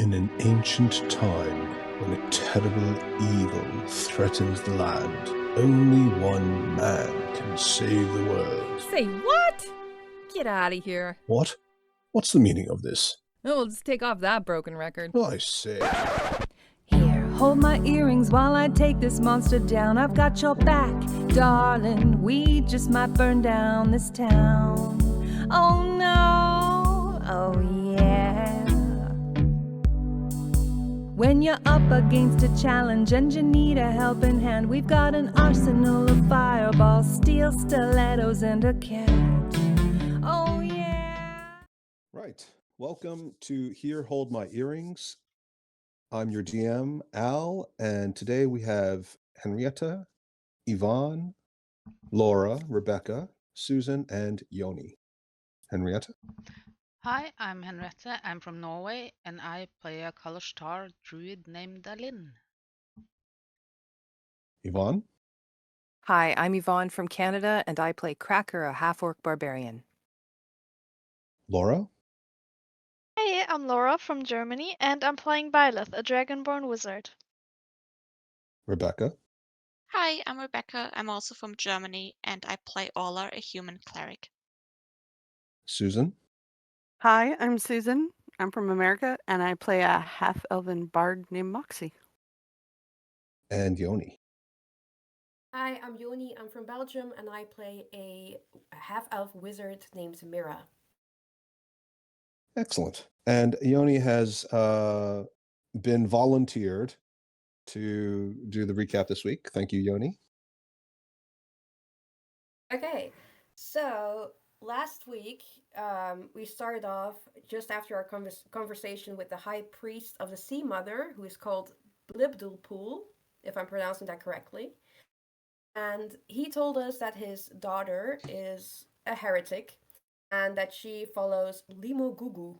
In an ancient time, when a terrible evil threatens the land, only one man can save the world. Say what? Get out of here. What? What's the meaning of this? Oh, we'll just take off that broken record. I say. Here, hold my earrings while I take this monster down. I've got your back, darling. We just might burn down this town. Oh no, oh yeah. When you're up against a challenge and you need a helping hand, we've got an arsenal of fireballs, steel stilettos, and a cat. Oh yeah. Right. Welcome to Here Hold My Earrings. I'm your GM, Al, and today we have Henrietta, Yvonne, Laura, Rebecca, Susan, and Yoni. Henrietta? Hi, I'm Henriette. I'm from Norway, and I play a Kalashtar druid named Dalin. Yvonne? Hi, I'm Yvonne from Canada, and I play Cracker, a half-orc barbarian. Laura? Hey, I'm Laura from Germany, and I'm playing Byleth, a Dragonborn wizard. Rebecca? Hi, I'm Rebecca. I'm also from Germany, and I play Ola, a human cleric. Susan? Hi, I'm Susan. I'm from America, and I play a half-elven bard named Moxie. And Yoni. Hi, I'm Yoni. I'm from Belgium, and I play a half-elf wizard named Mira. Excellent. And Yoni has been volunteered to do the recap this week. Thank you, Yoni. Okay, so last week we started off just after our conversation with the High Priest of the Sea Mother, who is called Blibdulpool, if I'm pronouncing that correctly. And he told us that his daughter is a heretic and that she follows Limogugu.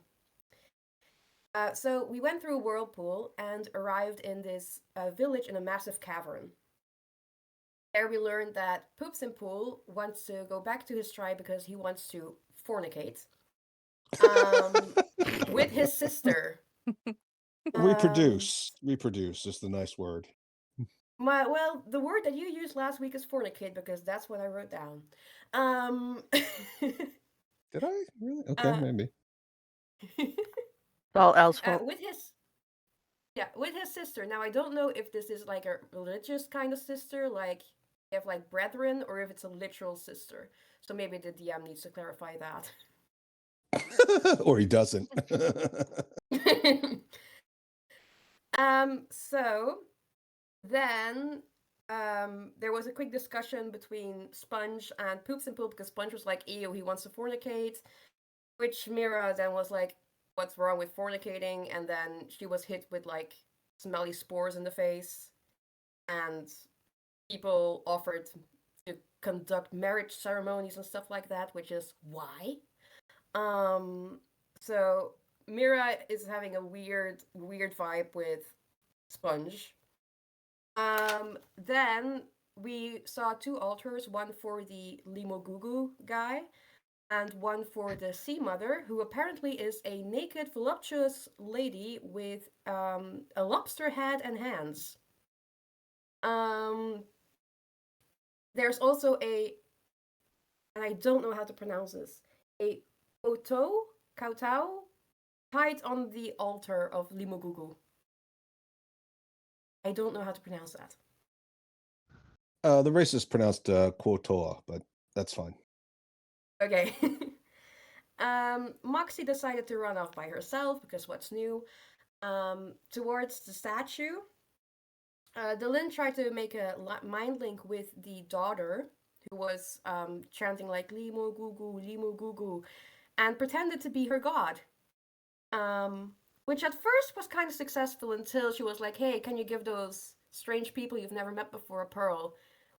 So we went through a whirlpool and arrived in this village in a massive cavern. There we learned that Poops and Pool wants to go back to his tribe because he wants to fornicate with his sister. Reproduce. Reproduce is the nice word. Well, the word that you used last week is fornicate because that's what I wrote down. Did I? Really? Okay, maybe. All else fault. with his sister. Now I don't know if this is like a religious kind of sister, like you have like brethren, or if it's a literal sister. So maybe the DM needs to clarify that. Or he doesn't. So then there was a quick discussion between Sponge and Poops and Poop because Sponge was like, ew, he wants to fornicate, which Mira then was like, what's wrong with fornicating? And then she was hit with like smelly spores in the face, and people offered to conduct marriage ceremonies and stuff like that, which is why. So Mira is having a weird vibe with Sponge. Then we saw two altars, one for the Limogugu guy and one for the Sea Mother, who apparently is a naked, voluptuous lady with a lobster head and hands. There's also and I don't know how to pronounce this, a kowtow tied on the altar of Limogugu. I don't know how to pronounce that. The race is pronounced Quotoa, but that's fine. Okay. Moxie decided to run off by herself because what's new? Towards the statue, Dalin tried to make a mind link with the daughter, who was chanting like Limogugu, and pretended to be her god. Which at first was kind of successful until she was like, hey, can you give those strange people you've never met before a pearl?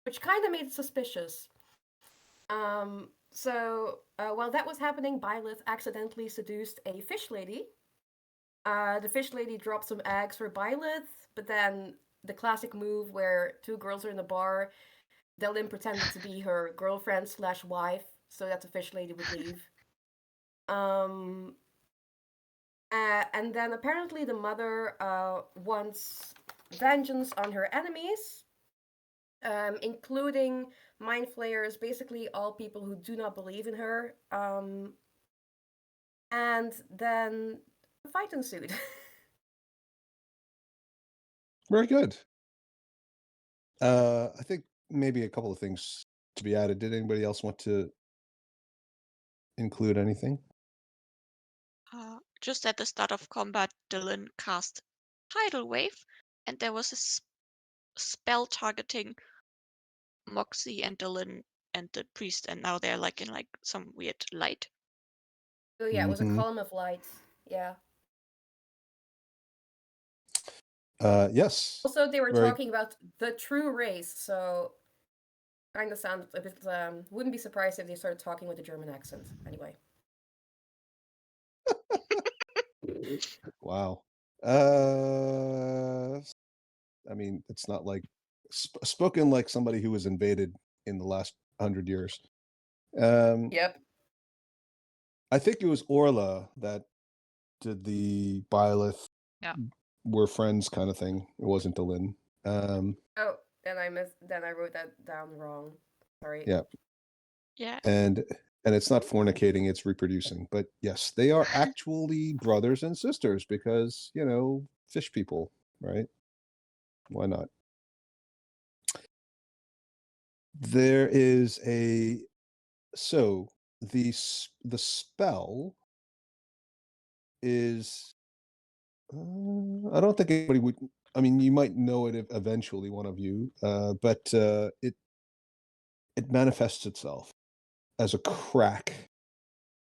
Which kind of made it suspicious. So while that was happening, Byleth accidentally seduced a fish lady. The fish lady dropped some eggs for Byleth, but then the classic move where two girls are in a bar, Delin pretended to be her girlfriend/wife so that the fish lady would leave. And then apparently the mother wants vengeance on her enemies, including mind flayers, basically all people who do not believe in her. And then a fight ensued. Very good. I think maybe a couple of things to be added. Did anybody else want to include anything? Just at the start of combat, Dylan cast Tidal Wave, and there was a spell targeting Moxie and Dylan and the priest, and now they're like in like some weird light. Oh yeah, it was a Mhm. column of light. Yeah. Yes. Also, they were Very- talking about the true race, so kind of sounds a bit. Wouldn't be surprised if they started talking with a German accent. Anyway. Wow. I mean, it's not like spoken like somebody who was invaded in the last 100 years. Yep. I think it was Orla that did the Byleth Yeah. we're friends kind of thing. It wasn't Dylan. Oh, then I missed. Then I wrote that down wrong. Sorry. Yeah. Yeah. And it's not fornicating, it's reproducing. But yes, they are actually brothers and sisters because, you know, fish people, right? Why not? There is the spell is I don't think anybody would. I mean, you might know it eventually, one of you, but it manifests itself as a crack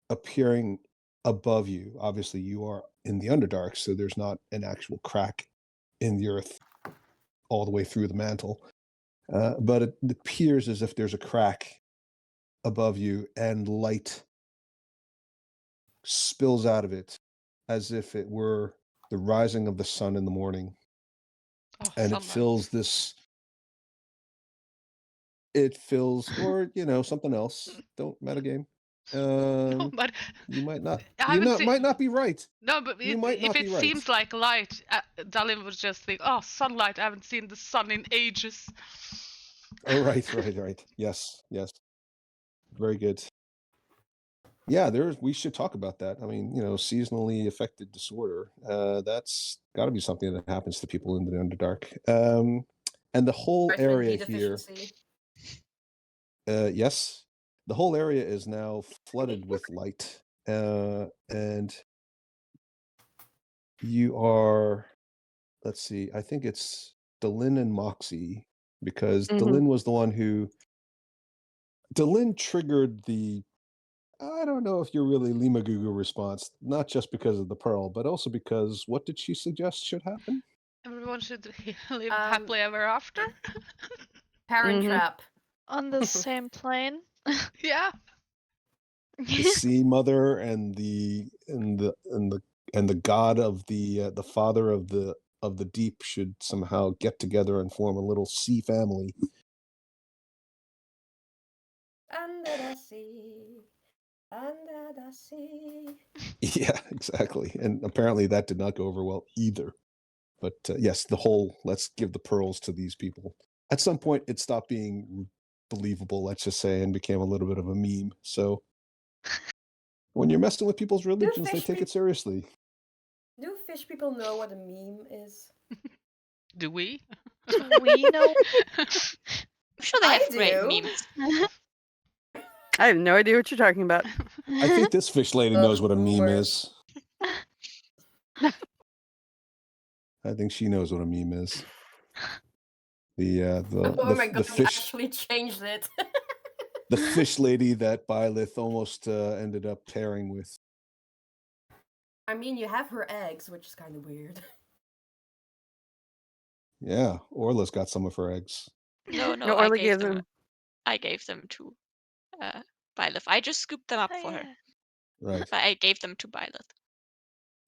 appearing above you. Obviously, you are in the Underdark, so there's not an actual crack in the earth all the way through the mantle, but it appears as if there's a crack above you, and light spills out of it as if it were the rising of the sun in the morning. Oh, And sunlight. it fills this. It fills, or you know, something else. Don't metagame. No, but You might not. I You haven't seen. might not be right. No, but You might if not it be right. seems like light, Dalin would just think, "Oh, sunlight! I haven't seen the sun in ages." Oh, right. Yes. Very good. Yeah, we should talk about that. I mean, you know, seasonally affected disorder. That's got to be something that happens to people in the Underdark. And the whole Vitamin area D here. deficiency. Yes, the whole area is now flooded with light, and you are. Let's see. I think it's Dylan and Moxie because Mhm. Dylan was the one who. Dylan triggered the. I don't know if you're really Limagugu response, not just because of the pearl, but also because what did she suggest should happen? Everyone should live Um, happily ever after. Parent Mhm. Trap. On the same plane. Yeah. The sea mother and the god of the father of the deep should somehow get together and form a little sea family. Under the sea. Under the sea. Yeah, exactly. And apparently that did not go over well either. But yes, the whole let's give the pearls to these people. At some point, it stopped being believable, let's just say, and became a little bit of a meme. So when you're messing with people's religions, they fish take it peop- seriously. Do fish people know what a meme is? Do we? Do we know? I'm sure they I have great do. memes. I have no idea what you're talking about. I think this fish lady Ugh, knows what a meme boomers. is. I think she knows what a meme is. Oh my god, the you fish actually changed it. the fish lady that Byleth almost ended up pairing with. I mean, you have her eggs, which is kind of weird. Yeah, Orla's got some of her eggs. No, No, I Orla gave gave them. them. I gave them to Byleth. I just scooped them up Oh, for her. yeah. Right. But I gave them to Byleth.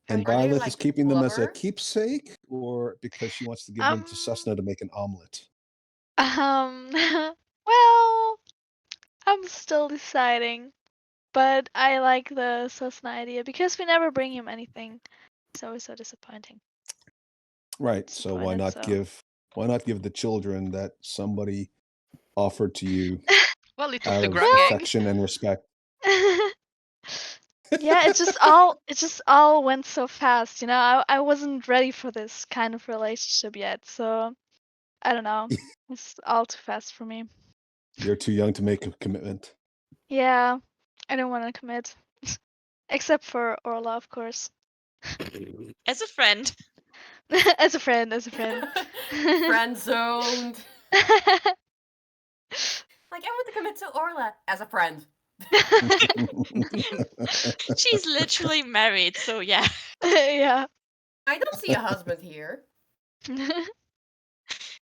And Are they, Byleth like, is keeping them as a blubber? keepsake, or because she wants to give them to Susna to make an omelet? Well, I'm still deciding, but I like the Cessna idea because we never bring him anything. It's always so disappointing. Right. So why Disappointed, so. why not give the children that somebody offered to you Well, it took out the of grugging. affection and respect? Yeah, it just all went so fast, you know. I wasn't ready for this kind of relationship yet, so I don't know. It's all too fast for me. You're too young to make a commitment. Yeah, I don't want to commit. Except for Orla, of course. As a friend. As a friend, as a friend. Friend zoned. Like, I want to commit to Orla as a friend. She's literally married, so yeah. Yeah. I don't see a husband here.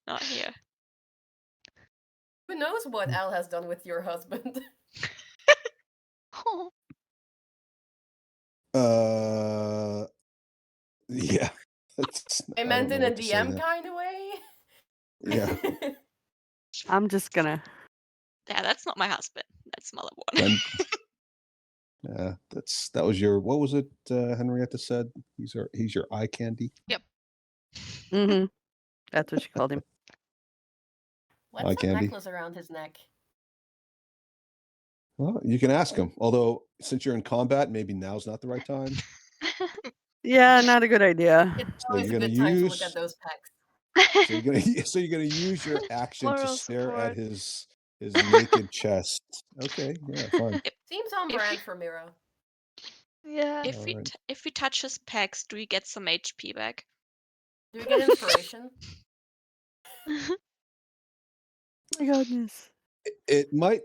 Not here. Who knows what Al has done with your husband? Oh. Yeah. I don't meant know in a what to say DM there. kind of way. Yeah. I'm just gonna. Yeah, that's not my husband. That's Mother One. Then, yeah, that was your, what was it Henrietta said? He's your eye candy. Mm-hmm. That's what she called him. What's Eye that candy. necklace around his neck? Well, you can ask him. Although, since you're in combat, maybe now's not the right time. Yeah, not a good idea. It's So always you're a gonna good time to look use. at those pecs. So you're gonna use your action to Moral stare at support. his naked chest. Okay, yeah, fine. Seems on If brand you- for Mira. Yeah. Alright. If we touch his pecs, do we get some HP back? Do you get inspiration? My goodness. It might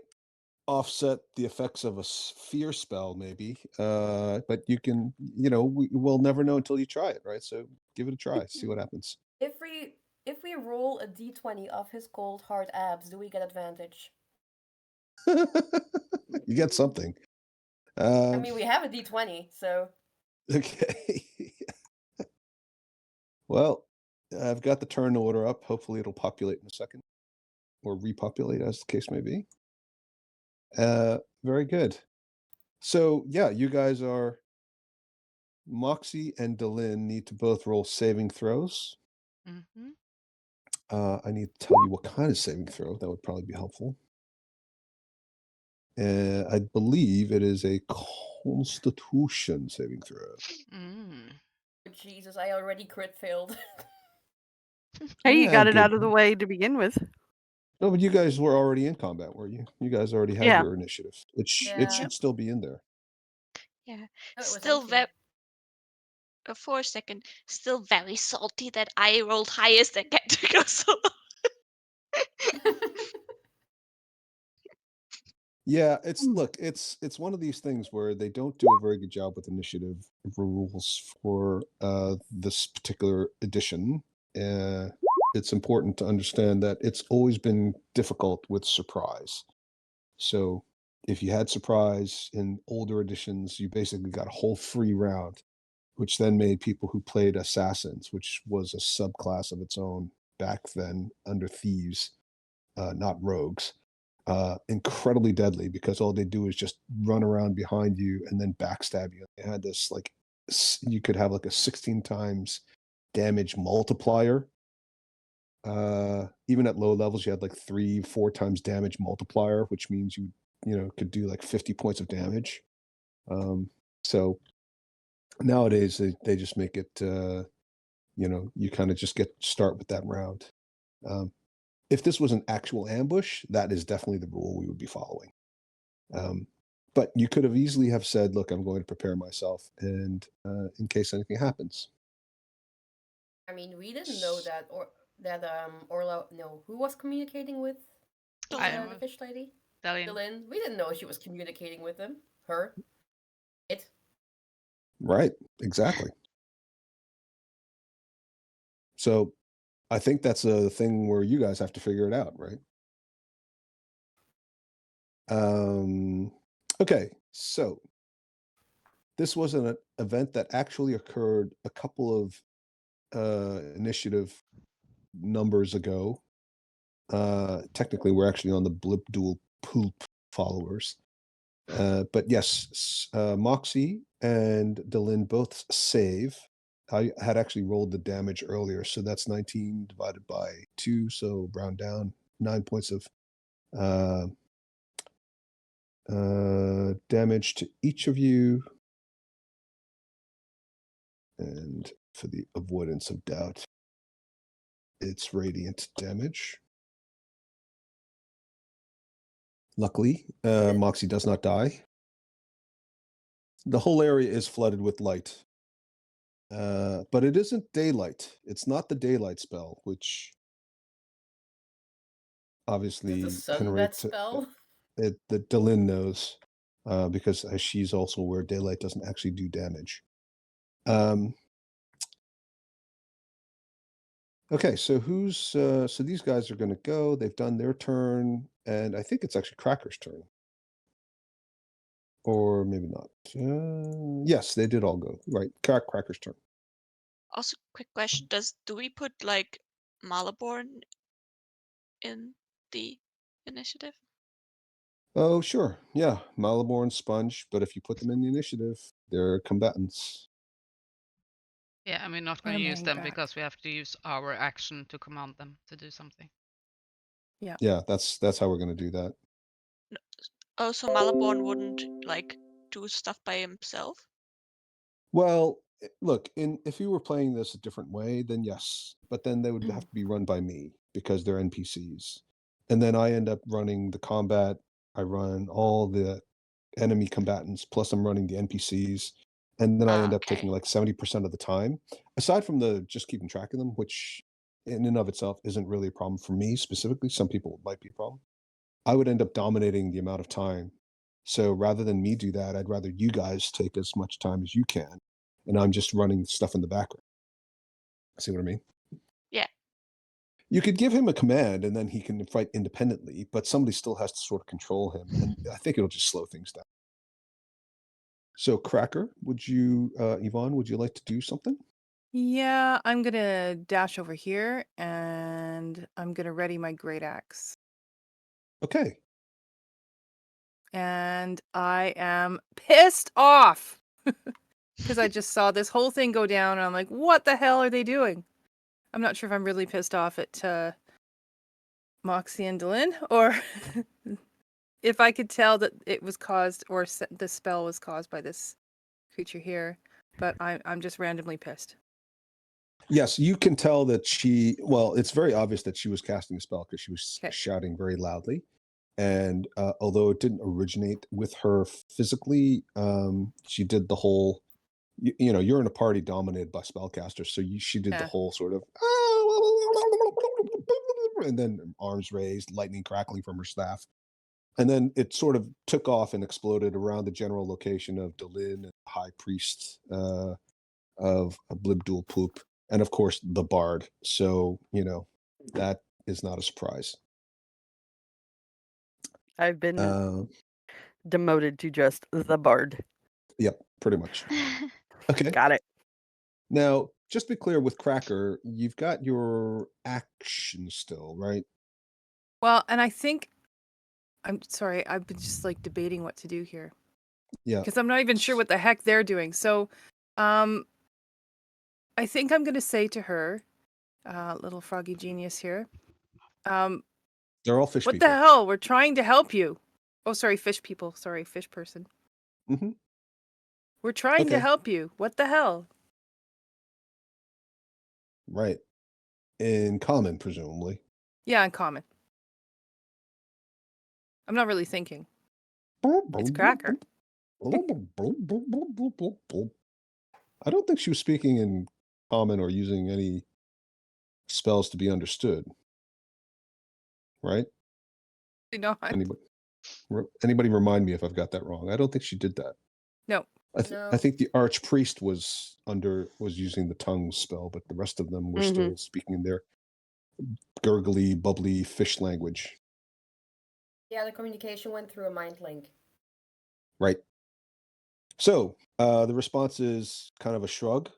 offset the effects of a fear spell, maybe. But you can, we'll never know until you try it, right? So give it a try, see what happens. If we roll a d20 off his cold hard abs, do we get advantage? You get something. I mean, we have a d20, so Okay. Well, I've got the turn order up. Hopefully it'll populate in a second. Or repopulate, as the case may be. Very good. So yeah, you guys are Moxie and Delin need to both roll saving throws. Mm-hmm. I need to tell you what kind of saving throw. That would probably be helpful. I believe it is a Constitution saving throw. Mm. Jesus, I already crit failed. Hey, you Yeah, got it out good. of the way to begin with. No, but you guys were already in combat, were you? You guys already had Yeah. your initiative. It Yeah. should still be in there. Yeah. Oh, it was Still empty. for a second, still very salty that I rolled highest and get to go so long. Yeah, it's one of these things where they don't do a very good job with initiative rules for this particular edition. It's important to understand that it's always been difficult with surprise. So if you had surprise in older editions, you basically got a whole free round, which then made people who played assassins, which was a subclass of its own back then under thieves, not rogues, incredibly deadly, because all they do is just run around behind you and then backstab you. They had this like you could have like a 16 times damage multiplier. Even at low levels, you had like 3-4 times damage multiplier, which means you could do like 50 points of damage. So nowadays they just make it you kind of just start with that round. If this was an actual ambush, that is definitely the rule we would be following. But you could have easily have said, look, I'm going to prepare myself and in case anything happens. I mean, we didn't know that Orla. No, who was communicating with the fish lady? Delin. Delin. We didn't know she was communicating with him. Her. It. Right, exactly. So I think that's a thing where you guys have to figure it out, right? Okay, so this was an event that actually occurred a couple of initiative numbers ago. Technically, we're actually on the Blip Duel Poop followers. But yes, Moxie and Delin both save. I had actually rolled the damage earlier, so that's 19 divided by 2, so round down 9 points of damage to each of you. And for the avoidance of doubt, it's radiant damage. Luckily, Moxie does not die. The whole area is flooded with light. But it isn't daylight. It's not the daylight spell, which obviously Is the sunbat Henrietta, spell? that Delin knows, because she's also aware daylight doesn't actually do damage. Okay, so who's so these guys are going to go. They've done their turn, and I think it's actually Cracker's turn, or maybe not. Yes, they did all go right. Cracker's turn. Also, quick question: do we put like Maliborn in the initiative? Oh, sure. Yeah, Maliborn, Sponge, but if you put them in the initiative, they're combatants. Yeah, and we're not And going I'm to use heading them back. because we have to use our action to command them to do something. Yeah, that's how we're going to do that. Oh, so Maliborn wouldn't like do stuff by himself? Well, look, if you were playing this a different way, then yes, but then they would have to be run by me because they're NPCs. And then I end up running the combat. I run all the enemy combatants, plus I'm running the NPCs. And then I end up taking Okay. like 70% of the time, aside from the just keeping track of them, which in and of itself isn't really a problem for me specifically. Some people it might be a problem. I would end up dominating the amount of time. So rather than me do that, I'd rather you guys take as much time as you can. And I'm just running stuff in the background. See what I mean? Yeah. You could give him a command and then he can fight independently, but somebody still has to sort of control him. And I think it'll just slow things down. So Cracker, would you, Yvonne, would you like to do something? Yeah, I'm gonna dash over here and I'm gonna ready my great axe. Okay. And I am pissed off because I just saw this whole thing go down and I'm like, what the hell are they doing? I'm not sure if I'm really pissed off at Moxie and Delin or if I could tell that it was caused or the spell was caused by this creature here, but I'm just randomly pissed. Yes, you can tell that it's very obvious that she was casting a spell because she was Okay. shouting very loudly. And although it didn't originate with her physically, she did the whole, you know, you're in a party dominated by spellcasters. So she did the Yeah. whole sort of, and then arms raised, lightning crackling from her staff. And then it sort of took off and exploded around the general location of Delin and High Priest of Blibdul Poop. And of course, the Bard. So, you know, that is not a surprise. I've been demoted to just the bard. Yep, pretty much. Okay. Got it. Now, just be clear with Cracker, you've got your action still, right? Well, and I think I'm sorry, I've been just like debating what to do here. Yeah. Because I'm not even sure what the heck they're doing. So, I think I'm going to say to her, little froggy genius here, They're all fish what people. the hell? We're trying to help you. Oh, sorry, fish people. Sorry, fish person. Mm-hmm. We're trying to Okay. help you. What the hell? Right. In common, presumably. Yeah, in common. I'm not really thinking. It's Cracker. I don't think she was speaking in common or using any spells to be understood. Right? No, Anybody remind me if I've got that wrong? I don't think she did that. no. I think the archpriest was using the tongue spell, but the rest of them were still speaking in their gurgly, bubbly fish language. Yeah, the communication went through a mind link. Right. So the response is kind of a shrug,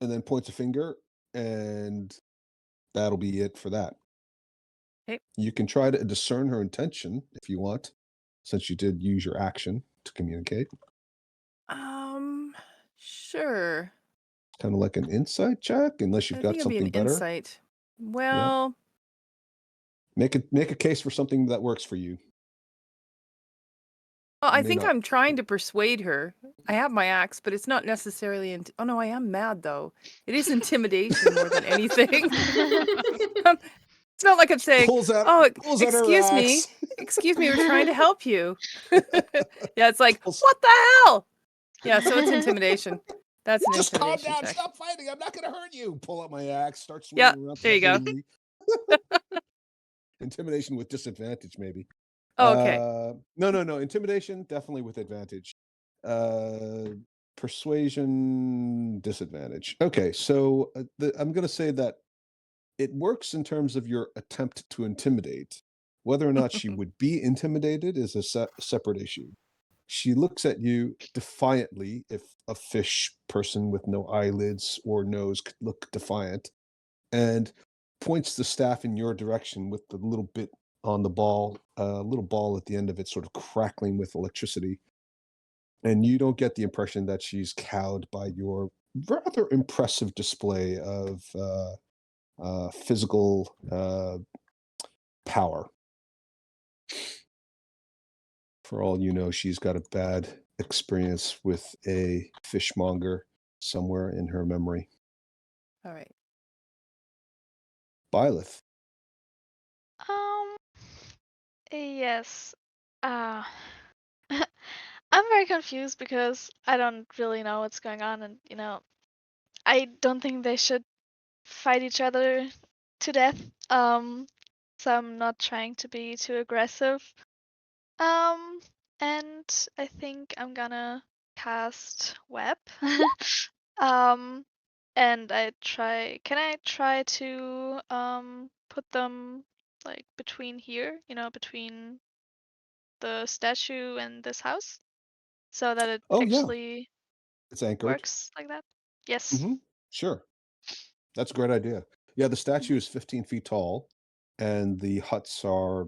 and then points a finger, and that'll be it for that. Okay. You can try to discern her intention if you want, since you did use your action to communicate. Sure. Kind of like an insight check, unless you've I got think it'd be an something better. insight. Well, Make a case for something that works for you. I May think not. I'm trying to persuade her. I have my axe, but it's not necessarily. Oh no, I am mad though. It is intimidation more than anything. It's not like I'm saying, Pulls out "Oh, her excuse me, axe. excuse me, we're trying to help you." Yeah, it's like, Pulls- what the hell? Yeah, so it's intimidation. That's an Just calm intimidation down. check. Stop fighting. I'm not going to hurt you. Pull out my axe. Start Yeah, swinging around. there you go. threateningly. Intimidation with disadvantage, maybe. Oh, okay. No. Intimidation, definitely with advantage. Persuasion, disadvantage. Okay, so I'm going to say that it works in terms of your attempt to intimidate. Whether or not she would be intimidated is a separate issue. She looks at you defiantly, if a fish person with no eyelids or nose could look defiant, and points the staff in your direction with the little bit on the ball, little ball at the end of it, sort of crackling with electricity. And you don't get the impression that she's cowed by your rather impressive display of physical power. For all you know, she's got a bad experience with a fishmonger somewhere in her memory. All right. Byleth. Yes. I'm very confused because I don't really know what's going on, and I don't think they should fight each other to death. So I'm not trying to be too aggressive. And I think I'm gonna cast web. And can I try to put them like between here, between the statue and this house, so that it Oh, yeah. actually It's anchored. works like that? Yes. Sure. That's a great idea. Yeah, the statue is 15 feet tall, and the huts are,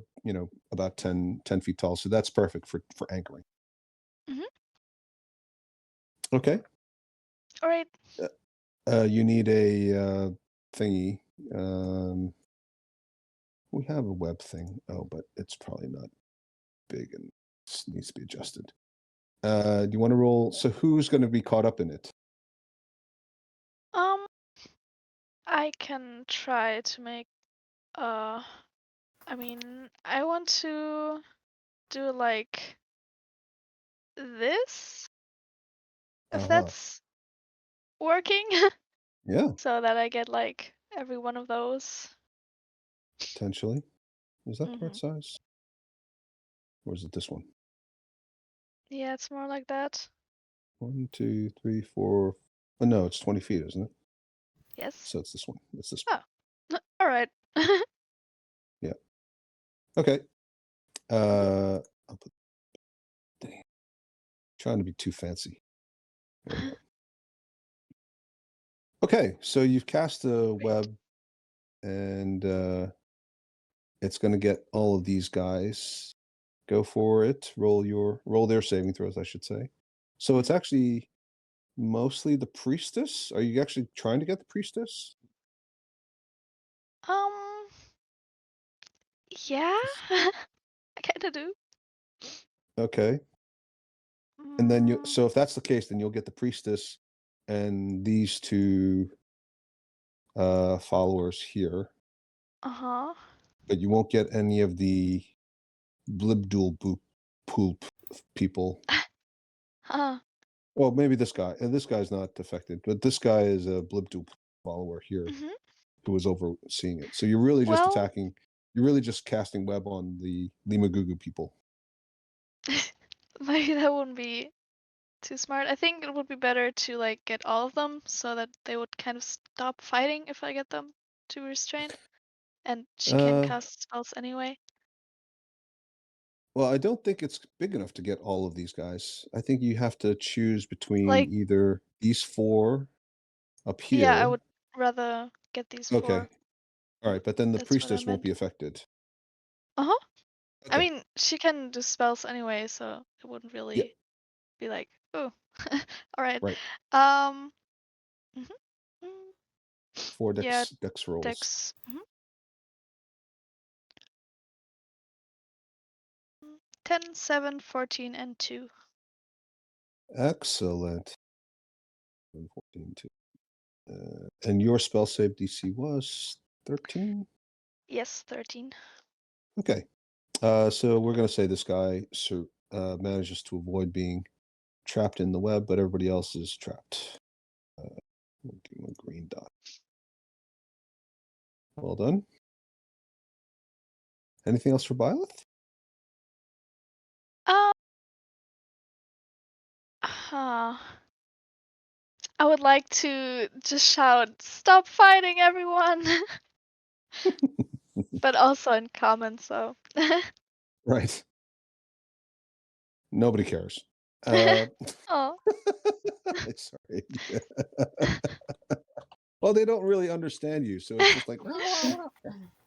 about 10 feet tall. So that's perfect for anchoring. Mhm. Okay. All right. You need a thingy. We have a web thing. Oh, but it's probably not big and needs to be adjusted. Do you want to roll? So who's going to be caught up in it? I can try to make I want to do like this, if Uh-huh. that's working, Yeah, so that I get like every one of those. potentially. Is that the right Mhm. size? Or is it this one? Yeah, it's more like that. 1, 2, 3, 4. Oh, no, it's 20 feet, isn't it? Yes. So it's this one. It's this one. Oh, all right. Yeah. Okay. I'll put. Dang. Trying to be too fancy. There we go. Okay, so you've cast a web, and it's going to get all of these guys. Go for it. Roll their saving throws, I should say. So it's actually mostly the priestess. Are you actually trying to get the priestess? Yeah, I kind of do. Okay. And then Mm, so if that's the case, then you'll get the priestess and these two followers here, uh-huh. but you won't get any of the blibdool boop poop people. Well, maybe this guy. This guy's not affected, but this guy is a blibdool follower here Mhm. who was overseeing it. So you're really just Well, attacking. You're really just casting web on the Limagugu people. maybe that wouldn't be too smart. I think it would be better to like get all of them so that they would kind of stop fighting if I get them to restrain. And she can't cast spells anyway. Well, I don't think it's big enough to get all of these guys. I think you have to choose between Like, either these 4 up yeah, I here. would rather get these Okay. 4. All right, but then the That's what I priestess won't be meant. affected. Uh-huh. I Okay. mean, she can do spells anyway, so it wouldn't Yeah, really be like, oh, all right. right. Um, mhm. 4 Yeah, dex rolls. Dex. 10, 7, 14, and 2. Excellent. 14, 2. And your spell save DC was 13? Yes, 13. Okay. So we're going to say this guy manages to avoid being trapped in the web, but everybody else is trapped. We'll give him a green dot. Well done. Anything else for Byleth? I would like to just shout, "Stop fighting, everyone!" but also in common, so. Right. Nobody cares. Oh. Sorry. Well, they don't really understand you, so it's just like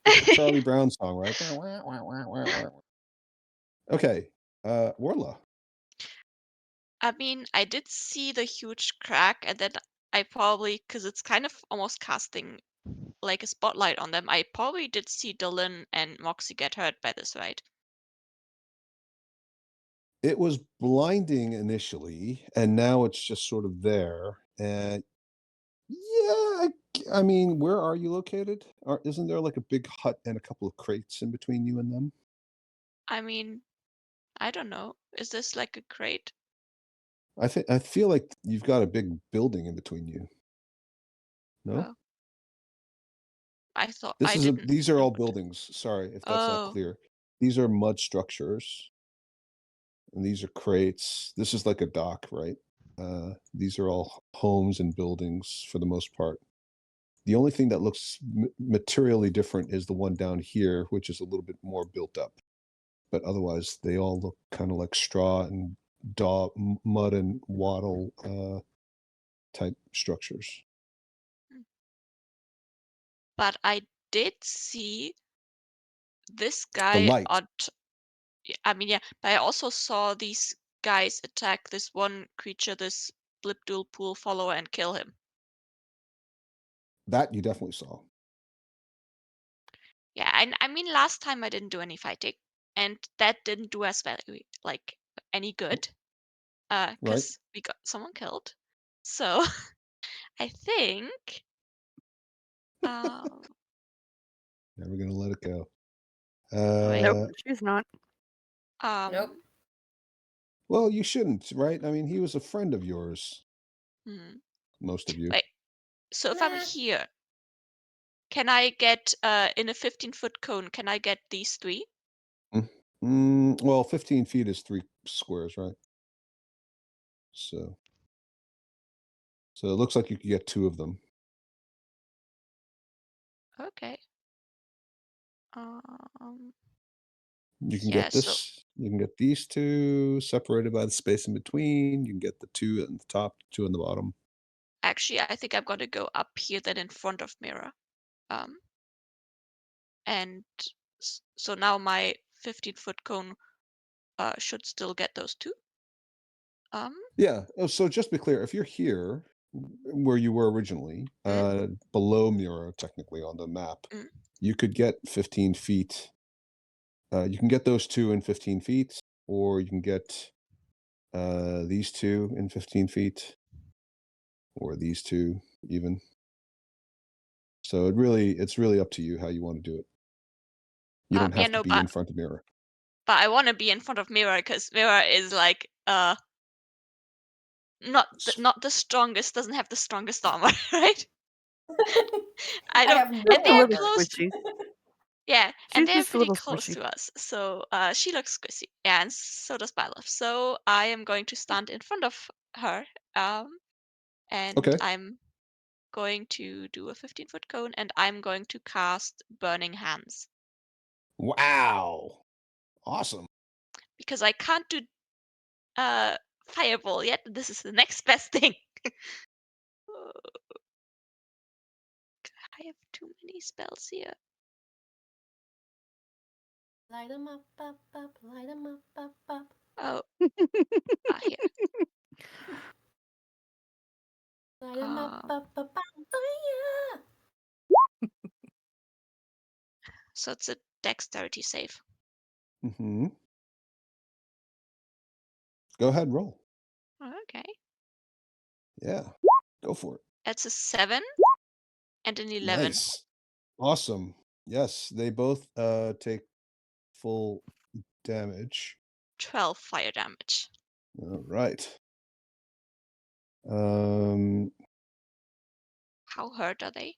it's a Charlie Brown song, right? Okay, Warla. I mean, I did see the huge crack, and then I probably, because it's kind of almost casting like a spotlight on them, I probably did see Dylan and Moxie get hurt by this, right? It was blinding initially, and now it's just sort of there. And yeah, I mean, where are you located? Isn't there like a big hut and a couple of crates in between you and them? I mean, I don't know. Is this like a crate? I feel like you've got a big building in between you. No? Oh. I thought This I is didn't. these are all note. buildings. Sorry if that's not Oh, clear. These are mud structures, and these are crates. This is like a dock, right? These are all homes and buildings for the most part. The only thing that looks materially different is the one down here, which is a little bit more built up. But otherwise, they all look kind of like straw and mud and wattle type structures. but I did see this The guy light. I mean, yeah, but I also saw these guys attack this one creature, this Blipdool pool follower, and kill him. That you definitely saw. Yeah, and I mean, last time I didn't do any fighting, and that didn't do us very like any good, Right. because we got someone killed. So I think Never gonna let it go. wait, Nope, she's not. Nope. Well, you shouldn't, right? I mean, he was a friend of yours, most of you. wait. So if I'm Nah. here, can I get in a 15-foot cone? Can I get these 3? Well, 15 feet is 3 squares, right? So it looks like you could get 2 of them. Okay. You can Yeah, get this. You can get these 2 separated by the space in between. You can get the 2 on the top, 2 on the bottom. actually, I think I'm gonna go up here then in front of Mirror. And so now my 15-foot cone should still get those 2. Yeah. Oh, so just to be clear, if you're here where you were originally, below Mura, technically on the map, you could get 15 feet. You can get those 2 in 15 feet, or you can get these 2 in 15 feet, or these 2 even. So it's really up to you how you want to do it. You don't have to be in front of Mirror. But I want to be in front of Mirror because Mirror is like not the strongest, doesn't have the strongest armor, right? I don't. have no And they're little close. squishy. Yeah, and She's they're just a pretty little close squishy. to us. So she looks squishy, yeah, and so does Byleth. So I am going to stand in front of her, and Okay. I'm going to do a 15-foot cone, and I'm going to cast Burning Hands. Wow. Awesome. Because I can't do Fireball yet. This is the next best thing. I have too many spells here. Light 'em up, up, up, light 'em up, up, up. Oh. Here. Light 'em up, up, up, up, fire! So it's a dexterity save. Mm-hmm. Go ahead and roll. Okay. Yeah, go for it. That's a 7 and an 11. Nice. Awesome. Yes, they both take full damage. 12 fire damage. All right. Um, How hurt are they?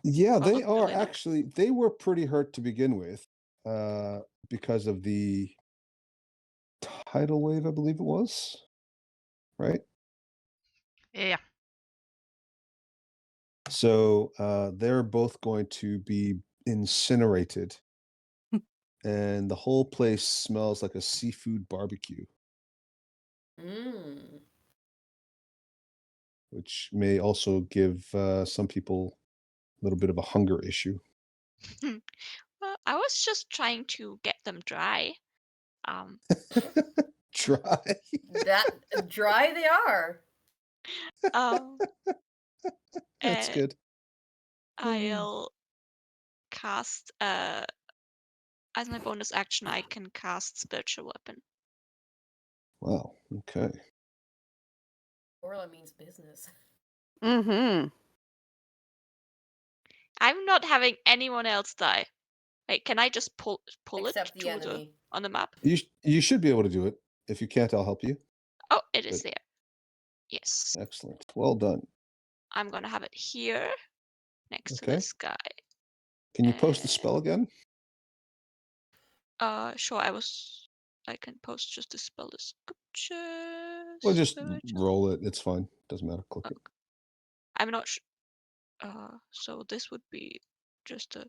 yeah, Or they look a are little. actually, they were pretty hurt to begin with, because of the tidal wave, I believe it was, right? Yeah. So they're both going to be incinerated, and the whole place smells like a seafood barbecue, Mm. which may also give some people a little bit of a hunger issue. Well, I was just trying to get them dry. Try. That dry they are. Um, That's and good. I'll cast as my bonus action, I can cast spiritual weapon. Wow. Okay. Orla means business. Mm-hmm. I'm not having anyone else die. Wait, can I just pull Except it the to enemy. on the map? You should be able to do it. If you can't, I'll help you. Oh, it is But- there. Yes. Excellent. Well done. I'm gonna have it here next to Okay. this guy. Can you post the spell again? Sure. I can post just the spell description. Or just spiritual- roll it. It's fine. Doesn't matter. Click it. I'm not sure. So this would be just a. I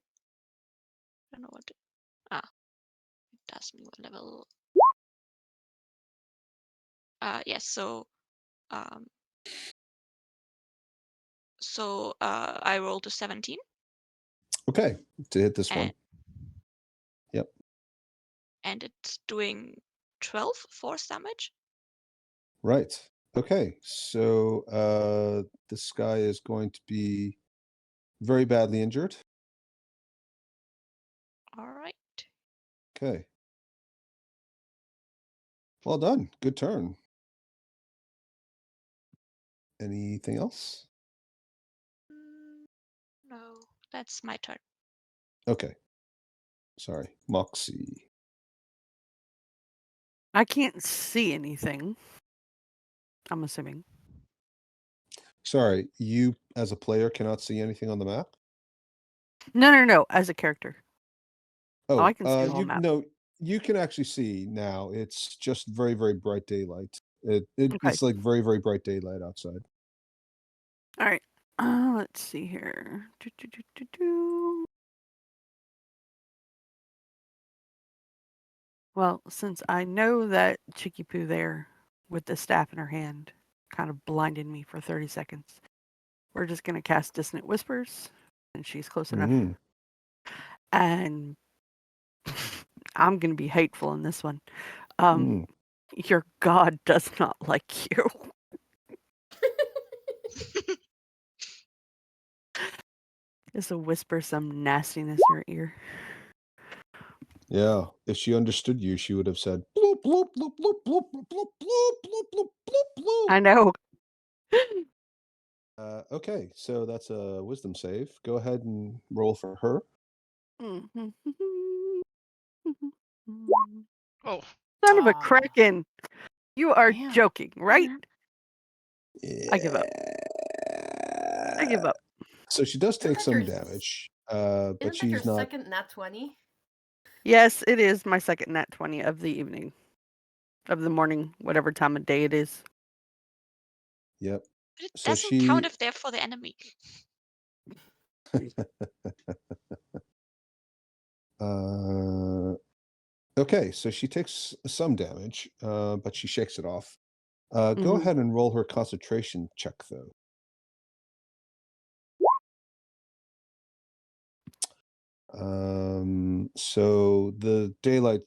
don't know what. It does me what level. Yes. So, I rolled a 17. Okay. To hit this one. And- Yep. And it's doing 12 force damage. Right. Okay. So this guy is going to be very badly injured. All right. Okay. Well done. Good turn. Anything else? No, that's my turn. Okay. Sorry. Moxie. I can't see anything. I'm assuming. Sorry, you as a player cannot see anything on the map? No. As a character. Oh, I can see the whole you map. no, you can actually see now. It's just very, very bright daylight. Okay. It's like very, very bright daylight outside. All right. Let's see here. Well, since I know that Chicky Poo there with the staff in her hand kind of blinded me for 30 seconds, we're just going to cast Dissonant Whispers, and she's close enough. Mhm. And I'm going to be hateful in this one. Mm. Your god does not like you. Just a whisper some nastiness in her ear. Yeah, if she understood you, she would have said bloop bloop bloop bloop bloop bloop bloop bloop bloop bloop bloop bloop. I know. Okay, so that's a wisdom save. Go ahead and roll for her. Oh. Son of a Ah. kraken. You are Damn. joking, right? I give up. I give up. So she does Isn't take that some your damage, Isn't but that your she's not. second nat 20? Yes, it is my second nat 20 of the evening. Of the morning, whatever time of day it is. Yep. But it So doesn't count she- if they're for the enemy. Okay, so she takes some damage, but she shakes it off. Go Mhm. ahead and roll her concentration check, though. So the daylight,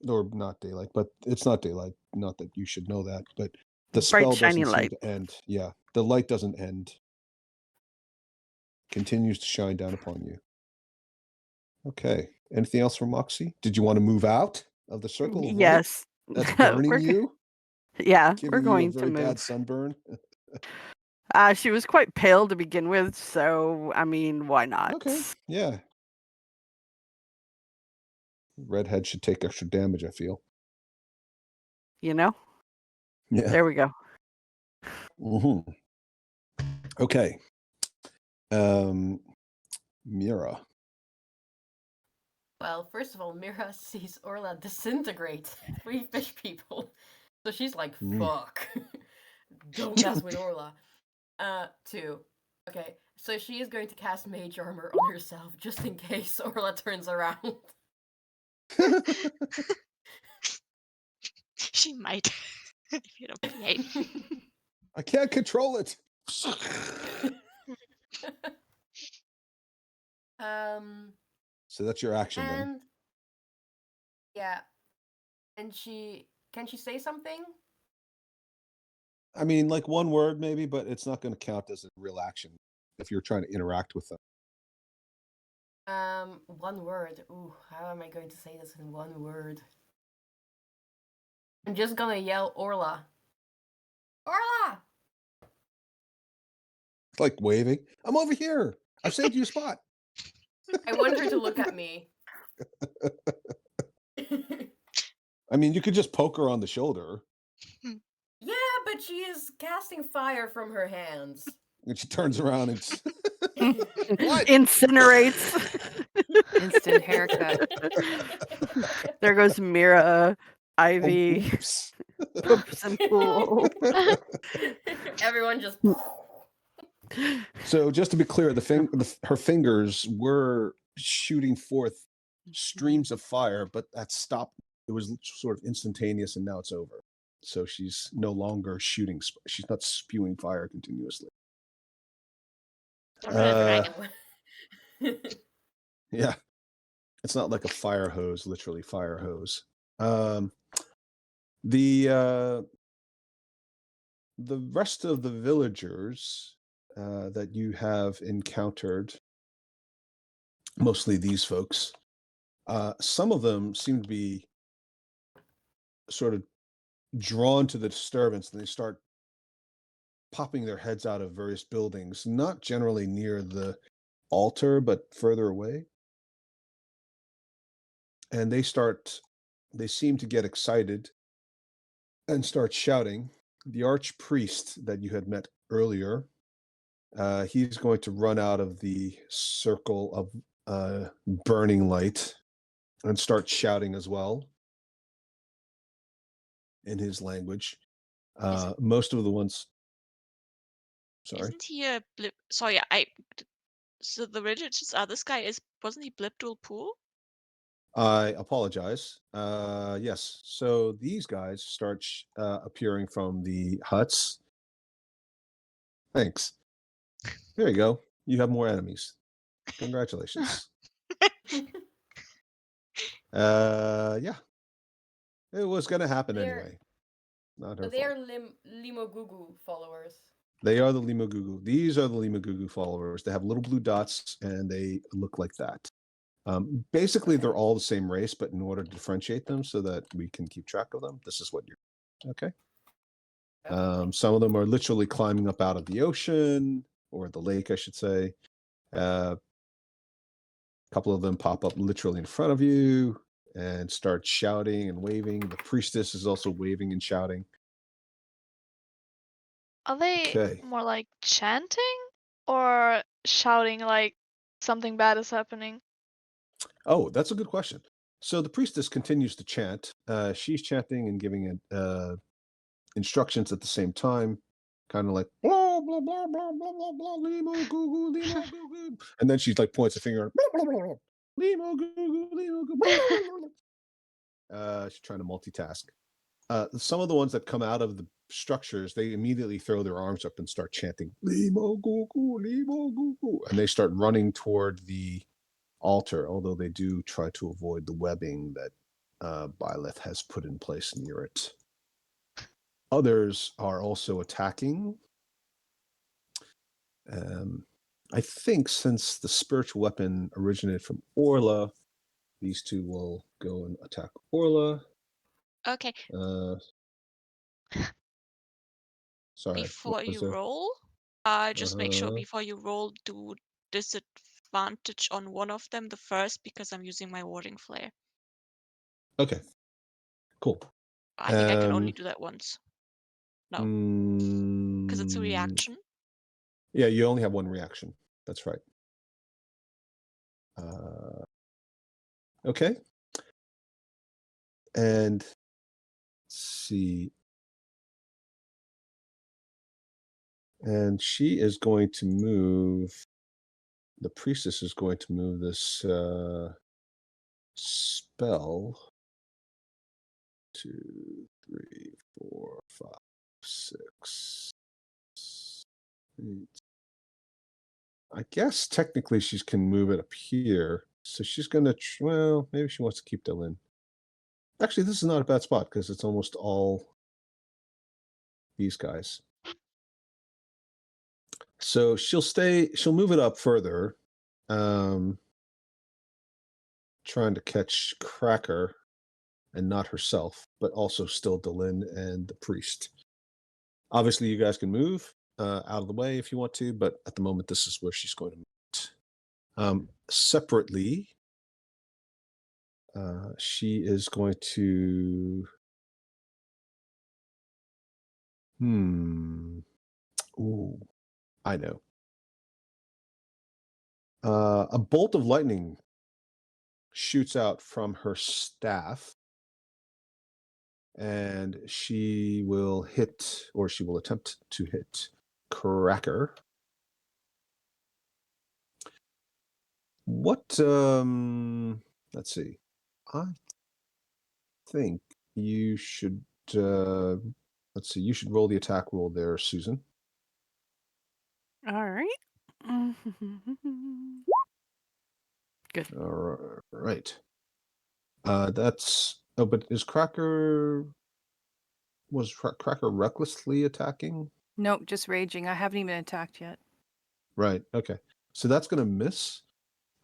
or not daylight, but it's not daylight. Not that you should know that, but the Bright, spell shiny doesn't seem light. to end. Yeah, the light doesn't end. Continues to shine down upon you. Okay. Anything else from Moxie? Did you want to move out of the circle? Avoid it? Yes. That's burning We're g- you, yeah, we're giving you a going to very bad move. sunburn. She was quite pale to begin with, so I mean, why not? Okay. Yeah. Redhead should take extra damage, I feel. You know? Yeah. There we go. hmm Okay. Mira. Well, first of all, Mira sees Orla disintegrate 3 fish people. So she's like, Mm. fuck. Don't mess with Orla. 2. Okay, so she is going to cast Mage Armor on herself just in case Orla turns around. She might. If you don't behave. I can't control it. So that's your action then. And yeah, and can she say something? I mean, like one word maybe, but it's not going to count as a real action if you're trying to interact with them. 1 word. Ooh, how am I going to say this in 1 word? I'm just gonna yell Orla. Orla! It's like waving. I'm over here. I've saved you a spot. I want her to look at me. I mean, you could just poke her on the shoulder. Yeah, but she is casting fire from her hands. And she turns around and What? Incinerates. Instant haircut. There goes Mira, Oh, Ivy, whoops. Poops and Pool. Everyone just. So just to be clear, her fingers were shooting forth streams of fire, but that stopped. It was sort of instantaneous, and now it's over. So she's no longer shooting. She's not spewing fire continuously. Yeah, it's not like a fire hose, literally fire hose. The rest of the villagers that you have encountered, mostly these folks, some of them seem to be sort of drawn to the disturbance, and they start popping their heads out of various buildings, not generally near the altar, but further away. And they seem to get excited and start shouting. The archpriest that you had met earlier, he's going to run out of the circle of burning light and start shouting as well in his language. Most of the ones. Sorry. Isn't he a blip? Sorry, So the religious this guy wasn't he Blipdul Pool? I apologize. Yes. So these guys start appearing from the huts. Thanks. There you go. You have more enemies. Congratulations. Yeah. It was going to happen anyway. Not her They fault. are Limogugu followers. They are the Limogugu. These are the Limogugu followers. They have little blue dots and they look like that. Basically, they're all the same race, but in order to differentiate them so that we can keep track of them, this is what you're. Okay. Some of them are literally climbing up out of the ocean or the lake, I should say. A couple of them pop up literally in front of you and start shouting and waving. The priestess is also waving and shouting. Are they Okay. more like chanting or shouting like something bad is happening? Oh, that's a good question. So the priestess continues to chant. She's chanting and giving instructions at the same time, kind of like blah blah blah blah blah blah blah limo goo goo limo goo goo, and then she like points a finger blah, blah, blah, blah, limo goo goo limo goo. Blah, blah, blah. She's trying to multitask. Some of the ones that come out of the structures, they immediately throw their arms up and start chanting limo goo goo, and they start running toward the altar, although they do try to avoid the webbing that Byleth has put in place near it. Others are also attacking. I think since the spiritual weapon originated from Orla, these two will go and attack Orla. Okay, Sorry. before what was you there? roll, just make sure Uh-huh. before you roll, do disadvantage on one of them, the first, because I'm using my warding flare. Okay. Cool. I think I can only Um, do that once. No, because it's a mm, reaction. Yeah, you only have one reaction. That's right. Okay. And let's see. And she is going to move. The priestess is going to move this spell. 2, 3, 4, 5, 6, 8. I guess technically she can move it up here. So she's going to, well, maybe she wants to keep Dylan. Actually, this is not a bad spot because it's almost all these guys. So she'll move it up further, trying to catch Cracker and not herself, but also still Dylan and the priest. Obviously, you guys can move out of the way if you want to, but at the moment, this is where she's going to move. Separately, she is going to. Ooh, I know. A bolt of lightning shoots out from her staff, and she will hit, or she will attempt to hit, Cracker. What? Let's see. I think you should. Let's see. You should roll the attack roll there, Susan. All right. Good. All right. That's. Oh, but is Cracker? Was Cracker recklessly attacking? Nope, just raging. I haven't even attacked yet. Right. Okay. So that's going to miss.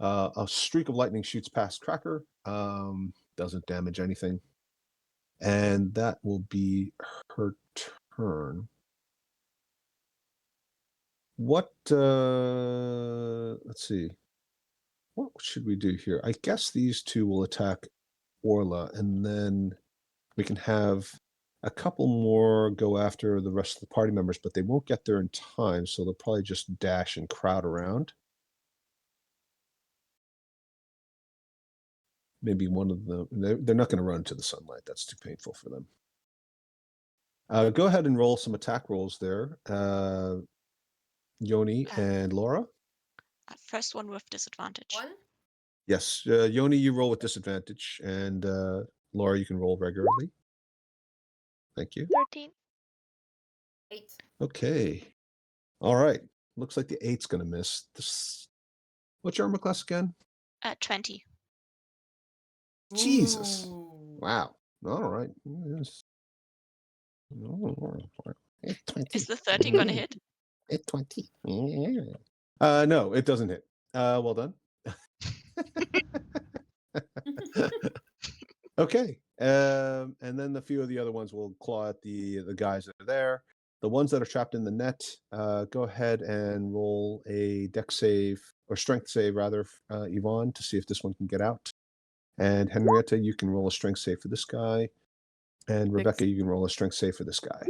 A streak of lightning shoots past Cracker. Doesn't damage anything. And that will be her turn. What, let's see. What should we do here? I guess these two will attack Orla, and then we can have a couple more go after the rest of the party members, but they won't get there in time, so they'll probably just dash and crowd around. Maybe one of them, they're not going to run into the sunlight. That's too painful for them. Go ahead and roll some attack rolls there. Yoni and Laura. First one with disadvantage. 1. Yes, Yoni, you roll with disadvantage, and Laura, you can roll regularly. Thank you. 13. 8. Okay. All right. Looks like the 8's going to miss. What's your armor class again? 20. Jesus. Ooh. Wow. All right. Yes. 820. Is the 13 gonna hit? 820. No, it doesn't hit. Well done. Okay. And then a few of the other ones will claw at the guys that are there. The ones that are trapped in the net, go ahead and roll a dex save, or strength save rather, Yvonne, to see if this one can get out. And Henrietta, you can roll a strength save for this guy. And Rebecca, you can roll a strength save for this guy.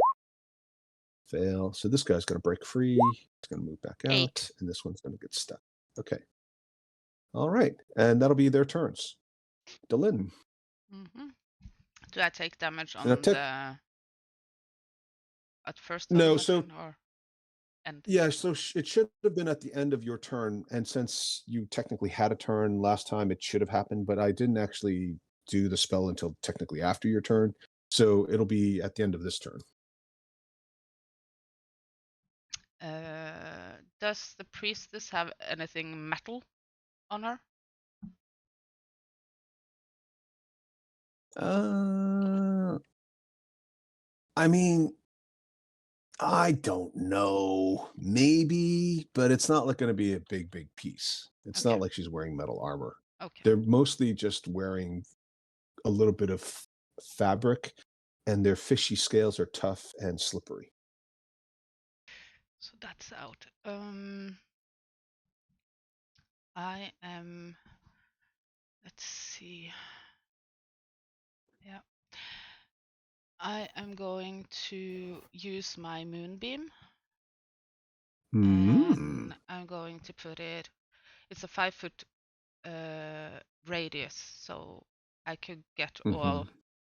Fail. So this guy's going to break free. It's going to move back out. 8. And this one's going to get stuck. Okay. All right. And that'll be their turns. Delin. Mm-hmm. Do I take damage on Now, the at first? No, turn so weapon or end? yeah, so it should have been at the end of your turn, and since you technically had a turn last time, it should have happened, but I didn't actually do the spell until technically after your turn, so it'll be at the end of this turn. Does the priestess have anything metal on her? I mean, I don't know. Maybe, but it's not like going to be a big piece. It's Okay. not like she's wearing metal armor. Okay. They're mostly just wearing a little bit of fabric, and their fishy scales are tough and slippery. So that's out. I am. Let's see. Yeah. I am going to use my moonbeam, and I'm going to put it. It's a 5-foot radius, so I could get all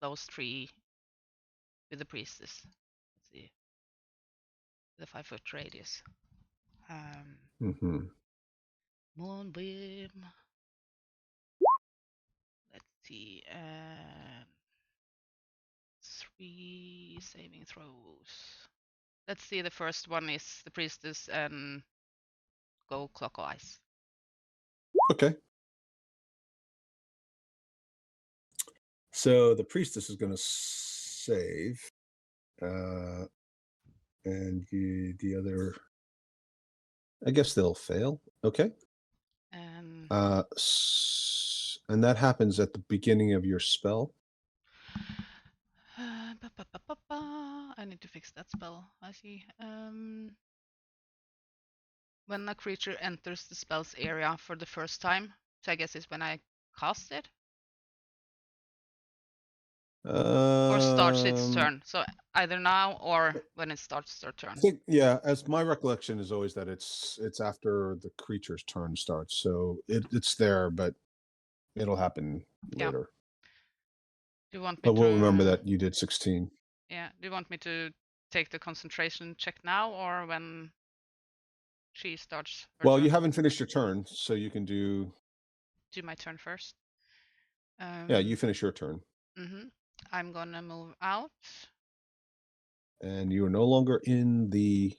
those 3 with the priestess. Let's see. The 5-foot radius. Moonbeam. Let's see. 3 saving throws. Let's see. The first one is the priestess and go clockwise. Okay. So the priestess is going to save, and the other, I guess they'll fail. Okay. And And that happens at the beginning of your spell. I need to fix that spell. I see. When a creature enters the spell's area for the first time, so I guess it's when I cast it, or starts its turn. So either now or when it starts their turn. I think, yeah, as my recollection is always that it's after the creature's turn starts. So it's there, but it'll happen later. Do you want me But to? we'll remember that you did 16. Yeah. Do you want me to take the concentration check now or when she starts her Well, turn? you haven't finished your turn, so you can do my turn first. Yeah, you finish your turn. I'm gonna move out. And you are no longer in the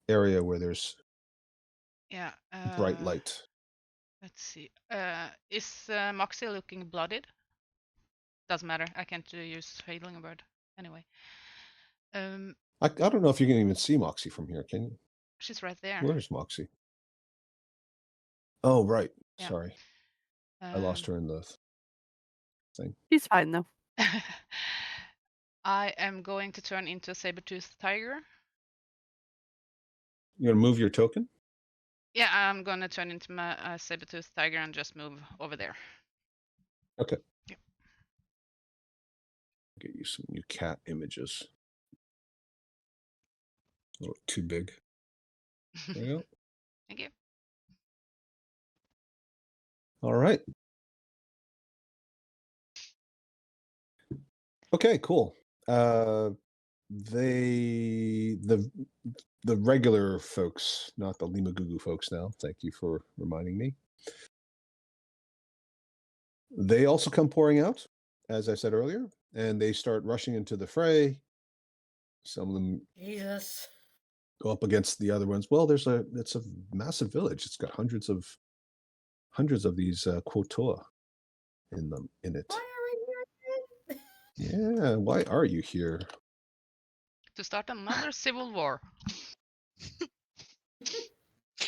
area where there's bright light. Let's see. Is Moxie looking blooded? Doesn't matter. I can't use Healing Word anyway. I don't know if you can even see Moxie from here, can you? She's right there. Where's Moxie? Oh, right. Yeah. Sorry. I lost her in the thing. She's fine though. I am going to turn into a saber-toothed tiger. You're gonna move your token? Yeah, I'm gonna turn into my saber-toothed tiger and just move over there. Okay. Yep. Get you some new cat images. A little too big. There you go. Thank you. All right. Okay, cool. The regular folks, not the Limagugu folks now. Thank you for reminding me. They also come pouring out, as I said earlier, and they start rushing into the fray. Some of them Jesus. go up against the other ones. Well, it's a massive village. It's got hundreds of these Quotoa in it. Why are we here? Yeah, why are you here? To start another civil war.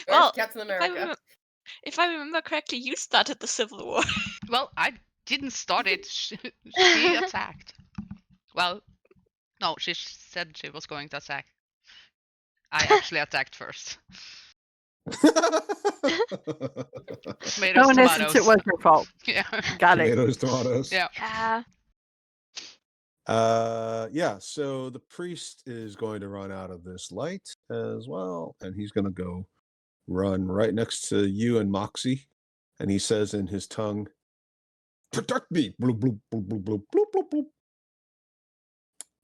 Well, Captain America. if I remember correctly, you started the Civil War. Well, I didn't start it. She attacked. Well, no, she said she was going to attack. I actually attacked first. Tomatoes, No, in essence, tomatoes. it was her fault. Yeah. Got it. Tomatoes. Yeah. Yeah. So the priest is going to run out of this light as well, and he's going to run right next to you and Moxie, and he says in his tongue, "Protect me!" Bloop, bloop, bloop, bloop, bloop, bloop, bloop,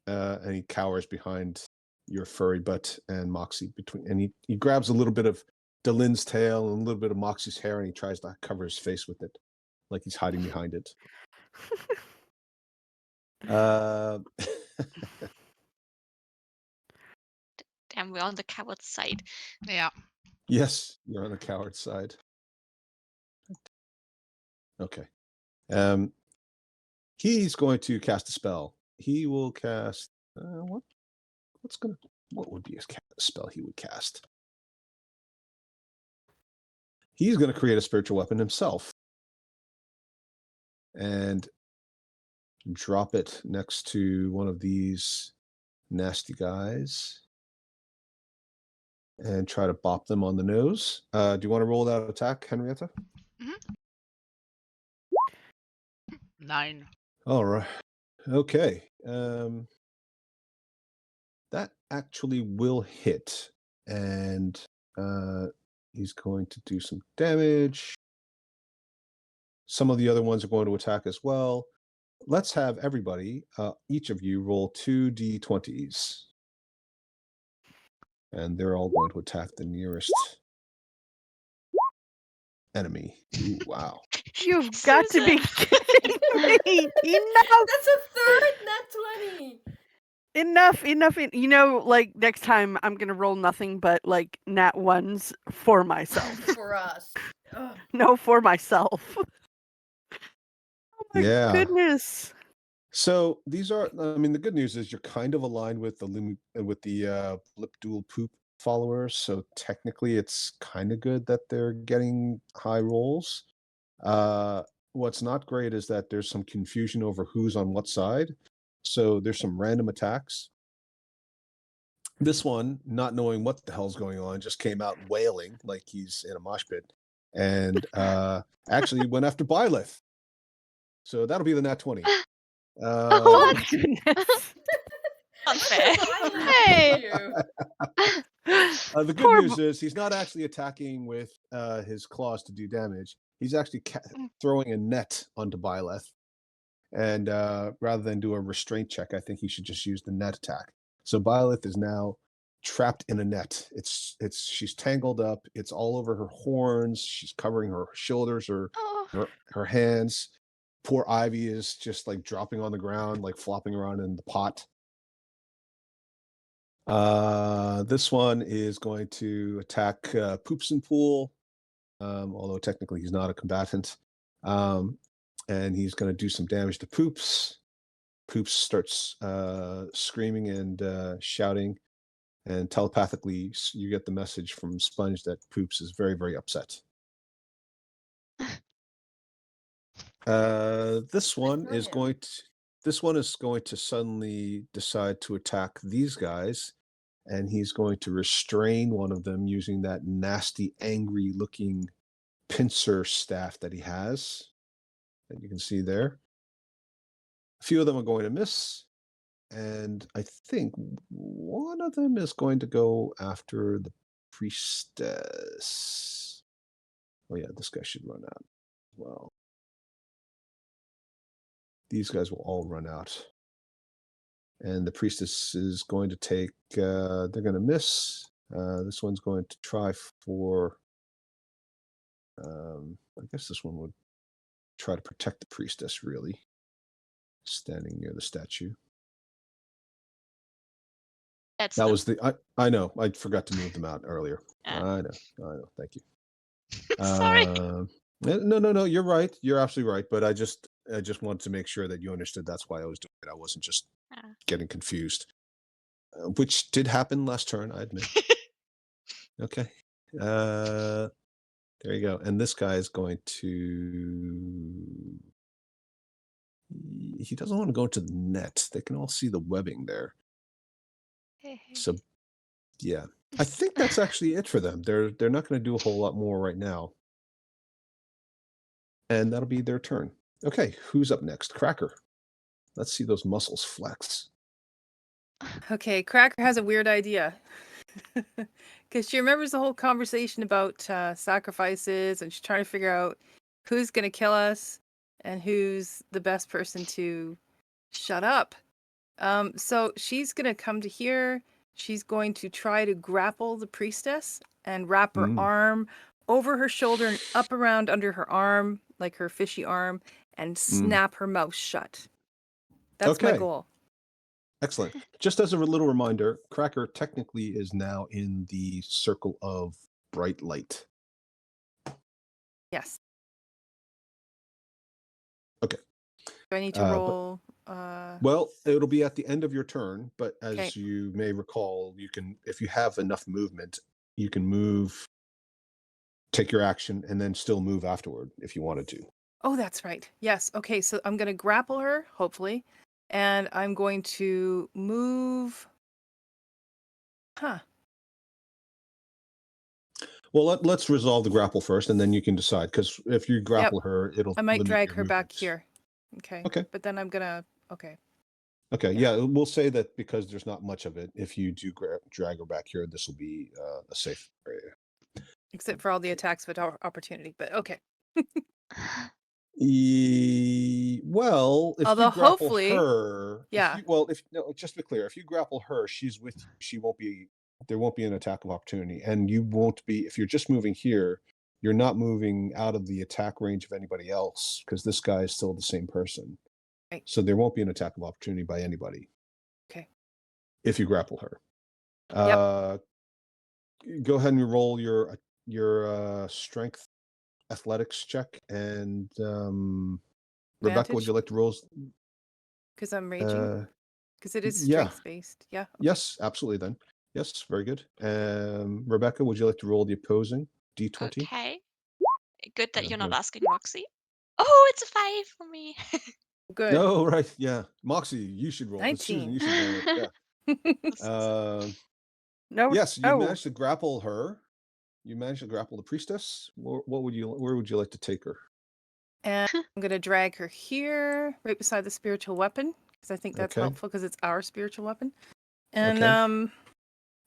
bloop. And he cowers behind your furry butt and Moxie and he grabs a little bit of Dalin's tail and a little bit of Moxie's hair, and he tries to cover his face with it, like he's hiding behind it. Damn, we're on the coward's side. Yeah. Yes, you're on the coward's side. Okay. He's going to cast a spell. He will cast what's gonna what would be a spell he would cast? He's going to create a spiritual weapon himself and drop it next to one of these nasty guys and try to bop them on the nose. Do you want to roll that attack, Henrietta? 9. All right. Okay. That actually will hit, and he's going to do some damage. Some of the other ones are going to attack as well. Let's have everybody, each of you, roll 2d20s. And they're all going to attack the nearest enemy. Ooh, wow. You've got to be Susan. kidding me. Enough. That's a third nat 20. Enough. You know, like next time I'm going to roll nothing but like nat ones for myself. For us. Ugh. No, for myself. Oh my Yeah. goodness. So these are, I mean, the good news is you're kind of aligned with the Blip Dual Poop followers. So technically it's kind of good that they're getting high rolls. What's not great is that there's some confusion over who's on what side. So there's some random attacks. This one, not knowing what the hell's going on, just came out wailing like he's in a mosh pit and actually went after Byleth. So that'll be the nat 20. Oh my goodness. Unfair. Hey. The good news is he's not actually attacking with his claws to do damage. He's actually throwing a net onto Byleth. And rather than do a restraint check, I think he should just use the net attack. So Byleth is now trapped in a net. She's tangled up. It's all over her horns. She's covering her shoulders, her hands. Poor Ivy is just like dropping on the ground, like flopping around in the pot. This one is going to attack Poopsin Pool, although technically he's not a combatant. And he's going to do some damage to Poops. Poops starts screaming and shouting, and telepathically you get the message from Sponge that Poops is very, very upset. This one is going to suddenly decide to attack these guys, and he's going to restrain one of them using that nasty, angry-looking pincer staff that he has, that you can see there. A few of them are going to miss, and I think one of them is going to go after the priestess. Oh yeah, this guy should run out as well. These guys will all run out. And the priestess is going to take, they're going to miss. This one's going to try for, I guess this one would try to protect the priestess, really. Standing near the statue. That's That was the, I know, I forgot to move them out earlier. Ah. I know, thank you. Sorry. No, you're right. You're absolutely right. But I just wanted to make sure that you understood that's why I was doing it. I wasn't just getting confused, which did happen last turn, I admit. Okay. There you go. And this guy is going to... He doesn't want to go into the net. They can all see the webbing there. So, yeah. I think that's actually it for them. They're not going to do a whole lot more right now. And that'll be their turn. Okay, who's up next? Cracker. Let's see those muscles flex. Okay, Cracker has a weird idea. Because she remembers the whole conversation about sacrifices, and she's trying to figure out who's going to kill us and who's the best person to shut up. So she's going to come to here. She's going to try to grapple the priestess and wrap her arm over her shoulder and up around under her arm, like her fishy arm, and snap her mouth shut. That's my goal. Excellent. Just as a little reminder, Cracker technically is now in the circle of bright light. Yes. Okay. Do I need to roll Well, it'll be at the end of your turn, but Okay. as you may recall, you can, if you have enough movement, you can move, take your action, and then still move afterward if you wanted to. Oh, that's right. Yes. Okay, so I'm going to grapple her, hopefully, and I'm going to move. Huh. Well, let's resolve the grapple first, and then you can decide. Because if you grapple her, it'll I might limit drag your her back movements. here. Okay. Okay. But then I'm going to. Okay. Okay. Yeah. Yeah, we'll say that because there's not much of it. If you do drag her back here, this will be a safe area. Except for all the attacks with opportunity. But okay. Well, if Although you grapple hopefully- her, yeah. just to be clear, if you grapple her, she's with you. She won't be. There won't be an attack of opportunity, and you won't be. If you're just moving here, you're not moving out of the attack range of anybody else because this guy is still the same person. Right. So there won't be an attack of opportunity by anybody. Okay. If you grapple her. Yep. Go ahead and roll your strength athletics check, and Rebecca, would Advantage? you like to roll? Because I'm raging. Because it is yeah. strength based. Yeah. Okay. Yes, absolutely. Then yes, very good. Rebecca, would you like to roll the opposing d20? Okay. Good that you're not Uh-huh. asking Moxie. Oh, it's a 5 for me. Good. No, right? Yeah, Moxie, you should roll. Susan, 19. you should roll it. Yeah. No. Yes, you oh, managed to grapple her. You managed to grapple the priestess. Where would you like to take her? And I'm going to drag her here, right beside the spiritual weapon, because I think that's Okay. helpful because it's our spiritual weapon. And Okay.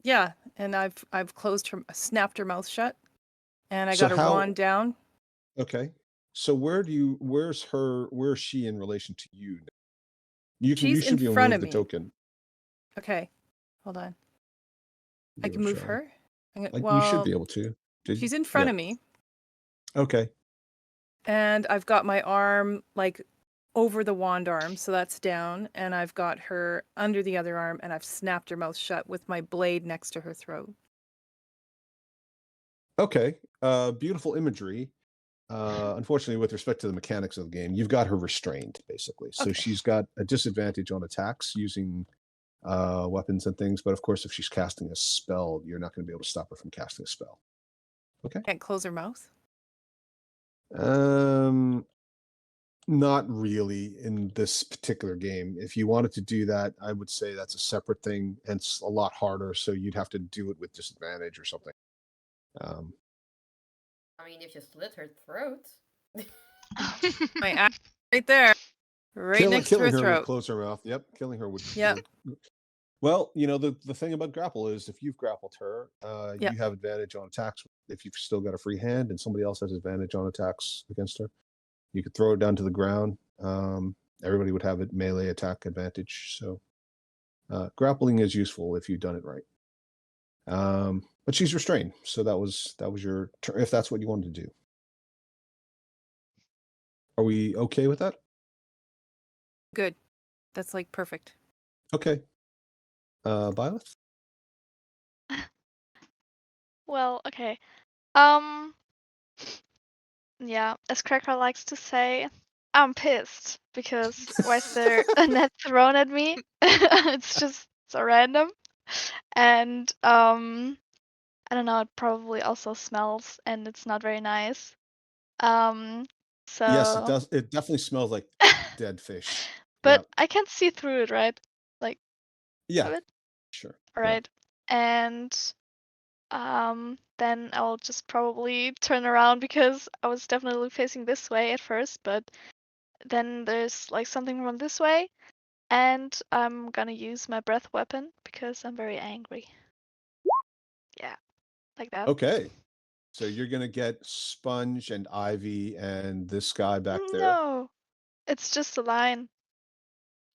yeah, and I've closed her, snapped her mouth shut, and I So got her wand down. Okay. So where's she in relation to you? You She's should in be able to front move of the me. token. Okay, hold on. I Give can it a move try. her. You should be able to. She's in front of me, Okay. and I've got my arm like over the wand arm, so that's down, and I've got her under the other arm, and I've snapped her mouth shut with my blade next to her throat. Okay. Beautiful imagery. Unfortunately, with respect to the mechanics of the game, you've got her restrained, basically. So Okay. she's got a disadvantage on attacks using weapons and things. But of course, if she's casting a spell, you're not going to be able to stop her from casting a spell. Okay. Can't close her mouth. Not really in this particular game. If you wanted to do that, I would say that's a separate thing and it's a lot harder. So you'd have to do it with disadvantage or something. I mean, if you slit her throat. My axe right there, right next to her killing her would throat. close her mouth. Yep, killing her would. Yep. Well, the thing about grapple is if you've grappled her, Yep. you have advantage on attacks. If you've still got a free hand and somebody else has advantage on attacks against her, you could throw her down to the ground. Everybody would have a melee attack advantage. So grappling is useful if you've done it right. But she's restrained, so that was your turn. If that's what you wanted to do, are we okay with that? Good. That's like perfect. Okay. Byleth? Well, okay. Yeah, as Cracker likes to say, I'm pissed because why is there a net thrown at me? It's just so random. And I don't know, it probably also smells and it's not very nice. So Yes, it does. It definitely smells like dead fish. But Yep. I can see through it, right? Like Yeah, it? sure. All Yeah. right. And then I'll just probably turn around because I was definitely facing this way at first, but then there's like something from this way, and I'm gonna use my breath weapon because I'm very angry. Yeah, like that. Okay. So you're gonna get Sponge and Ivy and this guy back there. No, it's just a line,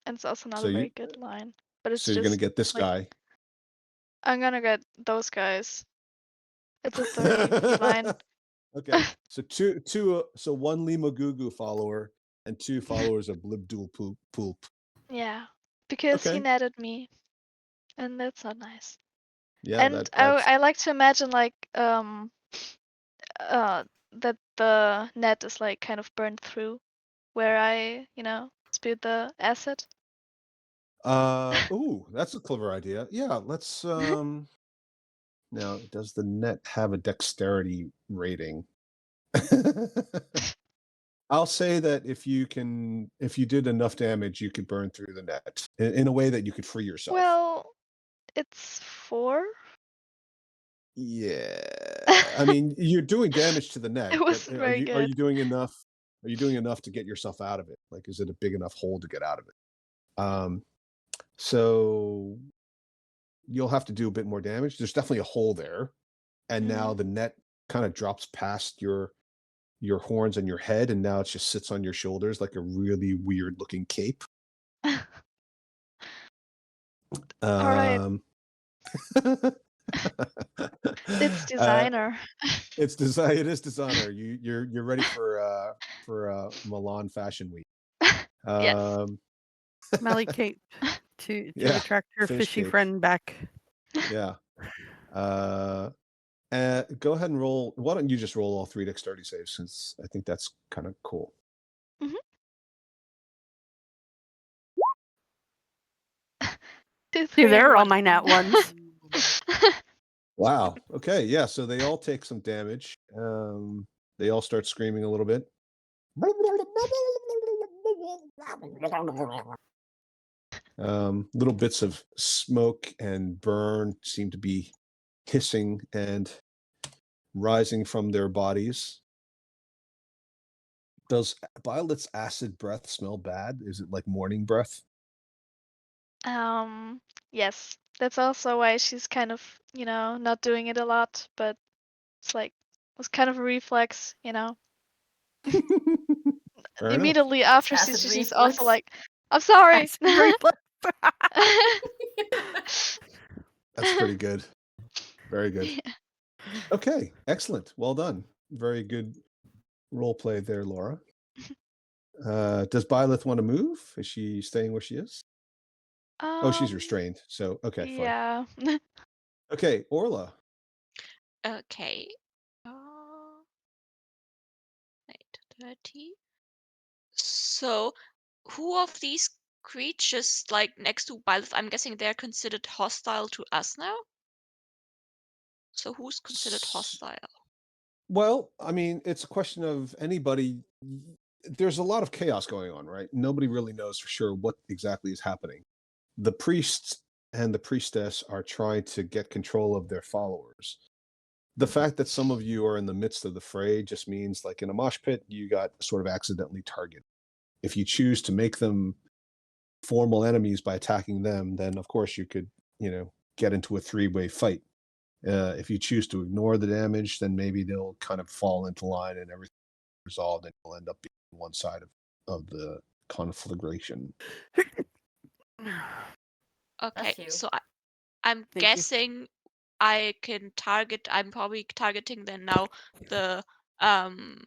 and it's also not So a you- very good line. But it's So you're gonna just get this like, guy. I'm gonna get those guys. It's a 30 line. Okay. So so one Lima Gugu follower and 2 followers of Blibdool Poop. Yeah, because he Okay. netted me, and that's not nice. Yeah, And that's I like to imagine like that the net is like kind of burned through where I dispute the acid? Ooh, that's a clever idea. Yeah, let's now does the net have a dexterity rating? I'll say that if you did enough damage, you could burn through the net in a way that you could free yourself. Well, it's 4. Yeah, I mean, you're doing damage to the net, It was but very are good. you doing enough? Are you doing enough to get yourself out of it? Like, is it a big enough hole to get out of it? So you'll have to do a bit more damage. There's definitely a hole there, and now the net kind of drops past your horns and your head, and now it just sits on your shoulders like a really weird looking cape. Alright. Um, It's designer. It is designer. You're ready for Milan Fashion Week. Yes. Smelly cape to Yeah, attract her finished fishy cape. friend back. Yeah. Go ahead and roll. Why don't you just roll all 3 dexterity saves, since I think that's kind of cool. Mhm. 2, 3, See, and they're all 1. my nat ones. Wow. Okay. Yeah. So they all take some damage. They all start screaming a little bit. Little bits of smoke and burn seem to be hissing and rising from their bodies. Does Violet's acid breath smell bad? Is it like morning breath? Yes. That's also why she's kind of, not doing it a lot, but it's like was kind of a reflex, Fair enough. Immediately after Acid she's also reflex. like, I'm sorry. Acid reflex. That's pretty good. Very good. Yeah. Okay, excellent. Well done. Very good role play there, Laura. Does Byleth want to move? Is she staying where she is? Oh, she's restrained. So, okay, fine. Yeah. Okay, Orla. Okay. Wait, 30. So, who of these creatures, like next to Byleth, I'm guessing they're considered hostile to us now? So, who's considered hostile? Well, I mean, it's a question of anybody. There's a lot of chaos going on, right? Nobody really knows for sure what exactly is happening. The priests and the priestess are trying to get control of their followers. The fact that some of you are in the midst of the fray just means, like in a mosh pit, you got sort of accidentally targeted. If you choose to make them formal enemies by attacking them, then of course you could, get into a 3-way fight. If you choose to ignore the damage, then maybe they'll kind of fall into line and everything resolved, and you'll end up being one side of the conflagration. Okay, you. so I'm Thank you. guessing I can target. I'm probably targeting then now the Limo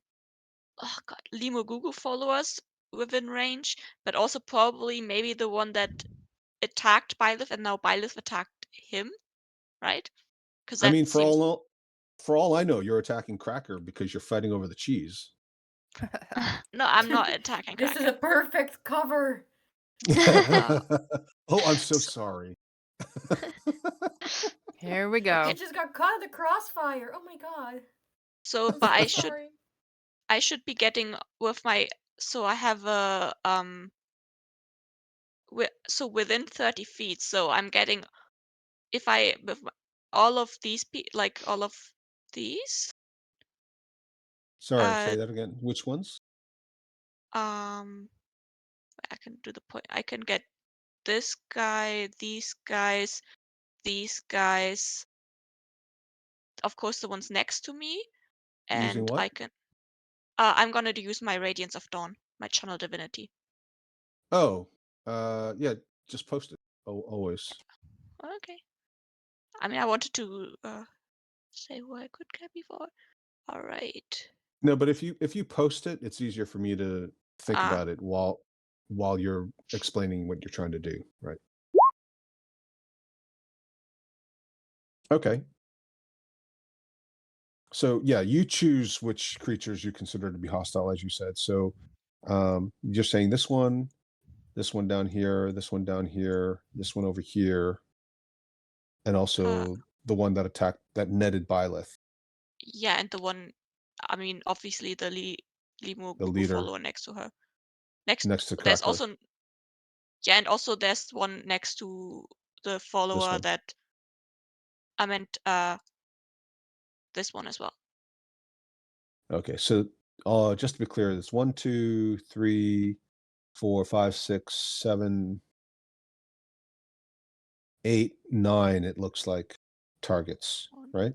Gugu followers within range, but also probably maybe the one that attacked Byleth and now Byleth attacked him, right? Because I that mean, for seems all I know, you're attacking Cracker because you're fighting over the cheese. no, I'm not attacking This is Cracker. a perfect cover. Oh, I'm so sorry. Here we I go. just got caught in the crossfire. Oh my god. So, I'm but so I should be getting with my. So I have a so within 30 feet. So I'm getting if I with all of these like all of these. Sorry, say that again. Which ones? I can do the point. I can get this guy, these guys, these guys. Of course, the ones next to me, Using and what? I can. I'm gonna use my Radiance of Dawn, my channel divinity. Oh, yeah, just post it. Oh, always. Okay. I mean, I wanted to say what I could get before. All right. No, but if you post it, it's easier for me to think Ah. about it while you're explaining what you're trying to do, right? Okay. So yeah, you choose which creatures you consider to be hostile, as you said. So you're saying this one, this one down here, this one down here, this one over here, and also the one that attacked, that netted Byleth, Yeah, and the one, I mean, obviously the Limo the Gugu leader follower next to her. next to There's Cracker. also, yeah, and also there's one next to the follower one. that, I meant, this one as well. Okay, so just to be clear, it's 1, 2, 3, 4, 5, 6, 7, 8, 9. It looks like targets, right?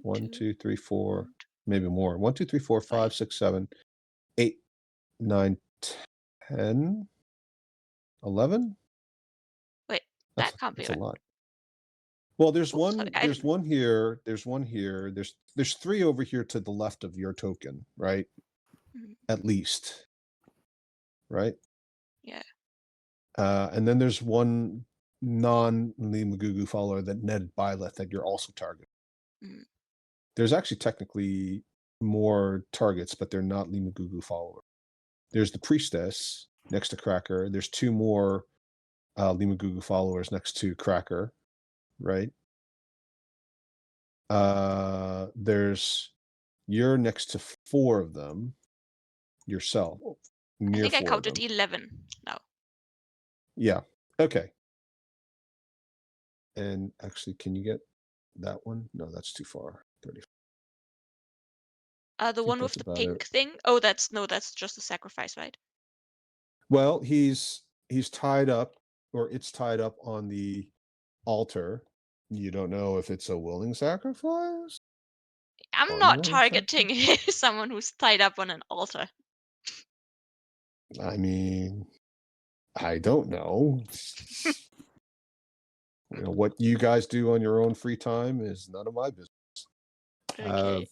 1, 2, 3, 4, maybe more. 1, 2, 3, 4, 5, 6, 7, 8, 9, 10, 11. Wait, that can't be That's a right. lot. Well, there's Oops, one. sorry, There's one here. There's one here. There's 3 over here to the left of your token, right? Mhm. At least, right? Yeah. And then there's one non-Lima Gugu follower that netted Byleth that you're also targeting. Mhm. There's actually technically more targets, but they're not Lima Gugu follower. There's the priestess next to Cracker. There's 2 more Lima Gugu followers next to Cracker, right? You're next to 4 of them yourself. I Near think I 4 of counted them. 11 now. Yeah. Okay. And actually, can you get that one? No, that's too far. 30. The think one with that's the about pink it. thing. Oh, that's just a sacrifice, right? Well, he's tied up, or it's tied up on the altar. You don't know if it's a willing sacrifice. I'm not Unwilling targeting someone who's tied up on an altar. I mean, I don't know. You know, what you guys do on your own free time is none of my business. Okay.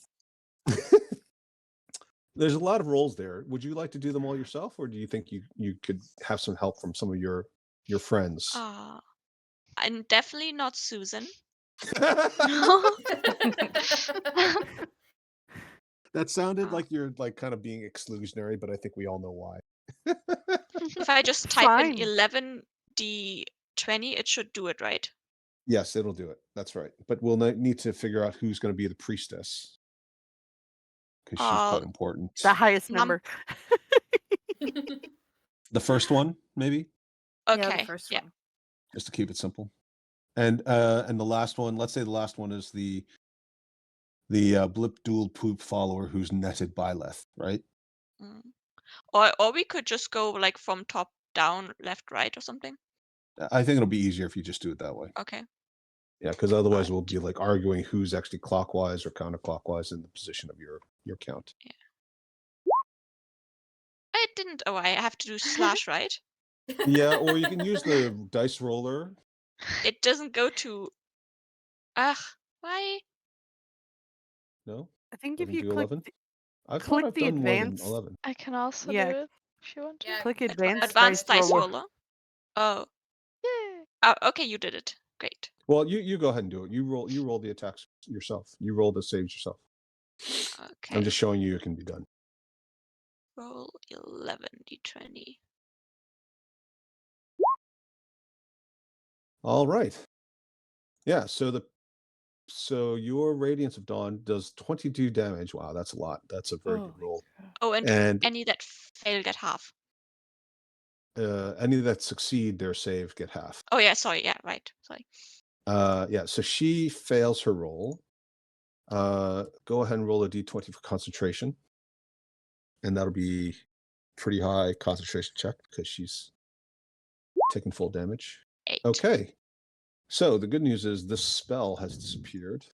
There's a lot of roles there. Would you like to do them all yourself, or do you think you could have some help from some of your friends? I'm definitely not Susan. That sounded like you're like kind of being exclusionary, but I think we all know why. If I just type in Fine. 11d20, it should do it, right? Yes, it'll do it. That's right. But we'll need to figure out who's going to be the priestess, because she's quite important. The highest number. The first one, maybe, Okay. Yeah, the first one. just to keep it simple. And the last one, let's say the last one is the blip dual poop follower who's netted Byleth, right? Mm. Or we could just go like from top down, left, right, or something. I think it'll be easier if you just do it that way. Okay. Yeah, because otherwise we'll be like arguing who's actually clockwise or counterclockwise in the position of your count. Yeah. I didn't. Oh, I have to do slash, right? Yeah, or you can use the dice roller. It doesn't go to. Ugh, why? No, I think if doesn't you do click 11. I thought click I've the done more than advanced- 11. I can also Yeah. do it if you want to. Yeah. click advanced, Advanced dice roller. roller. Oh. Yay. Oh, okay, you did it. Great. Well, you go ahead and do it. You roll the attacks yourself. You roll the saves yourself. Okay. I'm just showing you it can be done. Roll 11d20. All right. Yeah, so your Radiance of Dawn does 22 damage. Wow, that's a lot. That's a very good roll. Oh, and any that fail get half. Any that succeed their save get half. Oh yeah, sorry. Yeah, right. Sorry. Yeah, so she fails her roll. Go ahead and roll a d20 for concentration. And that'll be pretty high concentration check because she's taking full damage. 8. Okay. So the good news is this spell has disappeared.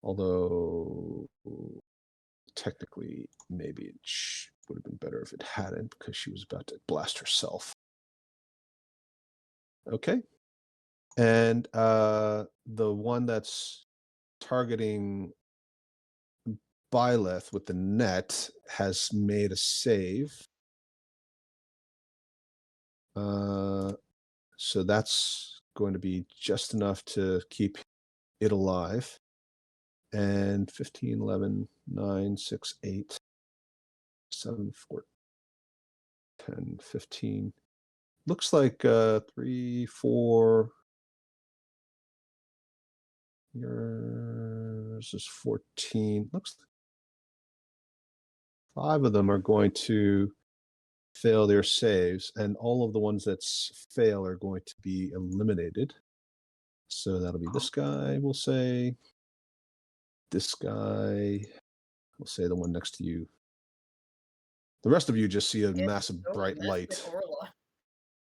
Although technically maybe it would have been better if it hadn't, because she was about to blast herself. Okay. And the one that's targeting Byleth with the net has made a save. So that's going to be just enough to keep it alive. And 15, 11, 9, 6, 8. 7, 4, 10, 15. Looks like 3, 4. Yours is 14. Looks like 5 of them are going to fail their saves, and all of the ones that fail are going to be eliminated. So that'll be this guy, we'll say. This guy, we'll say the one next to you. The rest of you just see a massive Don't bright mess with light. Orla.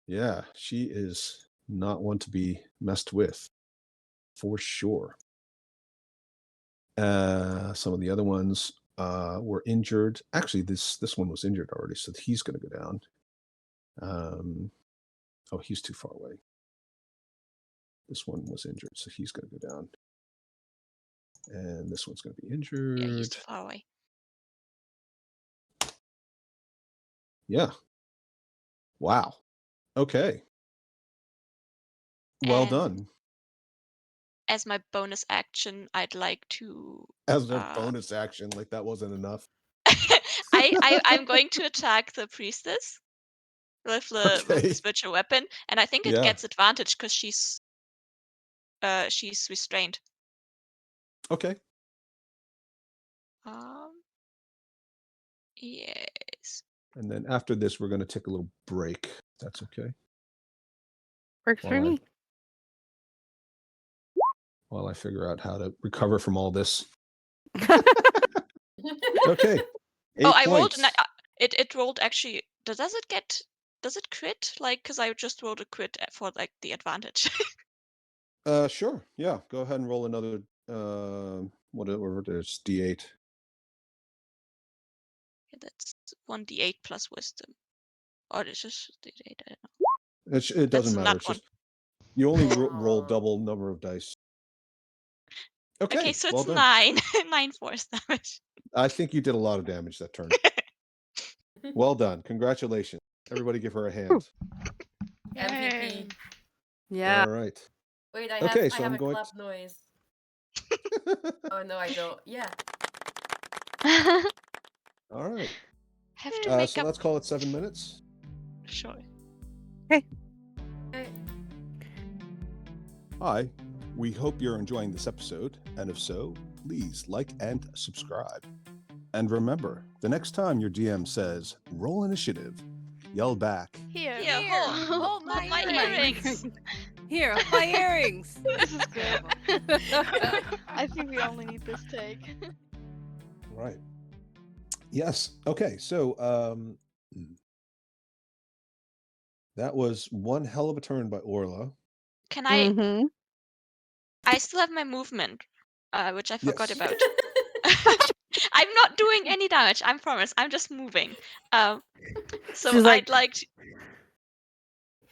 Yeah, she is not one to be messed with, for sure. Some of the other ones were injured. Actually, this one was injured already, so he's going to go down. Oh, he's too far away. This one was injured, so he's going to go down. And this one's going to be Yeah, injured. he's too far away. Yeah. Wow. Okay. Well And done. As my bonus action, I'd like to. As a bonus action, like that wasn't enough. I'm going to attack the priestess with the Okay. spiritual weapon, and I think it Yeah. gets advantage because she's restrained. Okay. Yes. And then after this, we're going to take a little break. That's okay. Works for While I- me. While I figure out how to recover from all this. Okay. 8 I rolled. points. It rolled actually. Does it crit? Like, because I just rolled a crit for like the advantage. Sure. Yeah. Go ahead and roll another. Whatever it is, D8. That's 1d8 plus wisdom. Or it's just d8. I don't know. It doesn't That's matter. not It's one. just you only roll Aw. double number of dice. Okay. So well it's done. 9. 9 force damage. I think you did a lot of damage that turn. Well done. Congratulations. Everybody give her a hand. MVP. Yeah. All right. Wait, I Okay, have, so I have I'm a going clap noise. Oh no, I don't. Yeah. All right. Have to make So up. let's call it 7 minutes. Sure. Okay. Hi. We hope you're enjoying this episode, and if so, please like and subscribe. And remember, the next time your DM says, roll initiative, yell back, Here, Here, hold my earrings. Here, my earrings. This is good. I think we only need this take. Right. Yes. Okay. So that was one hell of a turn by Orla. Can I? Mm-hmm. I still have my movement, which I forgot Yes. about. I'm not doing any damage. I promise. I'm just moving. So She's like- I'd like.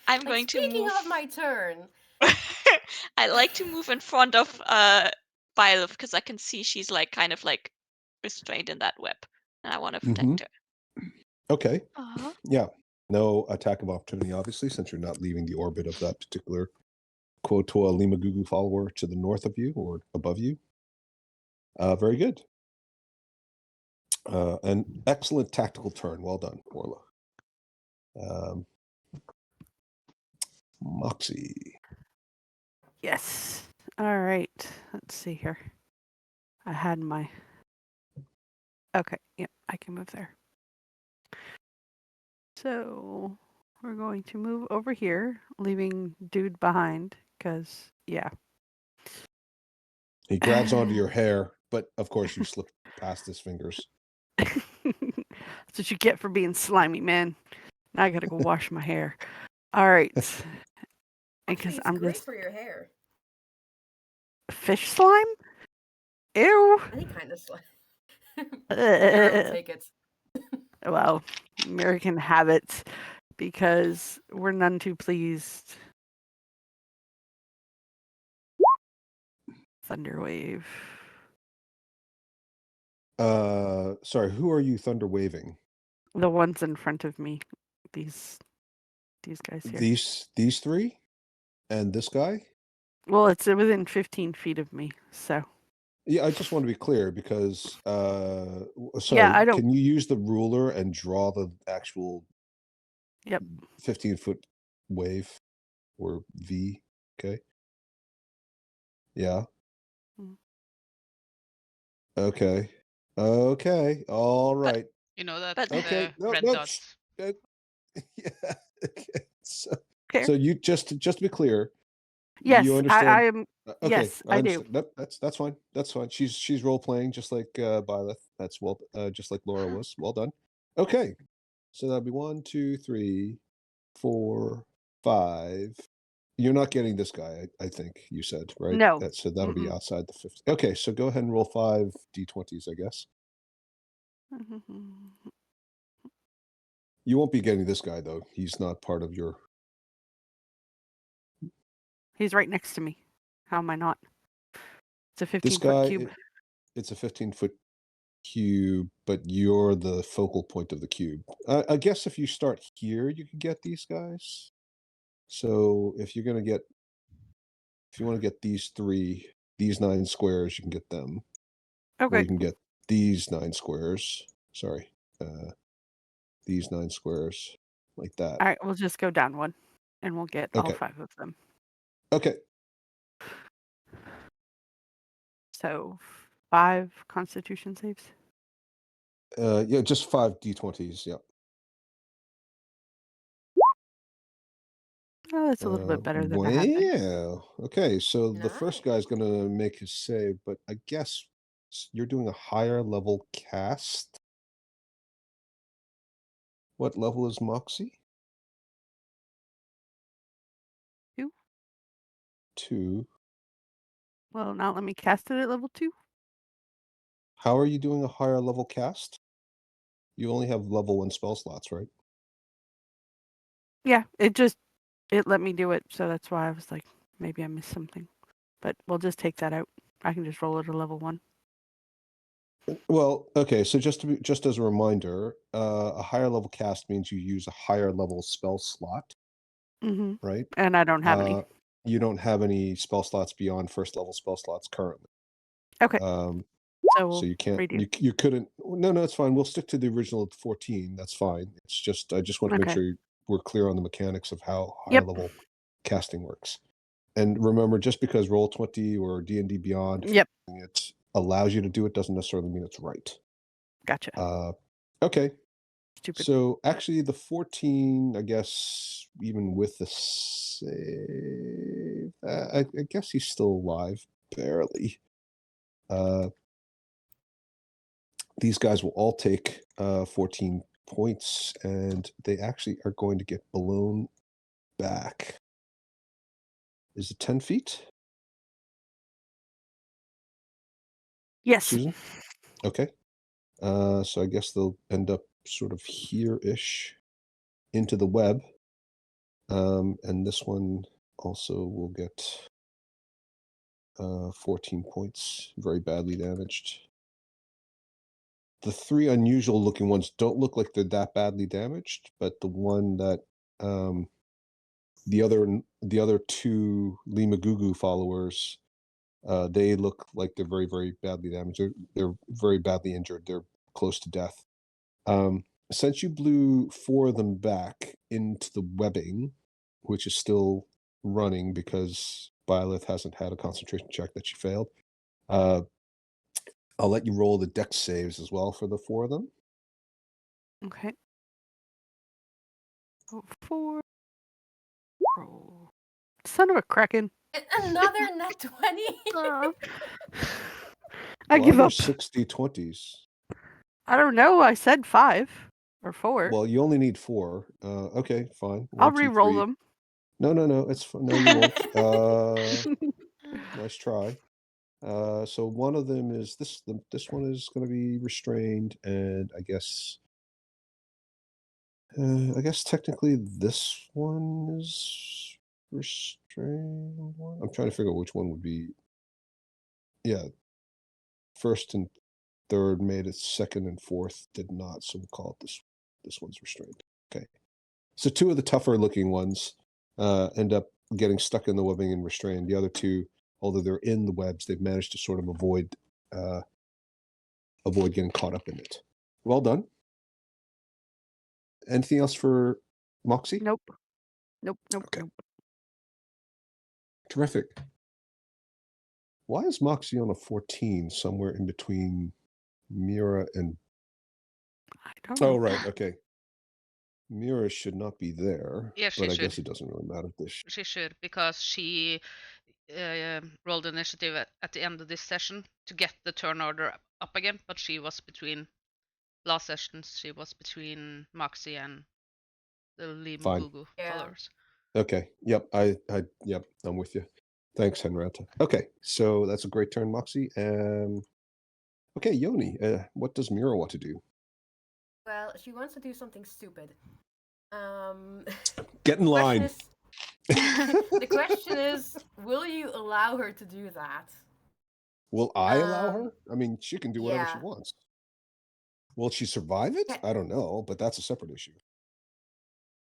I'm going to Speaking move. of my turn. I like to move in front of Byleth because I can see she's like kind of like restrained in that web, and I want to protect her. Okay. Uh-huh. Yeah. No attack of opportunity, obviously, since you're not leaving the orbit of that particular Quotoa Limagugu follower to the north of you or above you. Very good. An excellent tactical turn. Well done, Orla. Moxie. Yes. All right. Let's see here. I had my. Okay. Yep. I can move there. So we're going to move over here, leaving dude behind because, yeah. He grabs onto your hair, but of course you slip past his fingers. That's what you get for being slimy, man. Now I gotta go wash my hair. All right. Because It's I'm great just for your hair. fish slime? Ew. Any kind of slime. I'll Ugh. take it. Well, American habits, because we're none too pleased. Thunderwave. Sorry, who are you thunder waving? The ones in front of me. These guys here. These three? And this guy? Well, it's within 15 feet of me, so Yeah, I just want to be clear because sorry, Yeah, I don't. can you use the ruler and draw the actual Yep. 15-foot wave or V? Okay. Yeah. Mm. Okay. Okay. All right. You know that But- Okay. the No, red no. dots. Yeah. Okay. So, Okay. so you just to be clear, Yes, you I understand? am. Okay, Yes, I do. understand. Nope, that's fine. That's fine. She's role playing just like Byleth. That's well, just like Laura was. Well done. Okay, so that'll be 1, 2, 3, 4, 5. You're not getting this guy. I think you said right. No. So that'll be Mm-mm. outside the 50. Okay, so go ahead and roll 5 d20s. I guess you won't be getting this guy though. He's not part of your. He's right next to me. How am I not? It's a This 15-foot guy. cube. It's a 15-foot cube, but you're the focal point of the cube. I guess if you start here, you can get these guys. So if you want to get these 9 squares, you can get them. Or Okay. you can get these 9 squares. Sorry, these 9 squares like that. All right, we'll just go down one, and we'll get all Okay. 5 of them. Okay. So 5 Constitution saves. Yeah, just 5 d20s. Yeah. Oh, that's a little bit better than I had. There. Wow. Okay, so the first Nice. guy's gonna make his save, but I guess you're doing a higher level cast. What level is Moxie? 2. 2. Well, now let me cast it at level 2. How are you doing a higher level cast? You only have level 1 spell slots, right? Yeah, it let me do it, so that's why I was like, maybe I missed something. But we'll just take that out. I can just roll it at level 1. Well, okay, so just as a reminder, a higher level cast means you use a higher level spell slot, Mm-hmm. right? And I don't have any. You don't have any spell slots beyond first level spell slots currently. Okay. So So you can't redo. you couldn't. No, it's fine. We'll stick to the original 14. That's fine. It's just I just want to make Okay. sure we're clear on the mechanics of how higher Yep. level casting works. And remember, just because Roll20 or D&D Beyond Yep. it allows you to do it doesn't necessarily mean it's right. Gotcha. Okay. Stupid. So actually, the 14, I guess, even with the save, I guess he's still alive, barely. These guys will all take 14 points, and they actually are going to get blown back. Is it 10 feet? Yes. Susan? Okay. So I guess they'll end up sort of here-ish into the web. And this one also will get 14 points, very badly damaged. The 3 unusual looking ones don't look like they're that badly damaged, but the one that the other 2 Limagugu followers, they look like they're very, very badly damaged. They're very badly injured. They're close to death. Since you blew 4 of them back into the webbing, which is still running because Byleth hasn't had a concentration check that she failed, I'll let you roll the dex saves as well for the 4 of them. Okay. 4. Roll. Son of a kraken. Another net 20. I Why give are up. 60 20s. I don't know. I said 5 or 4. Well, you only need 4. Okay, fine. I'll 1, 2, re-roll 3. them. No, it's fine. No, you won't. Nice try. So one of them is this one is going to be restrained, and I guess technically this one is restrained one. I'm trying to figure out which one would be. Yeah, first and third made it, second and fourth did not, so we'll call it this one's restrained. Okay, so 2 of the tougher looking ones end up getting stuck in the webbing and restrained. The other 2, although they're in the webs, they've managed to sort of avoid avoid getting caught up in it. Well done. Anything else for Moxie? Nope. Nope. Okay. Terrific. Why is Moxie on a 14 somewhere in between Mira and... I don't know. Oh, right. Okay. Mira should not be there. Yeah, she but I should. guess it doesn't really matter. She should, because she rolled initiative at the end of this session to get the turn order up again, but she was between... Last sessions, she was between Moxie and the Limugugu Yeah. followers. Okay. Yep. Yep. I'm with you. Thanks, Henrietta. Okay. So that's a great turn, Moxie. Okay, Yoni, what does Mira want to do? Well, she wants to do something stupid. Get in line. The question is, will you allow her to do that? Will I allow her? I mean, she can do whatever she yeah. wants. Will she survive it? I don't know, but that's a separate issue.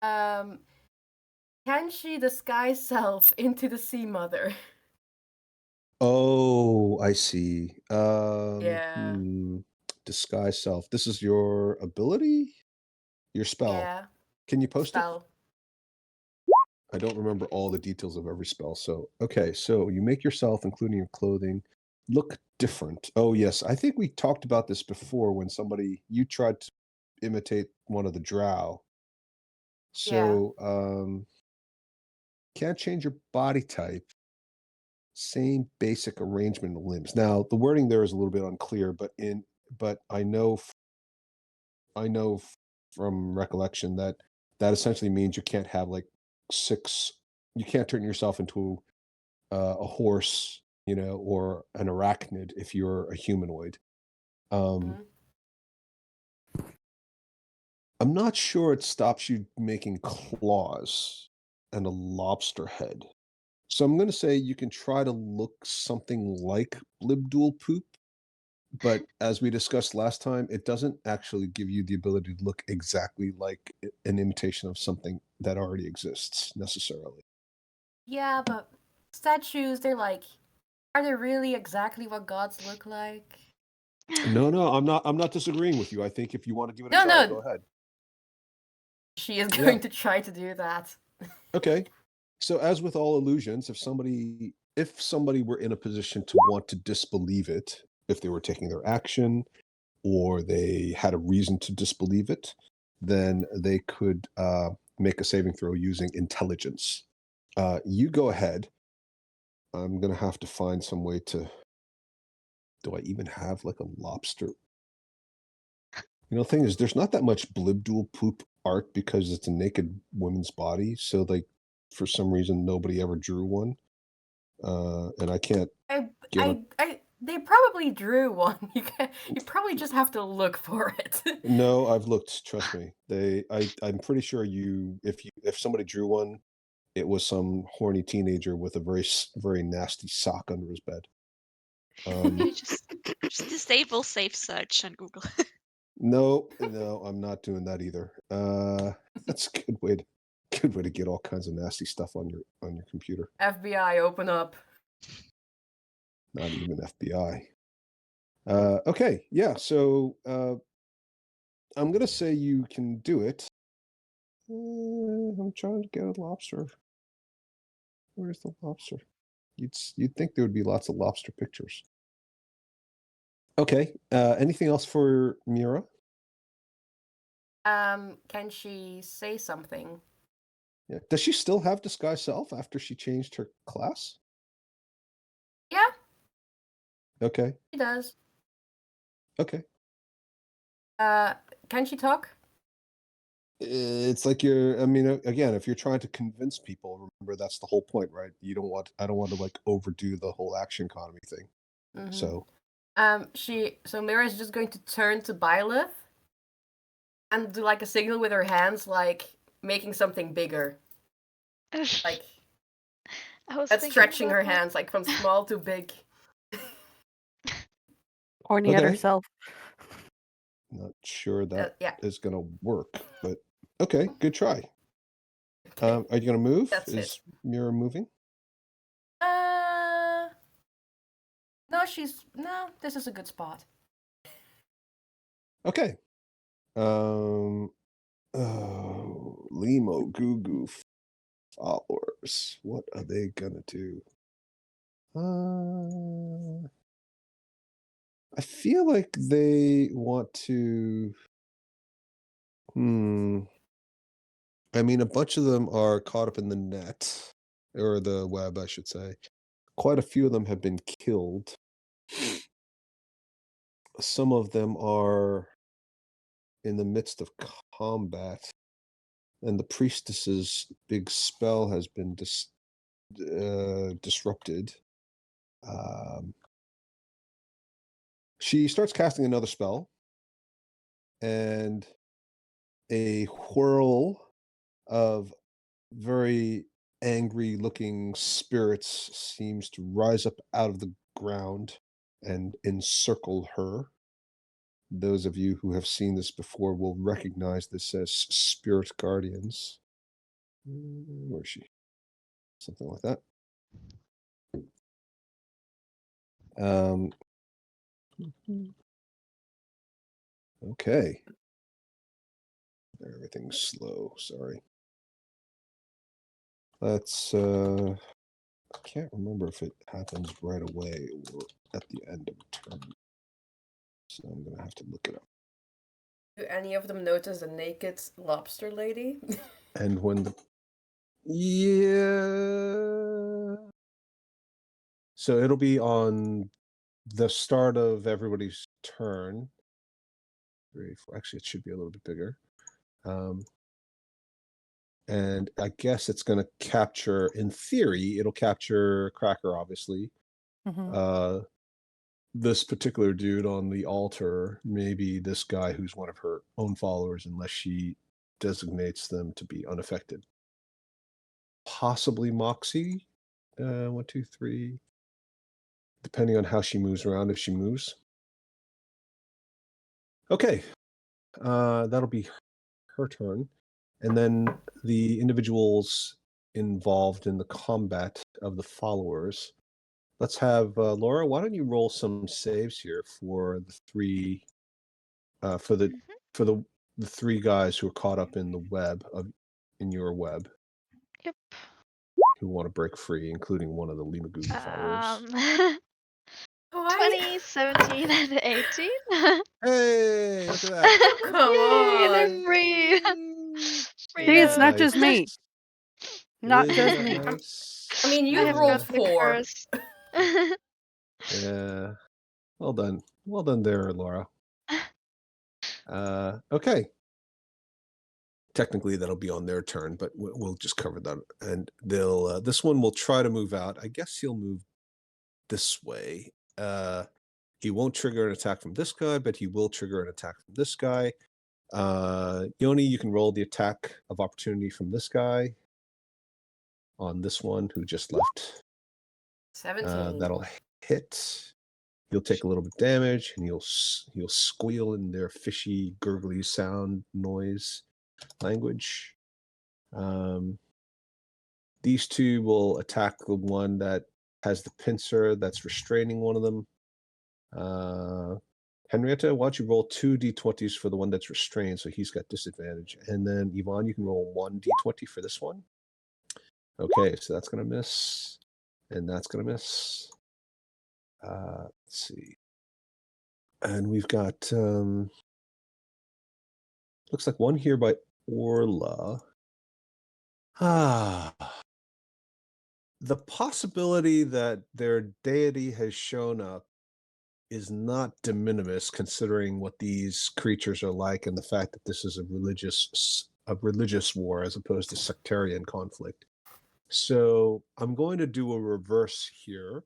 Can she disguise self into the Sea Mother? Oh, I see. Yeah. Disguise self. This is your ability? Your spell. Yeah. Can you post Spell. it? I don't remember all the details of every spell. So, okay. So you make yourself, including your clothing, look different. Oh, yes. I think we talked about this before when you tried to imitate one of the drow. So, can't change your body type. Same basic arrangement of limbs. Now, the wording there is a little bit unclear, but I know from recollection that essentially means you can't have like you can't turn yourself into a horse, or an arachnid if you're a humanoid. I'm not sure it stops you making claws and a lobster head. So I'm going to say you can try to look something like Blibdool poop, but as we discussed last time, it doesn't actually give you the ability to look exactly like an imitation of something that already exists necessarily. Yeah, but statues, are they really exactly what gods look like? No, I'm not disagreeing with you. I think if you want to give it a try, No. go ahead. She is going to try to do that. Okay. So as with all illusions, if somebody were in a position to want to disbelieve it, if they were taking their action or they had a reason to disbelieve it, then they could make a saving throw using intelligence. You go ahead. I'm going to have to find some way to... Do I even have like a lobster? The thing is, there's not that much Blibdool poop art because it's a naked woman's body. So like, for some reason, nobody ever drew one. And I can't... They probably drew one. You probably just have to look for it. No, I've looked. Trust me. I'm pretty sure if somebody drew one, it was some horny teenager with a very, very nasty sock under his bed. Just disable safe search on Google. No, I'm not doing that either. That's a good way to get all kinds of nasty stuff on your computer. FBI, open up. Not even FBI. Okay, yeah. So I'm gonna say you can do it. I'm trying to get a lobster. Where's the lobster? You'd think there would be lots of lobster pictures. Okay. Anything else for Mira? Can she say something? Yeah. Does she still have disguise self after she changed her class? Yeah. Okay. She does. Okay. Can she talk? It's like again, if you're trying to convince people, remember that's the whole point, right? I don't want to like overdo the whole action economy thing. Mm-hmm. So Mira's just going to turn to Byleth and do like a signal with her hands, like making something bigger. Like that's stretching her hands like from small to big. Horny at herself. Not sure that yeah. is going to work, but okay, good try. Are you going to move? That's is Mira moving? No, this is a good spot. Okay. Limo Goo Goo followers. What are they gonna do? I feel like they want to. I mean, a bunch of them are caught up in the net, or the web, I should say. Quite a few of them have been killed. Some of them are in the midst of combat, and the priestess's big spell has been disrupted. She starts casting another spell, and a whirl of very angry looking spirits seems to rise up out of the ground and encircle her. Those of you who have seen this before will recognize this as spirit guardians. Where is she? Something like that. Okay. Everything's slow, sorry. Let's I can't remember if it happens right away or at the end of a turn. So I'm gonna have to look it up. Do any of them notice a naked lobster lady? And when the so it'll be on the start of everybody's turn. 3, 4. Actually, it should be a little bit bigger. And I guess it's going to capture, in theory, it'll capture Cracker, obviously. This particular dude on the altar, maybe this guy who's one of her own followers, unless she designates them to be unaffected. Possibly Moxie. 1, 2, 3. Depending on how she moves around, if she moves. Okay. That'll be her turn. And then the individuals involved in the combat of the followers. Let's have Laura. Why don't you roll some saves here for the three, for the three guys who are caught up in the web in your web. Yep. Who want to break free, including one of the Lima Goo followers. 20, 17, and 18. Hey, look at that. Come Yay, on. they're free. See, it's not just me. Not just me. I mean, I you have rolled got the 4. curse. Yeah. Well done. Well done there, Laura. Okay. Technically, that'll be on their turn, but we'll just cover that. And they'll. This one will try to move out. I guess he'll move this way. He won't trigger an attack from this guy, but he will trigger an attack from this guy. Yoni, you can roll the attack of opportunity from this guy on this one who just left. 17. That'll hit. You'll take a little bit of damage, and you'll squeal in their fishy, gurgly sound noise language. These two will attack the one that has the pincer that's restraining one of them. Henrietta, why don't you roll 2 d20s for the one that's restrained, so he's got disadvantage. And then Yvonne, you can roll 1 d20 for this one. Okay, so that's going to miss. And that's going to miss. Let's see. And we've got, looks like one here by Orla. The possibility that their deity has shown up is not de minimis, considering what these creatures are like and the fact that this is a religious war as opposed to sectarian conflict. So I'm going to do a reverse here.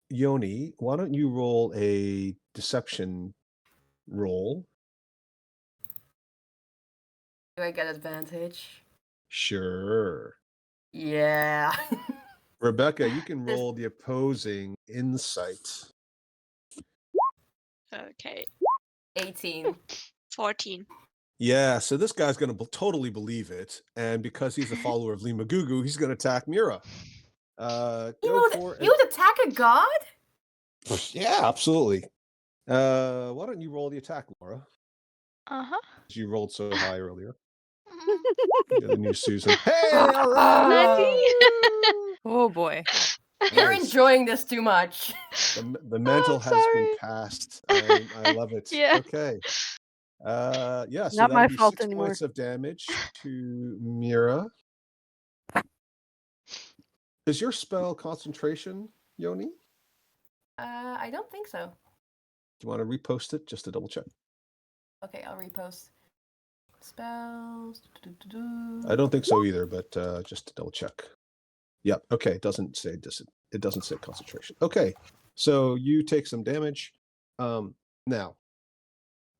Yoni, why don't you roll a deception roll? Do I get advantage? Sure. Yeah. Rebecca, you can roll the opposing insight. Okay. 18. 14. Yeah, so this guy's going to totally believe it, and because he's a follower of Lima Goo Goo, he's going to attack Mira. You would attack a god? Yeah, absolutely. Why don't you roll the attack, Laura? Uh-huh. You rolled so high earlier. Mhm. You're the new Susan. Hey, all right. Oh boy. You're Nice. enjoying this too much. The mantle I'm has been sorry. passed. I love it. Yeah. Okay. Yeah, so Not that'll my be fault 6 anymore. points of damage to Mira. Is your spell concentration, Yoni? I don't think so. Do you want to repost it just to double check? Okay, I'll repost. Spells. I don't think so either, but just to double check. Yep. Okay. It doesn't say concentration. Okay. So you take some damage. Now,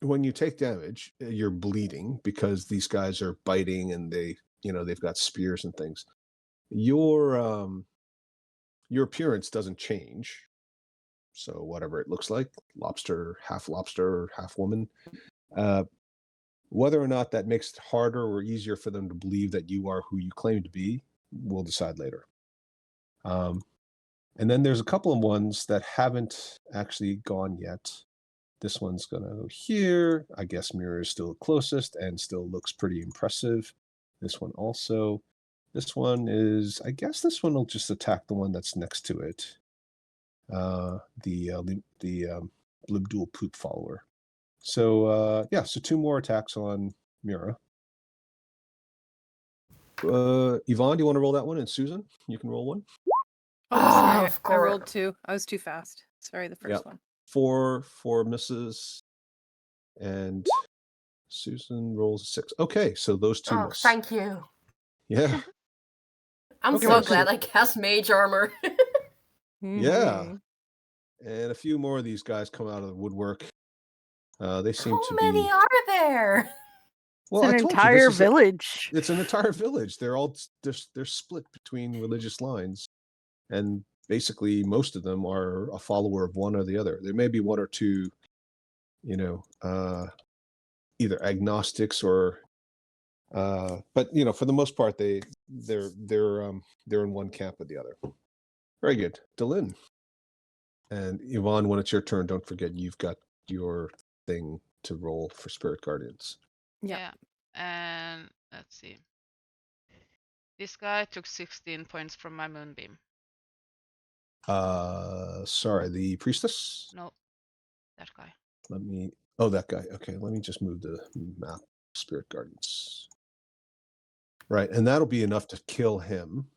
when you take damage, you're bleeding because these guys are biting and they've got spears and things. Your appearance doesn't change. So whatever it looks like, lobster, half woman. Whether or not that makes it harder or easier for them to believe that you are who you claim to be, we'll decide later. And then there's a couple of ones that haven't actually gone yet. This one's going to go here. I guess Mira is still closest and still looks pretty impressive. This one also. This one is, I guess this one will just attack the one that's next to it. The Libdul Poop follower. So, yeah, so 2 more attacks on Mira. Yvonne, do you want to roll that one? And Susan, you can roll one. Oh, sorry. of I rolled course. 2. I was too fast. Sorry, the first Yep. one. 4 misses, and Susan rolls a 6. Okay, so those 2 Oh, miss. thank you. Yeah, I'm Okay, so so- glad I cast mage armor. yeah. Mhm. And a few more of these guys come out of the woodwork. They seem How to many be. are there? Well, It's I an told you, entire this is village. it's an entire village. They're all they're split between religious lines, and basically most of them are a follower of one or the other. There may be 1 or 2, either agnostics or, but for the most part, they're in one camp or the other. Very good, Delin. And Yvonne, when it's your turn, don't forget you've got your thing to roll for Spirit Guardians. Yeah. Yeah. And let's see. This guy took 16 points from my moonbeam. Sorry, the priestess. No, that guy. That guy. Okay, let me just move the map. Spirit Guardians. Right, and that'll be enough to kill him.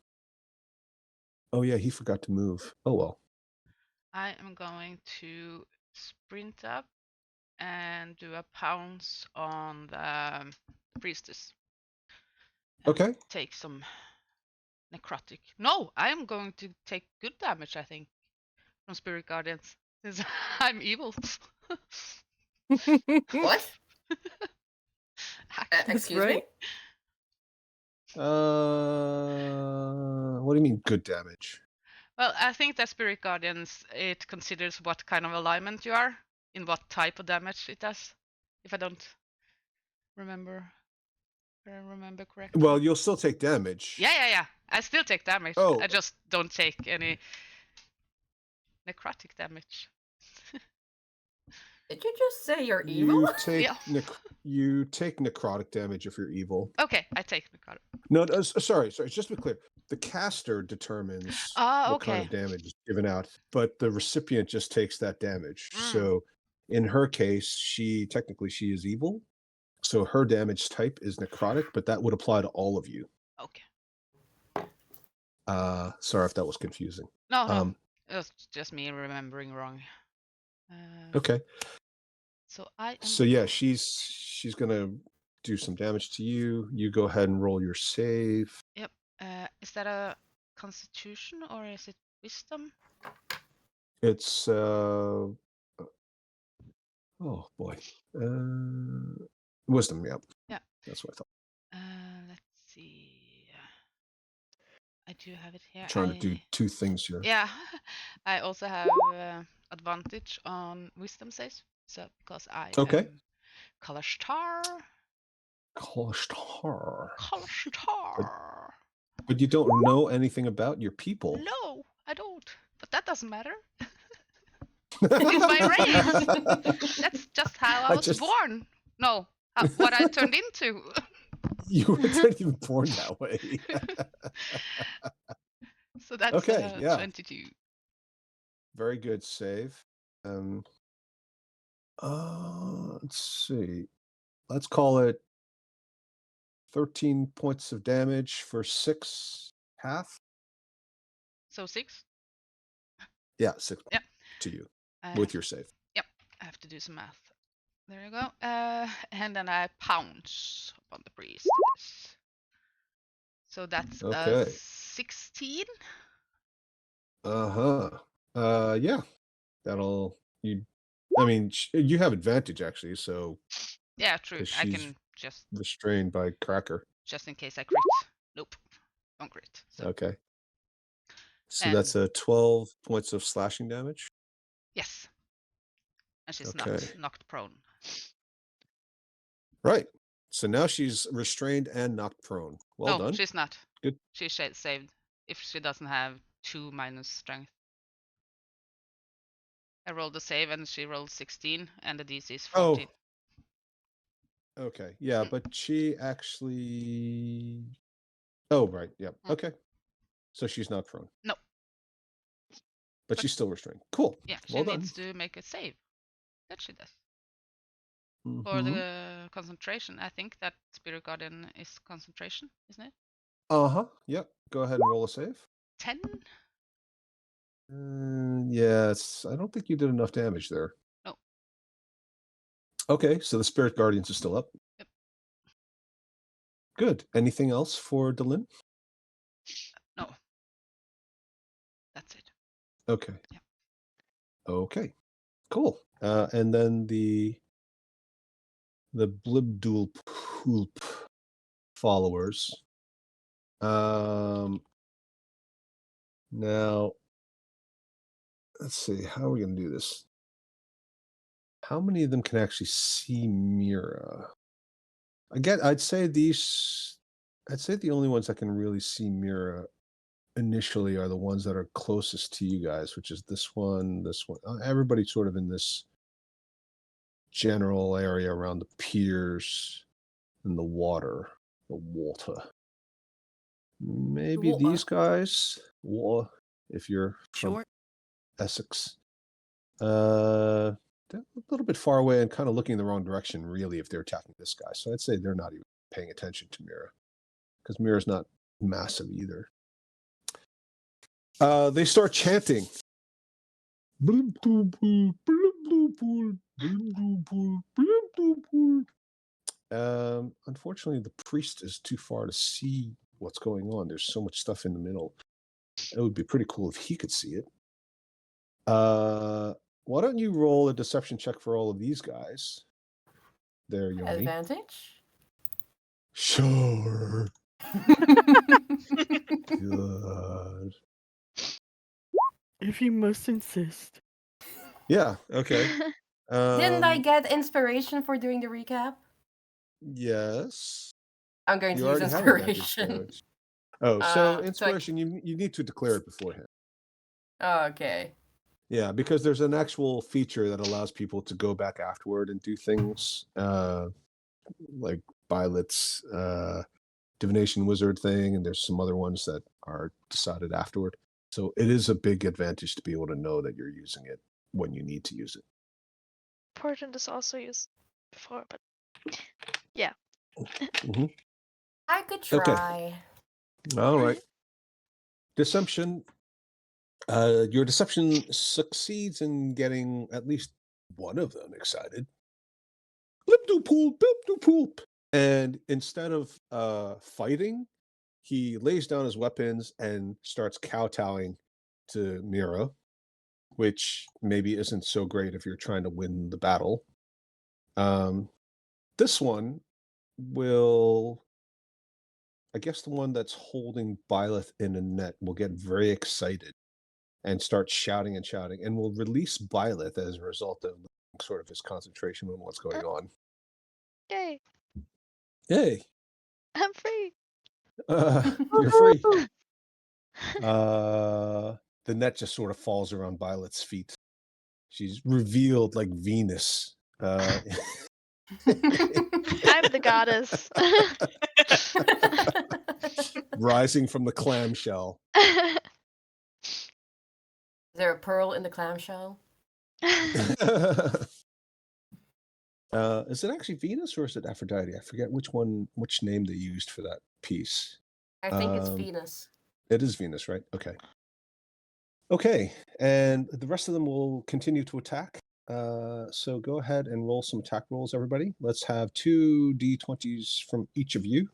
Oh yeah, he forgot to move. Oh well. I am going to sprint up and do a pounce on the priestess. And Okay. Take some necrotic. No, I am going to take good damage, I think, from Spirit Guardians. Since I'm evil. What? Hack. Excuse right. me? What do you mean good damage? Well, I think that Spirit Guardians, it considers what kind of alignment you are, in what type of damage it does. If I don't remember, correctly. Well, you'll still take damage. Yeah. I still take damage. Oh. I just don't take any necrotic damage. Did you just say you're evil? You take necrotic damage if you're evil. Okay, I take necrotic. No, sorry. Just to be clear, the caster determines what kind of damage is given out, but the recipient just takes that damage. So, in her case, she is evil, so her damage type is necrotic, but that would apply to all of you. Okay. Sorry if that was confusing. No, it was just me remembering wrong. Okay. So I am. So yeah, she's gonna do some damage to you. You go ahead and roll your save. Yep. Is that a Constitution or is it Wisdom? It's oh boy, Wisdom. Yep. Yeah. That's what I thought. Let's see. I do have it here. Trying to do 2 things here. Yeah, I also have advantage on Wisdom saves, so because I am Kalashtar. Kalashtar. Kalashtar. But you don't know anything about your people. No, I don't. But that doesn't matter. In my race. That's just how I I was just- born. No, what I turned into. You weren't even born that way. So that's Okay, yeah. 22. Very good save. Let's see. Let's call it 13 points of damage for 6 half. So 6. Yeah, 6 Yeah. to you I with your save. I have to do some math. There you go. And then I pounce upon the priest. So that's Okay. 16. Yeah. That'll I mean, you have advantage actually, so Yeah, true. 'cause I she's can restrained by Cracker. just in case I crit. Nope, don't crit. So Okay. So And- that's 12 points of slashing damage. yes, and she's Okay. not knocked prone. Right. So now she's restrained and knocked prone. Well no, done. she's not. Good. She's saved if she doesn't have 2 minus strength. I rolled a save and she rolled 16, and the DC is 14. Okay. Yeah, but she actually. Oh, right. Yep. Mm. Okay. So she's not prone. No. But she's still restrained. Cool. Yeah, she Well done. needs to make a save. That she does. For Mhm. the concentration, I think that Spirit Guardian is concentration, isn't it? Yep. Go ahead and roll a save. 10? Yes. I don't think you did enough damage there. No. Okay, so the Spirit Guardians are still up. Yep. Good. Anything else for Delin? No. That's it. Okay. Yep. Okay. Cool. And then the Blibdool Poop followers. Now, let's see. How are we going to do this? How many of them can actually see Mira? I'd say the only ones that can really see Mira initially are the ones that are closest to you guys, which is this one. Everybody sort of in this general area around the piers and the water. Maybe Water. these guys. If you're from Sure. Essex. They're a little bit far away and kind of looking in the wrong direction, really, if they're attacking this guy. So I'd say they're not even paying attention to Mira, because Mira's not massive either. They start chanting. Unfortunately, the priest is too far to see what's going on. There's so much stuff in the middle. It would be pretty cool if he could see it. Why don't you roll a deception check for all of these guys? There, Yoni. Advantage? Sure. Good. If you must insist. Yeah. Okay. Didn't I get inspiration for doing the recap? Yes. I'm going You to use already have advantage inspiration. damage. Oh, so so I- inspiration. You need to declare it beforehand. Oh, okay. Yeah, because there's an actual feature that allows people to go back afterward and do things like Violet's divination wizard thing, and there's some other ones that are decided afterward. So it is a big advantage to be able to know that you're using it when you need to use it. Portent is also used before, but I could Okay. try. All right. Deception. Your deception succeeds in getting at least one of them excited. Blip-doo-poop, blip-doo-poop. And instead of fighting, he lays down his weapons and starts kowtowing to Mira, which maybe isn't so great if you're trying to win the battle. This one will, I guess the one that's holding Byleth in a net will get very excited and start shouting and will release Byleth as a result of sort of his concentration on what's going on. yay, Hey, I'm free. you're free. The net just sort of falls around Violet's feet. She's revealed like Venus. I'm the goddess. Rising from the clamshell. Is there a pearl in the clamshell? Is it actually Venus or is it Aphrodite? I forget which name they used for that piece. I think it's Venus. It is Venus, right? Okay. Okay, and the rest of them will continue to attack. So go ahead and roll some attack rolls, everybody. Let's have 2 d20s from each of you.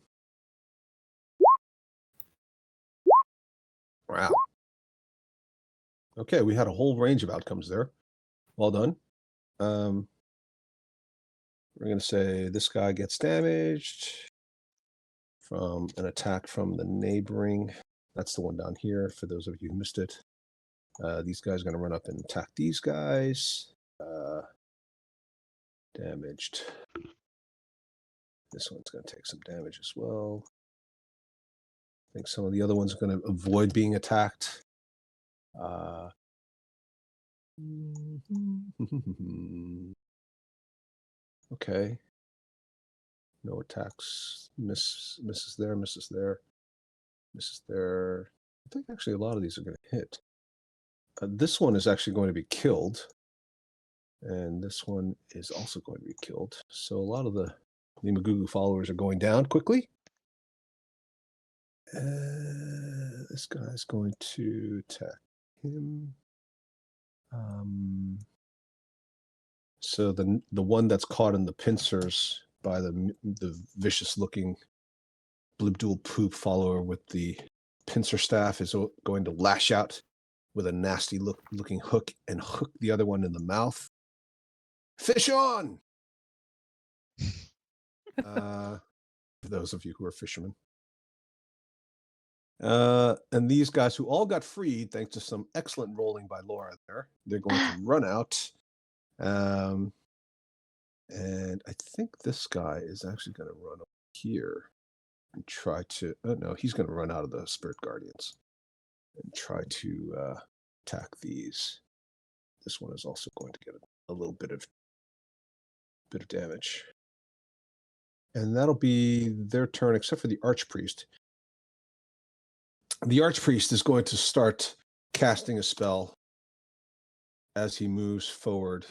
Wow. Okay, we had a whole range of outcomes there. Well done. We're going to say this guy gets damaged from an attack from the neighboring. That's the one down here, for those of you who missed it. These guys are going to run up and attack these guys. Damaged. This one's going to take some damage as well. I think some of the other ones are going to avoid being attacked. Okay. No attacks. Misses there, misses there, misses there. I think actually a lot of these are going to hit. This one is actually going to be killed. And this one is also going to be killed. So a lot of the Limagugu followers are going down quickly. This guy's going to attack him. So the one that's caught in the pincers by the vicious-looking Blibdool Poop follower with the pincer staff is going to lash out with a nasty looking hook and hook the other one in the mouth. Fish on! For those of you who are fishermen. And these guys who all got freed thanks to some excellent rolling by Laura there, they're going to run out. And I think this guy is actually going to run over here and try to, no, he's going to run out of the Spirit Guardians and try to attack these. This one is also going to get a little bit of damage. And that'll be their turn, except for the Archpriest. The Archpriest is going to start casting a spell as he moves forward.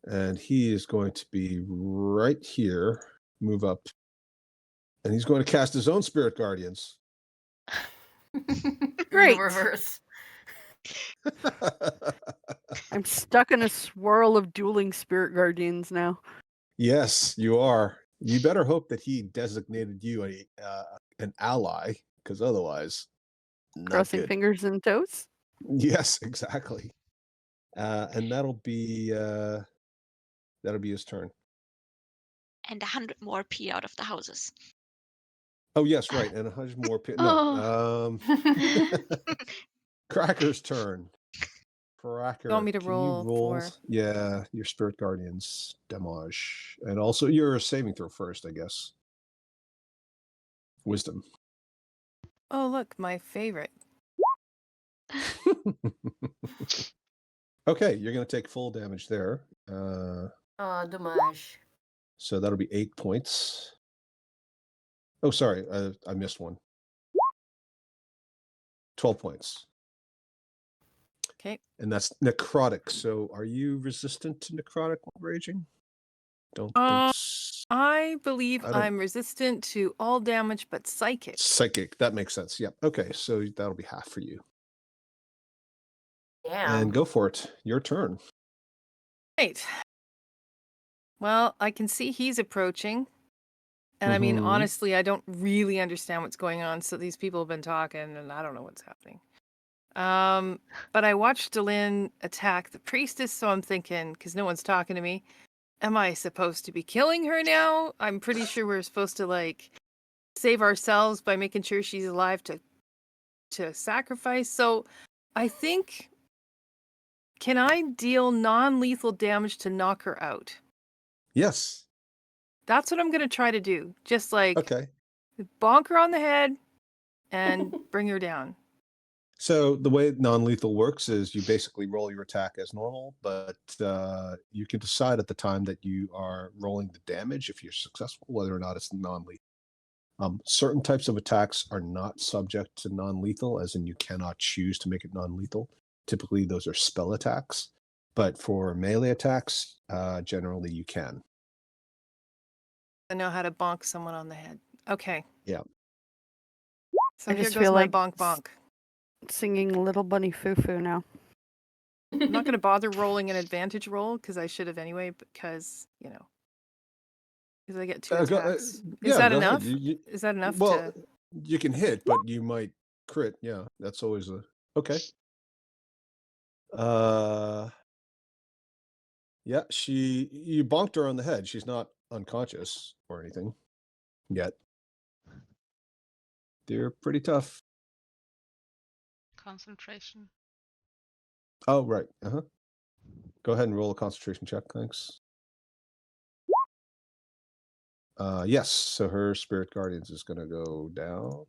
And he is going to be right here, move up, and he's going to cast his own Spirit Guardians. Great. In reverse. I'm stuck in a swirl of dueling Spirit Guardians now. Yes, you are. You better hope that he designated you an ally, because otherwise, not Crossing good. fingers and toes. Yes, exactly. And that'll be his turn. And 100 more P out of the houses. Oh yes, right, and 100 more. No, Cracker's turn. Cracker, You want me to can you roll for- Yeah, your Spirit Guardians damage, and also your saving throw first, I guess. Wisdom. Oh, look, my favorite. Okay, you're going to take full damage there. Dommage. So that'll be 8 points. Oh, sorry, I missed one. 12 points. Okay. And that's necrotic. So are you resistant to necrotic while raging? Don't think I believe I don't- I'm resistant to all damage but psychic. psychic. That makes sense. Yep. Okay, so that'll be half for you. Damn. And go for it. Your turn. Right. Well, I can see he's approaching. And I mean, Mhm. honestly, I don't really understand what's going on. So these people have been talking and I don't know what's happening. But I watched Delin attack the priestess, so I'm thinking, because no one's talking to me, am I supposed to be killing her now? I'm pretty sure we're supposed to like save ourselves by making sure she's alive to sacrifice. So I think, can I deal non-lethal damage to knock her out? Yes. That's what I'm gonna try to do. Just like Okay. bonk her on the head and bring her down. So the way non-lethal works is you basically roll your attack as normal, but you can decide at the time that you are rolling the damage, if you're successful, whether or not it's non-lethal. Certain types of attacks are not subject to non-lethal, as in you cannot choose to make it non-lethal. Typically, those are spell attacks, but for melee attacks, generally you can. I know how to bonk someone on the head. Okay. Yeah. So I here just goes feel my like bonk bonk. Singing Little Bunny Foo Foo now. I'm not going to bother rolling an advantage roll because I should have anyway, because, because I get 2 attacks. Yeah, Is that go ahead. enough? Is that enough Well, to... you can hit, but you might crit. Yeah, that's always a okay. Yeah, you bonked her on the head. She's not unconscious or anything yet. They're pretty tough. Concentration. Oh, right. Go ahead and roll a concentration check. Thanks. Yes, so her spirit guardians is going to go down.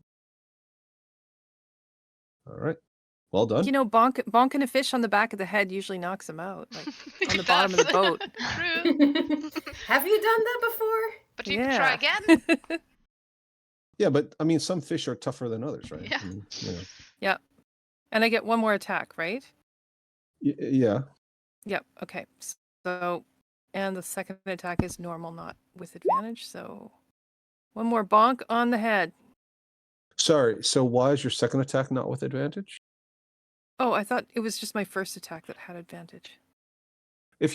All right. Well done. Bonking a fish on the back of the head usually knocks him out, like on the It bottom of the does. boat. True. Have you done that before? But you can try again. Yeah, but I mean, some fish are tougher than others, right? Yeah. I mean, Yeah. And I get 1 more attack, right? Yeah. Yep. Okay. So, and the second attack is normal, not with advantage. So, 1 more bonk on the head. Sorry. So why is your second attack not with advantage? Oh, I thought it was just my first attack that had advantage. I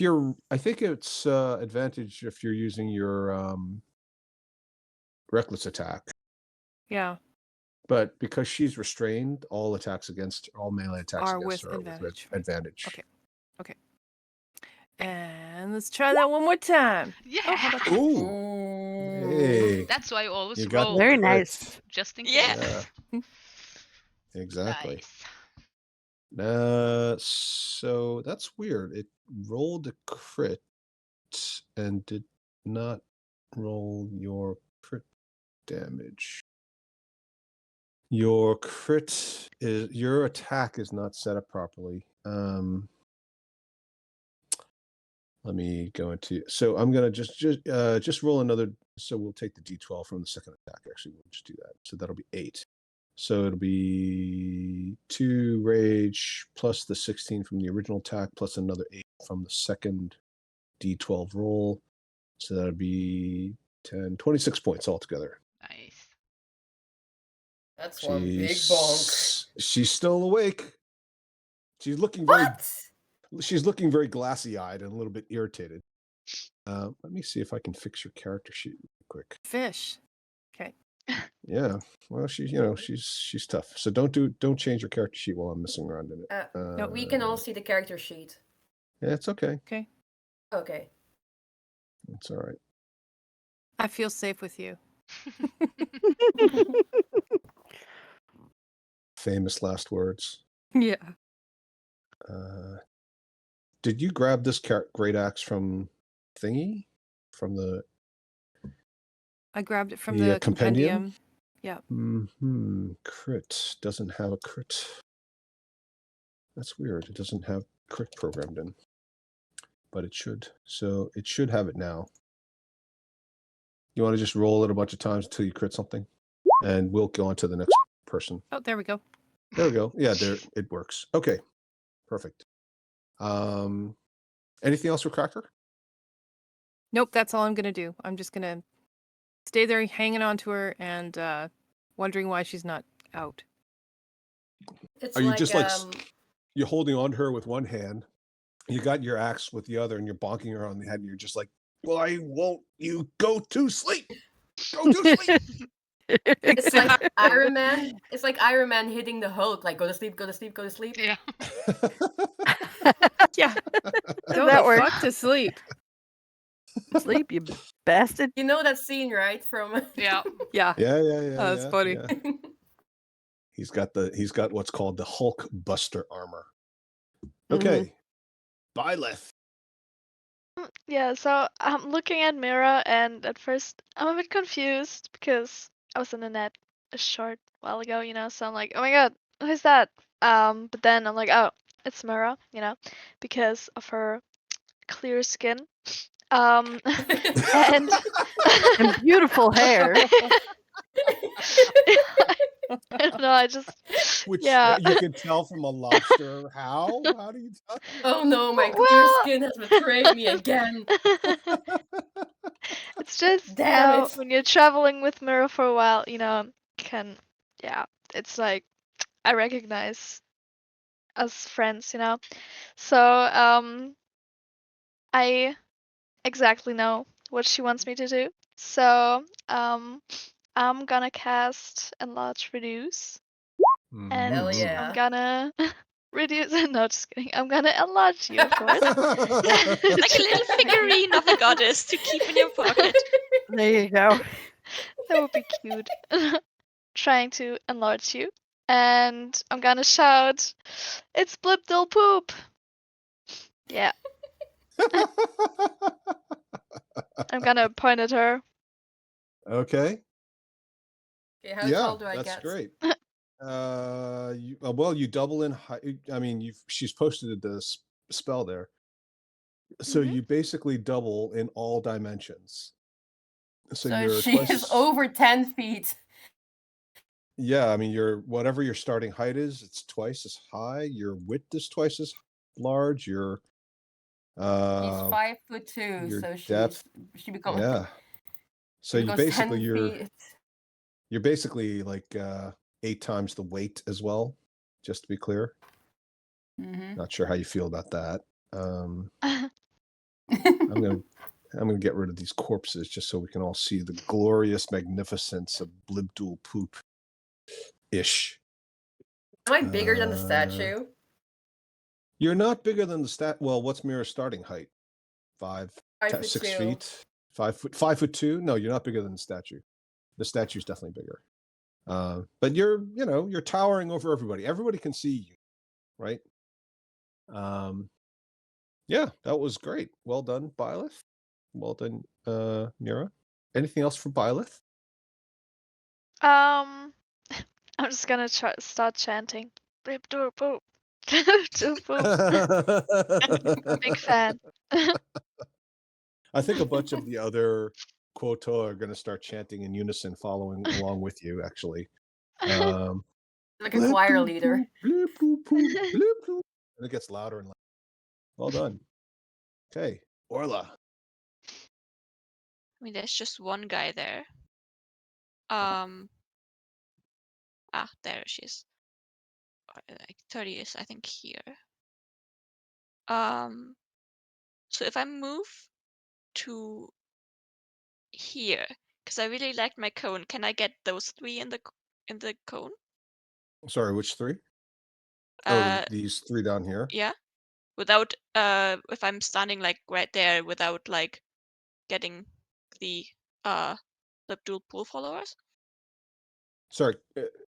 think it's advantage if you're using your reckless attack. Yeah. But because she's restrained, all melee attacks Are against with her are with advantage, right. advantage. Okay. And let's try that 1 more time. Yeah. Oh, how about that? Ooh. Hey. That's why I always You got roll. Very crit. nice. Just in case. Yeah. Exactly. Nice. So that's weird. It rolled a crit and did not roll your crit damage. Your attack is not set up properly. Let me go into. So I'm gonna just roll another. So we'll take the D12 from the second attack. Actually, we'll just do that. So that'll be 8. So it'll be 2 rage plus the 16 from the original attack plus another 8 from the second D12 roll. So that'll be 10, 26 points altogether. Nice. That's one big bonk. She's still awake. She's looking very. What? She's looking very glassy-eyed and a little bit irritated. Let me see if I can fix your character sheet real quick. Fish. Okay. Yeah. Well, she's tough. So don't change your character sheet while I'm messing around in it. No, we can all see the character sheet. Yeah, it's okay. Okay. Okay. It's all right. I feel safe with you. Famous last words. Yeah. Did you grab this great axe from Thingy? From the I grabbed it from The, the compendium? compendium. Crit doesn't have a crit. That's weird. It doesn't have crit programmed in, but it should. So it should have it now. You want to just roll it a bunch of times until you crit something, and we'll go on to the next person. Oh, there we go. There we go. Yeah, there it works. Okay, perfect. Anything else for Cracker? Nope, that's all I'm gonna do. I'm just gonna stay there hanging on to her and wondering why she's not out. It's Are you like, just like you're holding on to her with one hand, you got your axe with the other, and you're bonking her on the head, and you're just like, "Why won't you go to sleep? Go to sleep!" it's like Iron Man. It's like Iron Man hitting the Hulk, like go to sleep, go to sleep, go to sleep. Yeah. Yeah. Go That the works. fuck to sleep. Sleep, you bastard. You know that scene, right? From Yeah. Yeah. Yeah. Oh, that's funny. yeah. He's got what's called the Hulk Buster armor. Okay. Byleth. Yeah, so I'm looking at Mira, and at first I'm a bit confused because I was in the net a short while ago, so I'm like, oh my god, who is that? But then I'm like, oh, it's Mira, because of her clear skin. And And beautiful hair. I don't know. I just Which yeah. you can tell from a lobster. How? How do you tell? Oh no, my clear Well- skin has betrayed me again. It's just Damn it. when you're traveling with Mira for a while, it's like I recognize us friends, So I exactly know what she wants me to do. So I'm gonna cast Enlarge Reduce, and Hell Mhm. yeah. I'm gonna reduce. No, just kidding. I'm gonna enlarge you, of course. Like a little figurine of a goddess to keep in your pocket. There you go. That would be cute. Trying to enlarge you. And I'm gonna shout, it's Blipdil Poop! Yeah, I'm gonna point at her. Okay. Okay, how Yeah, tall do I that's get? great. You double in height. I mean, she's posted the spell there, so Mhm. you basically double in all dimensions. So So you're she twice is as- over 10 feet. Yeah, I mean, whatever your starting height is, it's twice as high. Your width is twice as large. Your She's uh, 5'2", your so depth. she becomes Yeah. So she you becomes basically 10 feet. you're basically like 8 times the weight as well. Just to be clear. Mm-hmm. Not sure how you feel about that. I'm gonna get rid of these corpses just so we can all see the glorious magnificence of Blibdool Poop ish. Am I bigger than the statue? You're not bigger than the stat. Well, what's Mira's starting height? 6 5'2". feet. 5'2". No, you're not bigger than the statue. The statue's definitely bigger. But you're towering over everybody. Everybody can see you, right? Yeah, that was great. Well done, Byleth. Well done, Mira. Anything else for Byleth? I'm just gonna start chanting. Blipdil Poop. Blipdil Poop. Big fan. I think a bunch of the other Quoto are going to start chanting in unison, following along with you. Actually, Like a choir leader. Bloop, bloop, bloop, bloop, bloop. And it gets louder and louder. Well done. Okay, Orla. I mean, there's just one guy there. There she is. Like 30 is, I think, here. So if I move to here, because I really liked my cone, can I get those 3 in the cone? Sorry, which 3? These 3 down here. Yeah. Without if I'm standing like right there without like getting the dual pool followers. Sorry,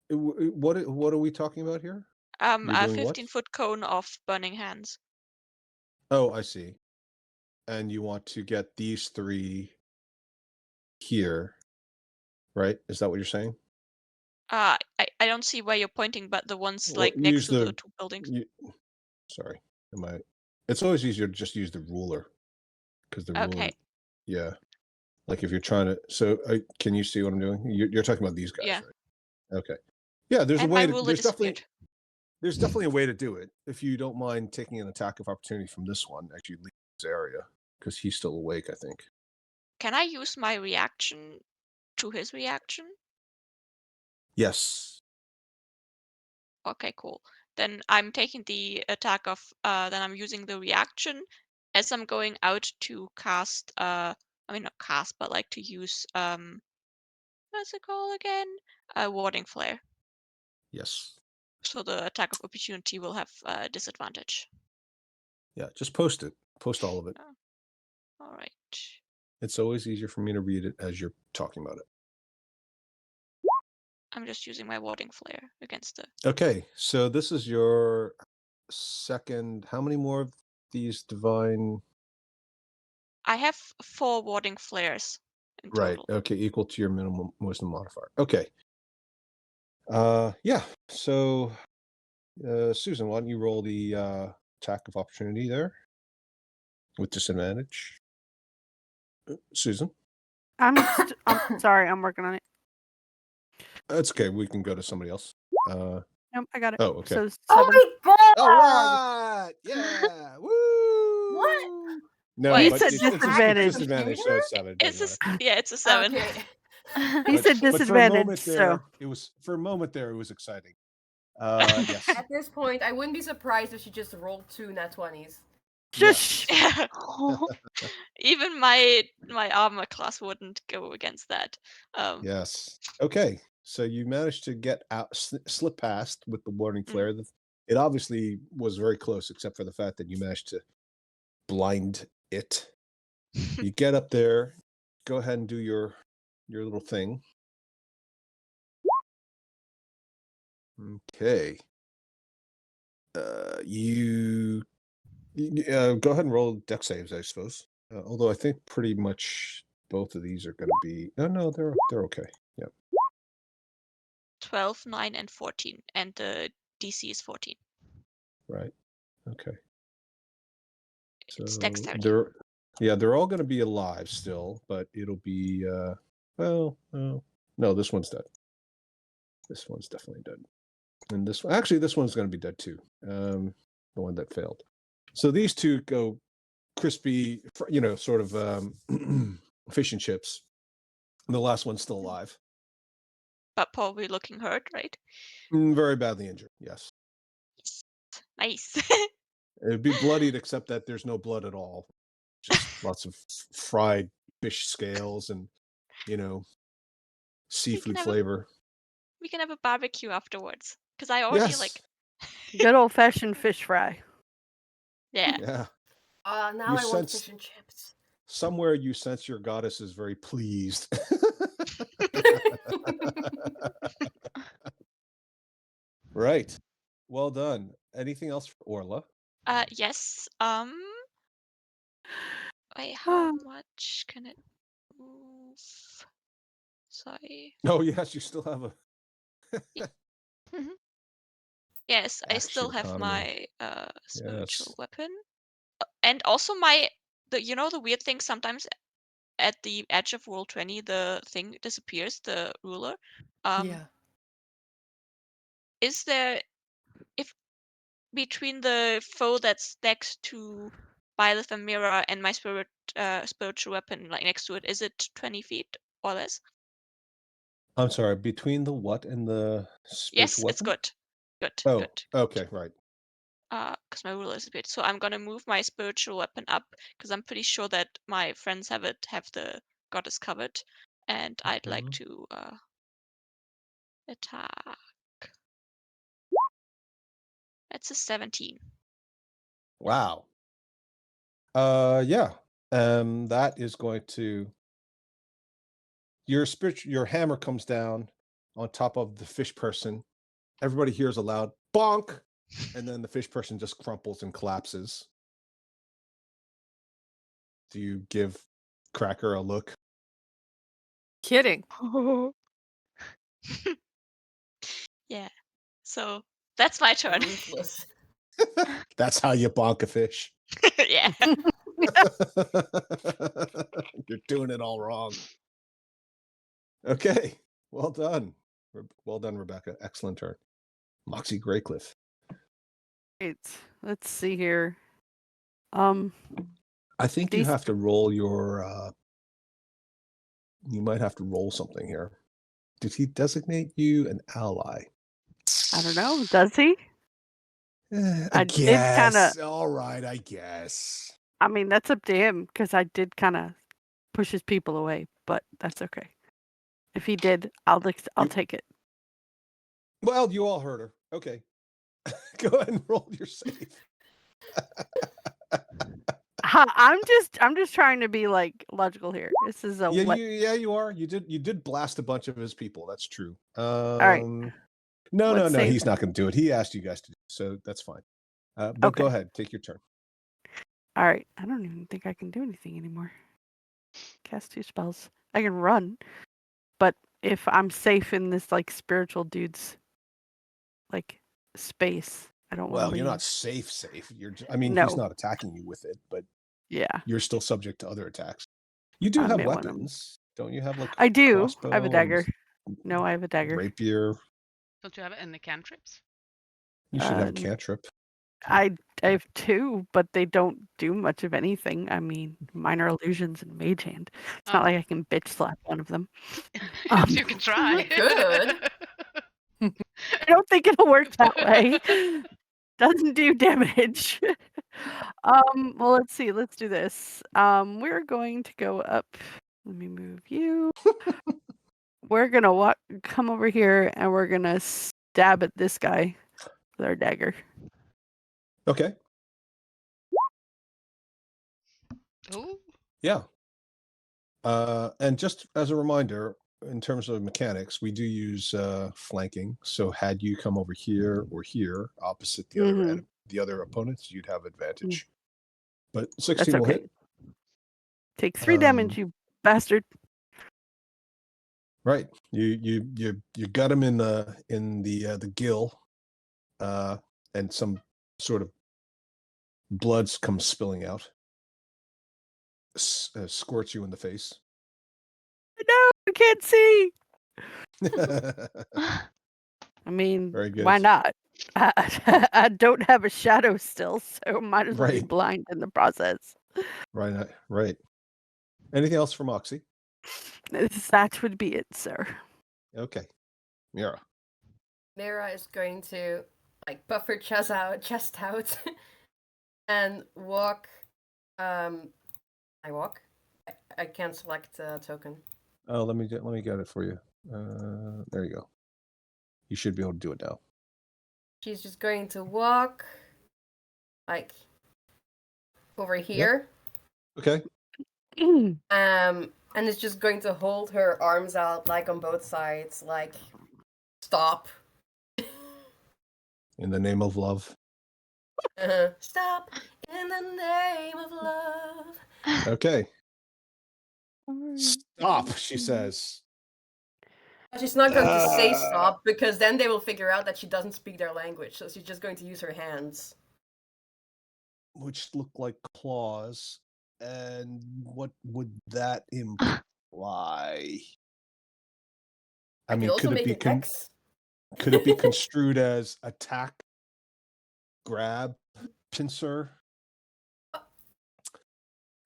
what are we talking about here? A You're doing what? 15-foot cone of burning hands. Oh, I see. And you want to get these 3 here, right? Is that what you're saying? I don't see where you're pointing, but the ones Well, like next use to the the- 2 buildings. Sorry, it's always easier to just use the ruler, because the ruler. Okay. Yeah, like if you're trying to. So can you see what I'm doing? You're talking about these guys, Yeah. right? Okay. Yeah, there's And a way. my ruler There's definitely. disappeared. There's definitely a way to do it if you don't mind taking an attack of opportunity from this one. Actually, leave this area because he's still awake, I think. Can I use my reaction to his reaction? Yes. Okay, cool. Then I'm taking the attack of then I'm using the reaction as I'm going out to cast I mean not cast, but like to use what's it called again? Warding Flare. Yes. So the attack of opportunity will have disadvantage. Yeah. Just post it. Post all of it. All right. It's always easier for me to read it as you're talking about it. I'm just using my Warding Flare against the. Okay, so this is your second. How many more of these divine? I have 4 Warding Flares in Right. total. Okay, equal to your minimum wisdom modifier. Okay. Yeah. So Susan, why don't you roll the attack of opportunity there with disadvantage? Susan? I'm sorry, I'm working on it. That's okay. We can go to somebody else. Nope, I got it. Oh, okay. So Oh 7. my god! All right. Yeah. Woo. What? No, Well, He but said it's disadvantage. disadvantage, so it's 7. It's doesn't a matter. yeah, it's a 7. Okay. He said But for a moment disadvantage, there, so for a moment there, it was exciting. Yes. At this point, I wouldn't be surprised if she just rolled 2 nat 20s. shush. Yeah. Oh. Even my armor class wouldn't go against that. Yes. Okay. So you managed to get out, slip past with the warning Mm. flare. It obviously was very close, except for the fact that you managed to blind it. You get up there. Go ahead and do your little thing. Okay. You go ahead and roll dex saves, I suppose. Although I think pretty much both of these are going to be. No, they're okay. Yep. 12, 9, and 14, and the DC is 14. Right. Okay. It's So dexterity. they're all going to be alive still, but it'll be no, this one's dead. This one's definitely dead. And this one's going to be dead too. The one that failed. So these two go crispy, sort of fish and chips. And the last one's still alive. But probably looking hurt, right? Very badly injured, yes. Nice. It'd be bloodied, except that there's no blood at all. Just lots of fried fish scales and, seafood have a- flavor. We can have a barbecue afterwards. Because I already Yes. like. Good old fashioned fish fry. Yeah. Yeah. Now You I want sense- fish and chips. Somewhere you sense your goddess is very pleased. Right. Well done. Anything else for Orla? Yes. Wait, how much can it move? Sorry. Oh, yes, you still have a Yes, I still action have economy. my spiritual Yes. weapon. And also the weird thing sometimes at the edge of roll 20 the thing disappears, the ruler. Is there, if between the foe that's next to Byleth and Mira and my spiritual weapon like next to it, is it 20 feet or less? I'm sorry, between the what and the Yes, spiritual it's weapon? good. Good. Oh, Good. okay, right. Because my ruler is a bit. So I'm gonna move my spiritual weapon up because I'm pretty sure that my friends have the goddess covered, and I'd like Mhm. to attack. That's a 17. Wow. Yeah. That is going to your hammer comes down on top of the fish person. Everybody hears a loud bonk, and then the fish person just crumples and collapses. Do you give Cracker a look? Kidding. Yeah. So that's my turn. Ruthless. That's how you bonk a fish. Yeah. You're doing it all wrong. Okay. Well done. Well done, Rebecca. Excellent turn. Moxie Greycliff. Great. Let's see here. I think you These- have to roll your you might have to roll something here. Did he designate you an ally? I don't know. Does he? I I did guess. kinda- All right, I guess. I mean, that's up to him because I did kind of push his people away, but that's okay. If he did, I'll take it. Well, you all heard her. Okay. Go ahead and roll your save. I'm just trying to be like logical here. This is a You are. You did blast a bunch of his people. That's true. right. No, Let's save he's it. not going to do it. He asked you guys to, so that's fine. But go Okay. ahead, take your turn. All right. I don't even think I can do anything anymore. Cast 2 spells. I can run, but if I'm safe in this like spiritual dude's like space. I don't want Well, to you're leave. not safe. You're. I mean, No. he's not attacking you with it, but Yeah, you're still subject to other attacks. You do I have may wanna- weapons, don't you? Have like I do. crossbow I have a and dagger. No, I have a dagger. rapier. Don't you have any cantrips? You should have a Uh, cantrip. I have 2, but they don't do much of anything. I mean, minor illusions and mage hand. It's not Oh. like I can bitch slap one of them. You can try. You could. I don't think it'll work that way. Doesn't do damage. Well, let's see. Let's do this. We're going to go up. Let me move you. We're gonna come over here, and we're gonna stab at this guy with our dagger. Okay. Ooh. Yeah. And just as a reminder, in terms of mechanics, we do use flanking. So had you come over here or here, opposite the other opponents, you'd have advantage. But 16 will okay. hit. Take 3 damage, you bastard. Right. You got him in the gill, and some sort of blood comes spilling out. Squirts you in the face. No, I can't see. I mean, Very good. why not? I don't have a shadow still, so might as well be Right. blind in the process. Right. Anything else for Moxie? That would be it, sir. Okay. Mira. Mira is going to like puff her chest out, and walk. I walk. I can't select a token. Oh, let me get it for you. There you go. You should be able to do it now. She's just going to walk, like, over here. Okay. And it's just going to hold her arms out, like, on both sides, like, stop. In the name of love. Stop in the name of love. Okay. Stop, she says. She's not going to say stop, because then they will figure out that she doesn't speak their language, so she's just going to use her hands. Which look like claws. And what would that imply? I mean, could it be could it be construed as attack, grab, pincer?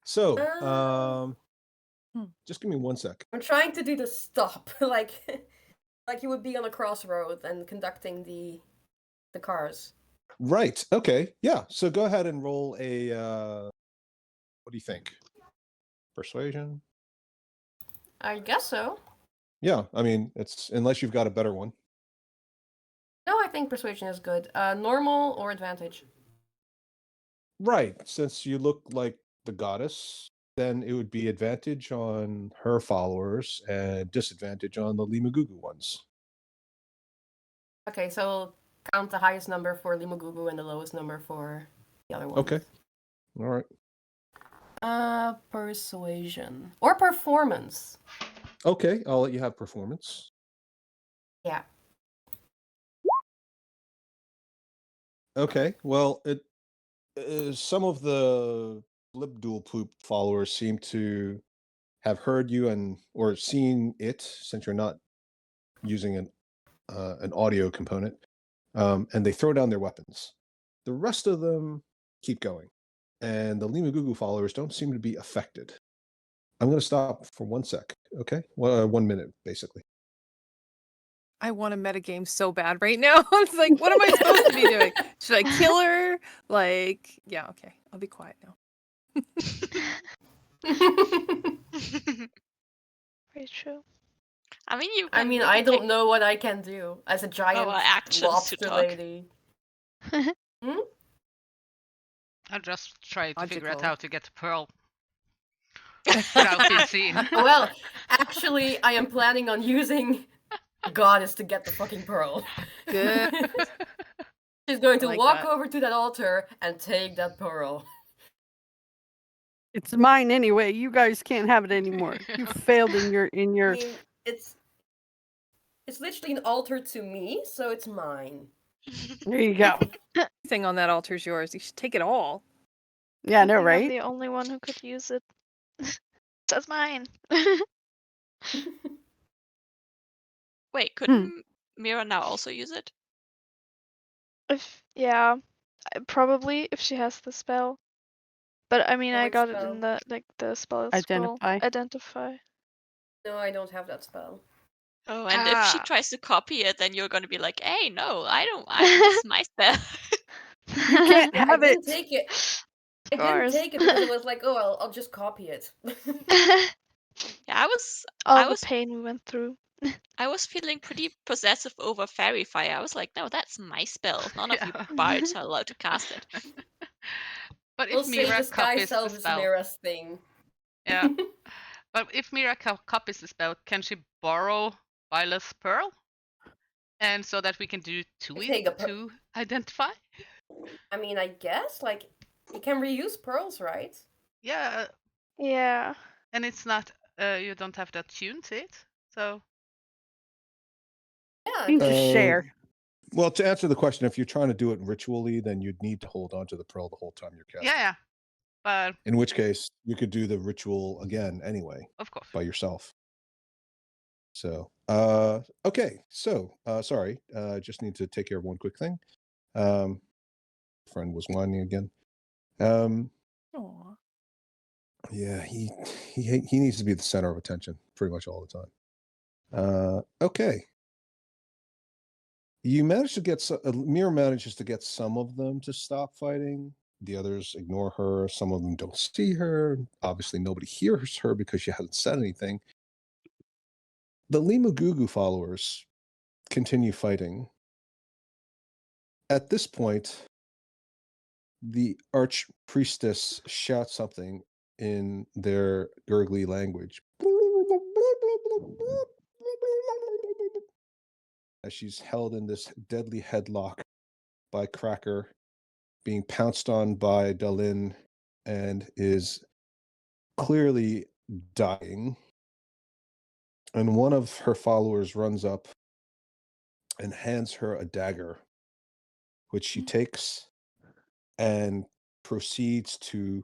So, just give me 1 sec. I'm trying to do the stop, like you would be on a crossroad and conducting the cars. Right. Okay. Yeah. So go ahead and roll a. What do you think? Persuasion? I guess so. Yeah. I mean, it's unless you've got a better one. No, I think persuasion is good. Normal or advantage? Right. Since you look like the goddess, then it would be advantage on her followers and disadvantage on the Limagugu ones. Okay, so count the highest number for Limagugu and the lowest number for the other one. Okay. All right. Persuasion or performance. Okay, I'll let you have performance. Yeah. Okay. Well, some of the Libdul Poop followers seem to have heard you or seen it, since you're not using an audio component, and they throw down their weapons. The rest of them keep going, and the Limagugu followers don't seem to be affected. I'm going to stop for 1 sec. Okay, 1 minute basically. I want a metagame so bad right now. It's like, what am I supposed to be doing? Should I kill her? Like, yeah, okay. I'll be quiet now. Very true. I mean, you. I mean, I don't know what I can do as a giant actions to lobster talk. lady. I'll just try to figure out Logical. how to get the pearl without being seen. Well, actually, I am planning on using Goddess to get the fucking pearl. Good. She's going to I like walk that. over to that altar and take that pearl. It's mine anyway. You guys can't have it anymore. You failed in your I mean, it's literally an altar to me, so it's mine. There you go. Everything on that altar is yours. You should take it all. Yeah, I know, I think I'm right? the only one who could use it. That's mine. Wait, couldn't Mira now also use it? Yeah, probably if she has the spell. But I mean, I Which got it spell? in the spell Identify. scroll. Identify. No, I don't have that spell. Oh, and if she Ah. tries to copy it, then you're gonna be like, "Hey, no, I don't. This is my spell." You can't Yeah, I have didn't it. take it. I Of didn't course. take it because it was like, oh, I'll just copy it. Yeah, I was All the was pain we went through. feeling pretty possessive over Fairy Fire. I was like, "No, that's my spell. None of you Yeah. bards are allowed to cast it." But We'll if say Mira disguise copies the self is spell, Mira's thing. yeah. But if Mira copies the spell, can she borrow Violet's pearl? And so that we can do Take a pearl. to identify? I mean, I guess like you can reuse pearls, right? Yeah, Yeah. and it's not you don't have to attune to it. So Yeah. You can just Uh, share. Well, to answer the question, if you're trying to do it ritually, then you'd need to hold on to the pearl the whole time you're casting. yeah. But In which case, you could do the ritual again anyway of course. by yourself. So, okay. So, sorry. Just need to take care of one quick thing. Friend was whining again. Aw. Yeah, he needs to be the center of attention pretty much all the time. Okay. You managed to get Mira manages to get some of them to stop fighting. The others ignore her. Some of them don't see her. Obviously, nobody hears her because she hasn't said anything. The Limugugu followers continue fighting. At this point, the archpriestess shouts something in their gurgly language. As she's held in this deadly headlock by Cracker, being pounced on by Dalin, and is clearly dying. And one of her followers runs up and hands her a dagger, which she takes and proceeds to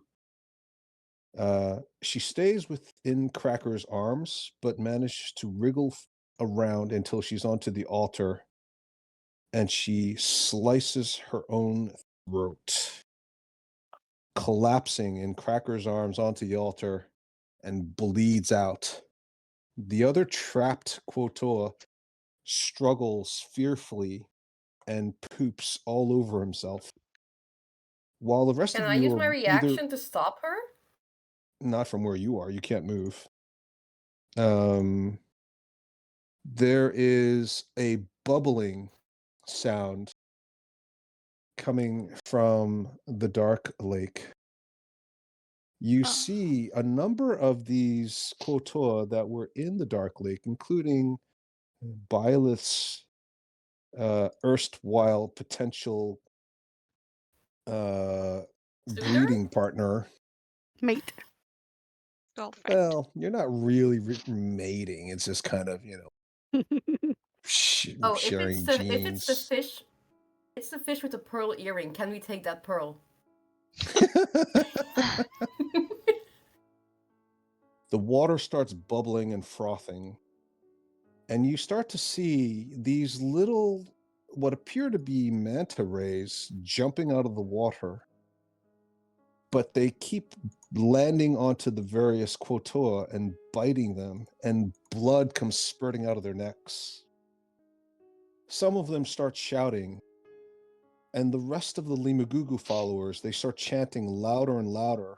she stays within Cracker's arms, but manages to wriggle around until she's onto the altar, and she slices her own throat, collapsing in Cracker's arms onto the altar, and bleeds out. The other trapped Quotoa struggles fearfully and poops all over himself, while the rest Can of I you use are my reaction to stop her? not from where you are. You can't move. There is a bubbling sound coming from the dark lake. You see a number of these Quotoa that were in the dark lake, including Byleth's erstwhile potential breeding partner. Mate. Girlfriend. Well, you're not really mating. It's just kind of, Oh, sharing if genes. it's the fish, it's the fish with the pearl earring. Can we take that pearl? The water starts bubbling and frothing, and you start to see these little, what appear to be manta rays jumping out of the water, but they keep landing onto the various Quotoa and biting them, and blood comes spurting out of their necks. Some of them start shouting, and the rest of the Limugugu followers, they start chanting louder and louder.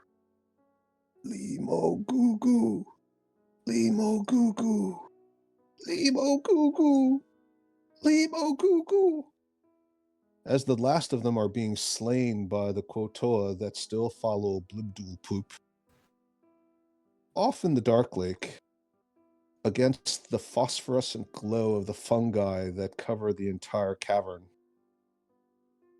Limo-Gugu, Limo-Gugu, Limo-Gugu, Limo-Gugu. As the last of them are being slain by the Quotoa that still follow Blibdool Poop. Off in the dark lake, against the phosphorescent glow of the fungi that cover the entire cavern,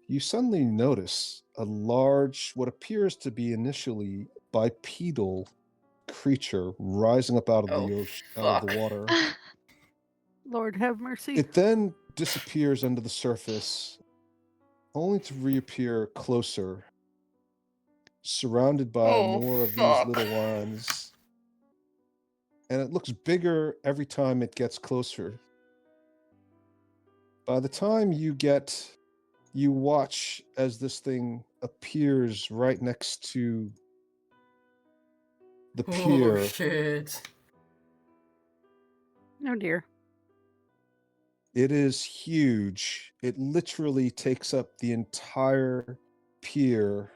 you suddenly notice a large, what appears to be initially bipedal creature rising up out of the ocean, out of the water. Lord have mercy. It then disappears under the surface only to reappear closer, surrounded by Oh, more of fuck. these little ones. And it looks bigger every time it gets closer. By the time you watch as this thing appears right next to the pier. Oh, shit. Oh dear. It is huge. It literally takes up the entire pier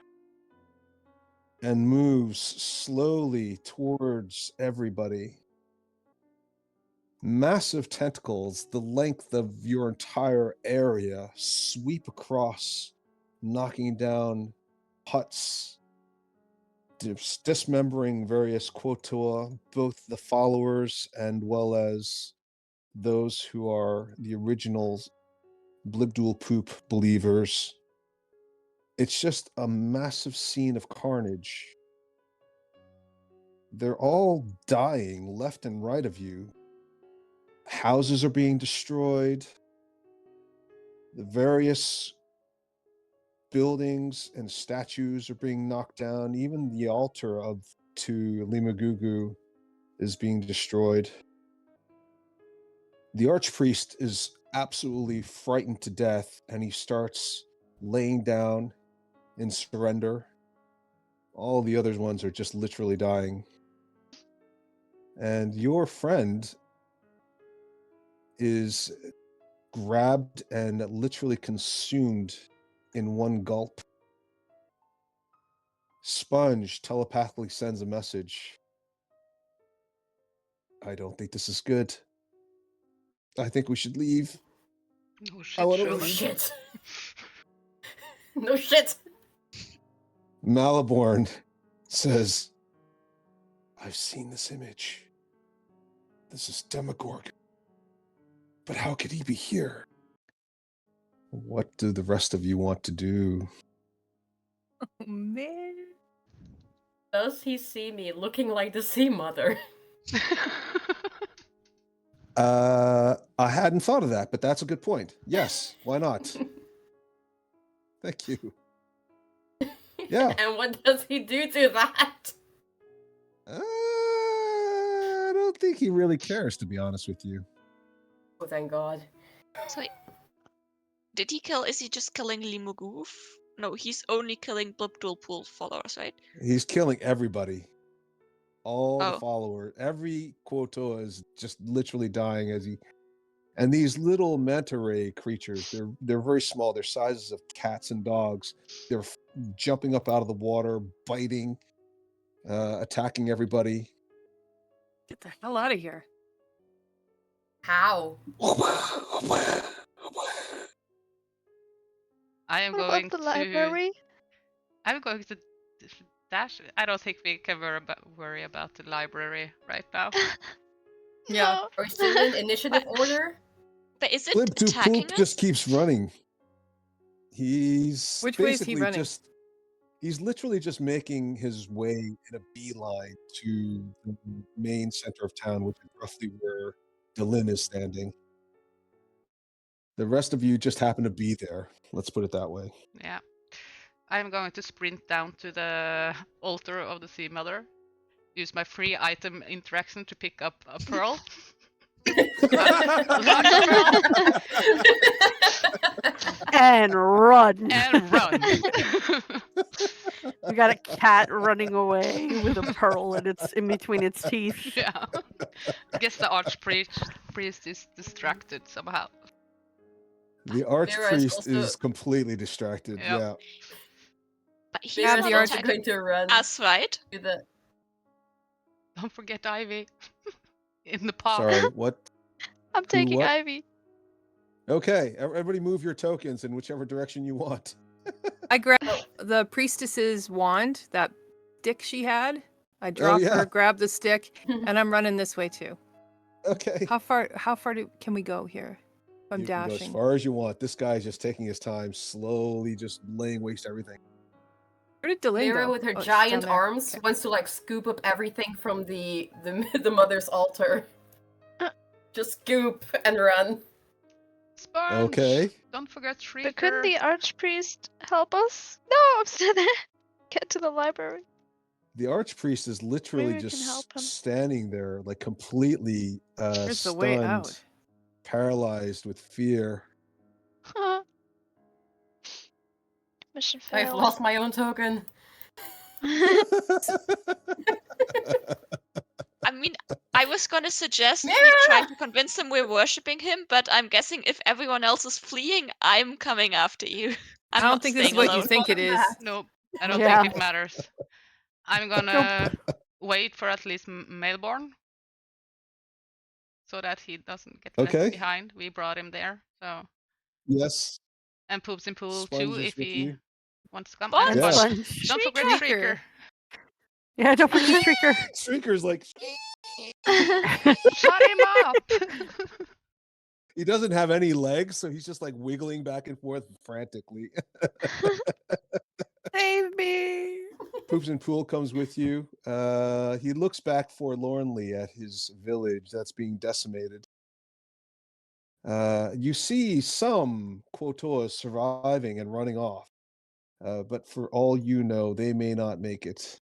and moves slowly towards everybody. Massive tentacles, the length of your entire area, sweep across, knocking down huts, dismembering various Quotoa, both the followers and well as those who are the original Blibdool Poop believers. It's just a massive scene of carnage. They're all dying left and right of you. Houses are being destroyed. The various buildings and statues are being knocked down. Even the altar to Limagugu is being destroyed. The archpriest is absolutely frightened to death, and he starts laying down in surrender. All the other ones are just literally dying. And your friend is grabbed and literally consumed in one gulp. Sponge telepathically sends a message. I don't think this is good. I think we should leave. Oh I shit, wanna No Shirley. leave. shit. No shit. Maliborn says, I've seen this image. This is Demogorgon. But how could he be here? What do the rest of you want to do? Oh, man. Does he see me looking like the Sea Mother? I hadn't thought of that, but that's a good point. Yes, why not? Thank you. Yeah. And what does he do to that? I don't think he really cares, to be honest with you. Oh, thank God. So, did he kill? Is he just killing Limugoof? No, he's only killing Blibdool Pool followers, right? He's killing everybody. All the Oh. followers. Every Quotoa is just literally dying as he. And these little manta ray creatures, they're very small. They're sizes of cats and dogs. They're jumping up out of the water, biting, attacking everybody. Get the hell out of here. How? I am What going about the to. library? I'm going to dash. I don't think we can worry about the library right now. Yeah. No. Are we still in initiative order? But is it Flip to attacking Poop us? just keeps running. He's Which way is he basically running? he's literally just making his way in a beeline to the main center of town, which is roughly where Delin is standing. The rest of you just happen to be there. Let's put it that way. Yeah. I'm going to sprint down to the altar of the Sea Mother. Use my free item interaction to pick up a pearl. Large pearl And run. and run. We got a cat running away with a pearl in between its teeth. Yeah. I guess the archpriest is distracted somehow. The Vera is archpriest also- is completely distracted. Yep. Yeah. But he's Vera not the archer attacking going to run us, right? to the. Don't forget Ivy. In the park. Sorry. What? I'm taking what? Ivy. Okay. Everybody move your tokens in whichever direction you want. I grabbed the priestess's wand, that stick she had. I dropped yeah. her, grabbed the stick, and I'm running this way too. Okay. How far can we go here? If I'm You can go as dashing. far as you want. This guy's just taking his time, slowly just laying waste to everything. Where did Delin Vera go? with her Oh, she's giant down there. arms Okay. wants to like scoop up everything from the mother's altar. Just scoop and run. Sponge! Okay. Don't forget Shrieker. But couldn't the archpriest help us? No, I'm still there. Get to the library. The archpriest is literally Maybe we can help just him. standing there, like completely Where's the way stunned, out? paralyzed with fear. Mission I've failed. lost my own token. I mean, I was gonna suggest we Mira! try to convince him we're worshipping him, but I'm guessing if everyone else is fleeing, I'm coming after you. I'm I don't not think this is staying what alone. you think it is. Nope, I don't Yeah. think it matters. I'm gonna wait for at least Mailborn, so that he doesn't get Okay. left behind. We brought him there, so Yes. and Poops in Pool Sponge too is if with he you. wants to come. Sponge! And Yeah. Sponge. don't forget Shrieker. Shrieker. Yeah, don't forget Shrieker. Shrieker's like, Shut him up! he doesn't have any legs, so he's just like wiggling back and forth frantically. Save me. Poops and Pool comes with you. He looks back forlornly at his village that's being decimated. You see some Quotoas surviving and running off, but for all you know, they may not make it.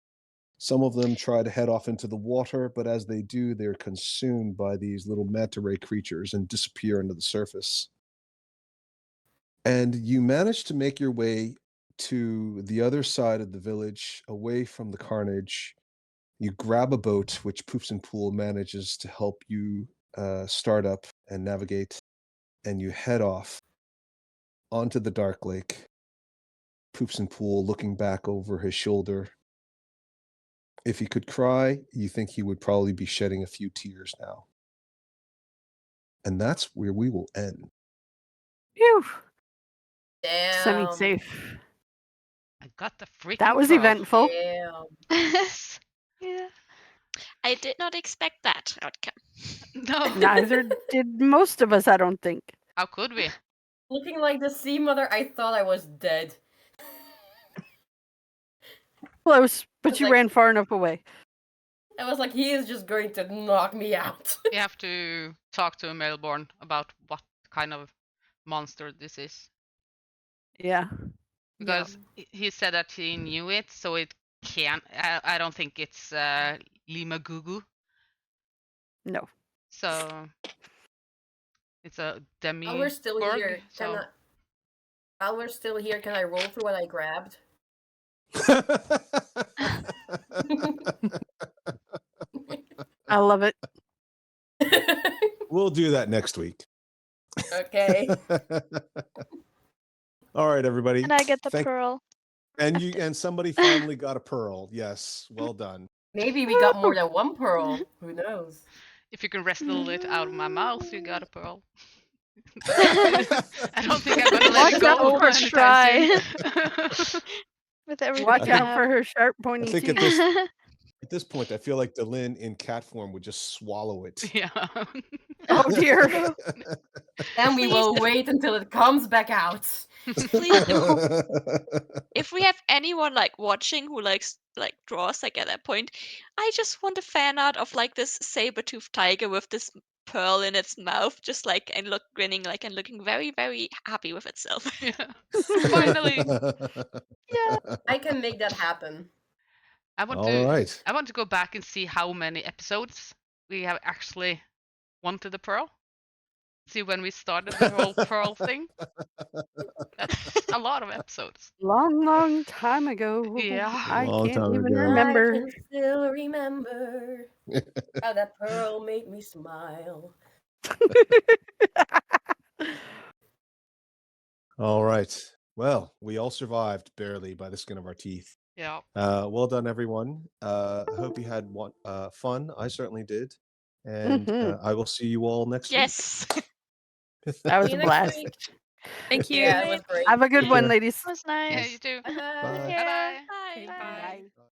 Some of them try to head off into the water, but as they do, they're consumed by these little manta ray creatures and disappear into the surface. And you manage to make your way to the other side of the village, away from the carnage. You grab a boat, which Poops and Pool manages to help you start up and navigate, and you head off onto the Dark Lake. Poops and Pool looking back over his shoulder. If he could cry, you think he would probably be shedding a few tears now. And that's where we will end. Phew. Damn. Semi-safe. I got the freaking That was pearl. eventful. Damn. Yes. Yeah. I did not expect that outcome. No. Neither did most of us, I don't think. How could we? Looking like the sea mother, I thought I was dead. Close, but It's you like- ran far enough away. I was like, he is just going to knock me out. We have to talk to Mailborn about what kind of monster this is. Yeah. Because he said that he knew it, so it can't. I don't think it's Lima Gugu. No. So it's a demi. While we're still Borg, here, so- while we're still here, can I roll for what I grabbed? I love it. We'll do that next week. Okay. All right, everybody. And I get the Thank- pearl. And somebody finally got a pearl. Yes, well done. Maybe we got more than one pearl. Who knows? If you can wrestle it out of my mouth, you got a pearl. I don't think I'm gonna let Watch it go. out for anytime soon. With everything. Watch I out have. for her sharp, pointy think at teeth. this- At this point, I feel like Delin in cat form would just swallow it. Yeah. Oh dear. Then we will wait until it comes back out. Please, if we have anyone like watching who likes like draws like at that point, I just want a fan art of like this saber-toothed tiger with this pearl in its mouth, just like and grinning like and looking very, very happy with itself. Yeah. Finally. I can make that happen. I want All to right. I want to go back and see how many episodes we have actually wanted the pearl. See when we started the whole pearl thing. That's a lot of episodes. Long, long time ago. Yeah. I Long can't time even ago. remember. I can still remember how that pearl made me smile. All right. Well, we all survived barely by the skin of our teeth. Yeah. Well done, everyone. I hope you had fun. I certainly did. And Mhm. I will see you all next Yes. week. That was See a you next blast. week. Thank you. Yeah, it was great. Have a good Take one, care. ladies. That was Yeah, nice. you too. Bye. Bye. Bye bye. Bye. Bye.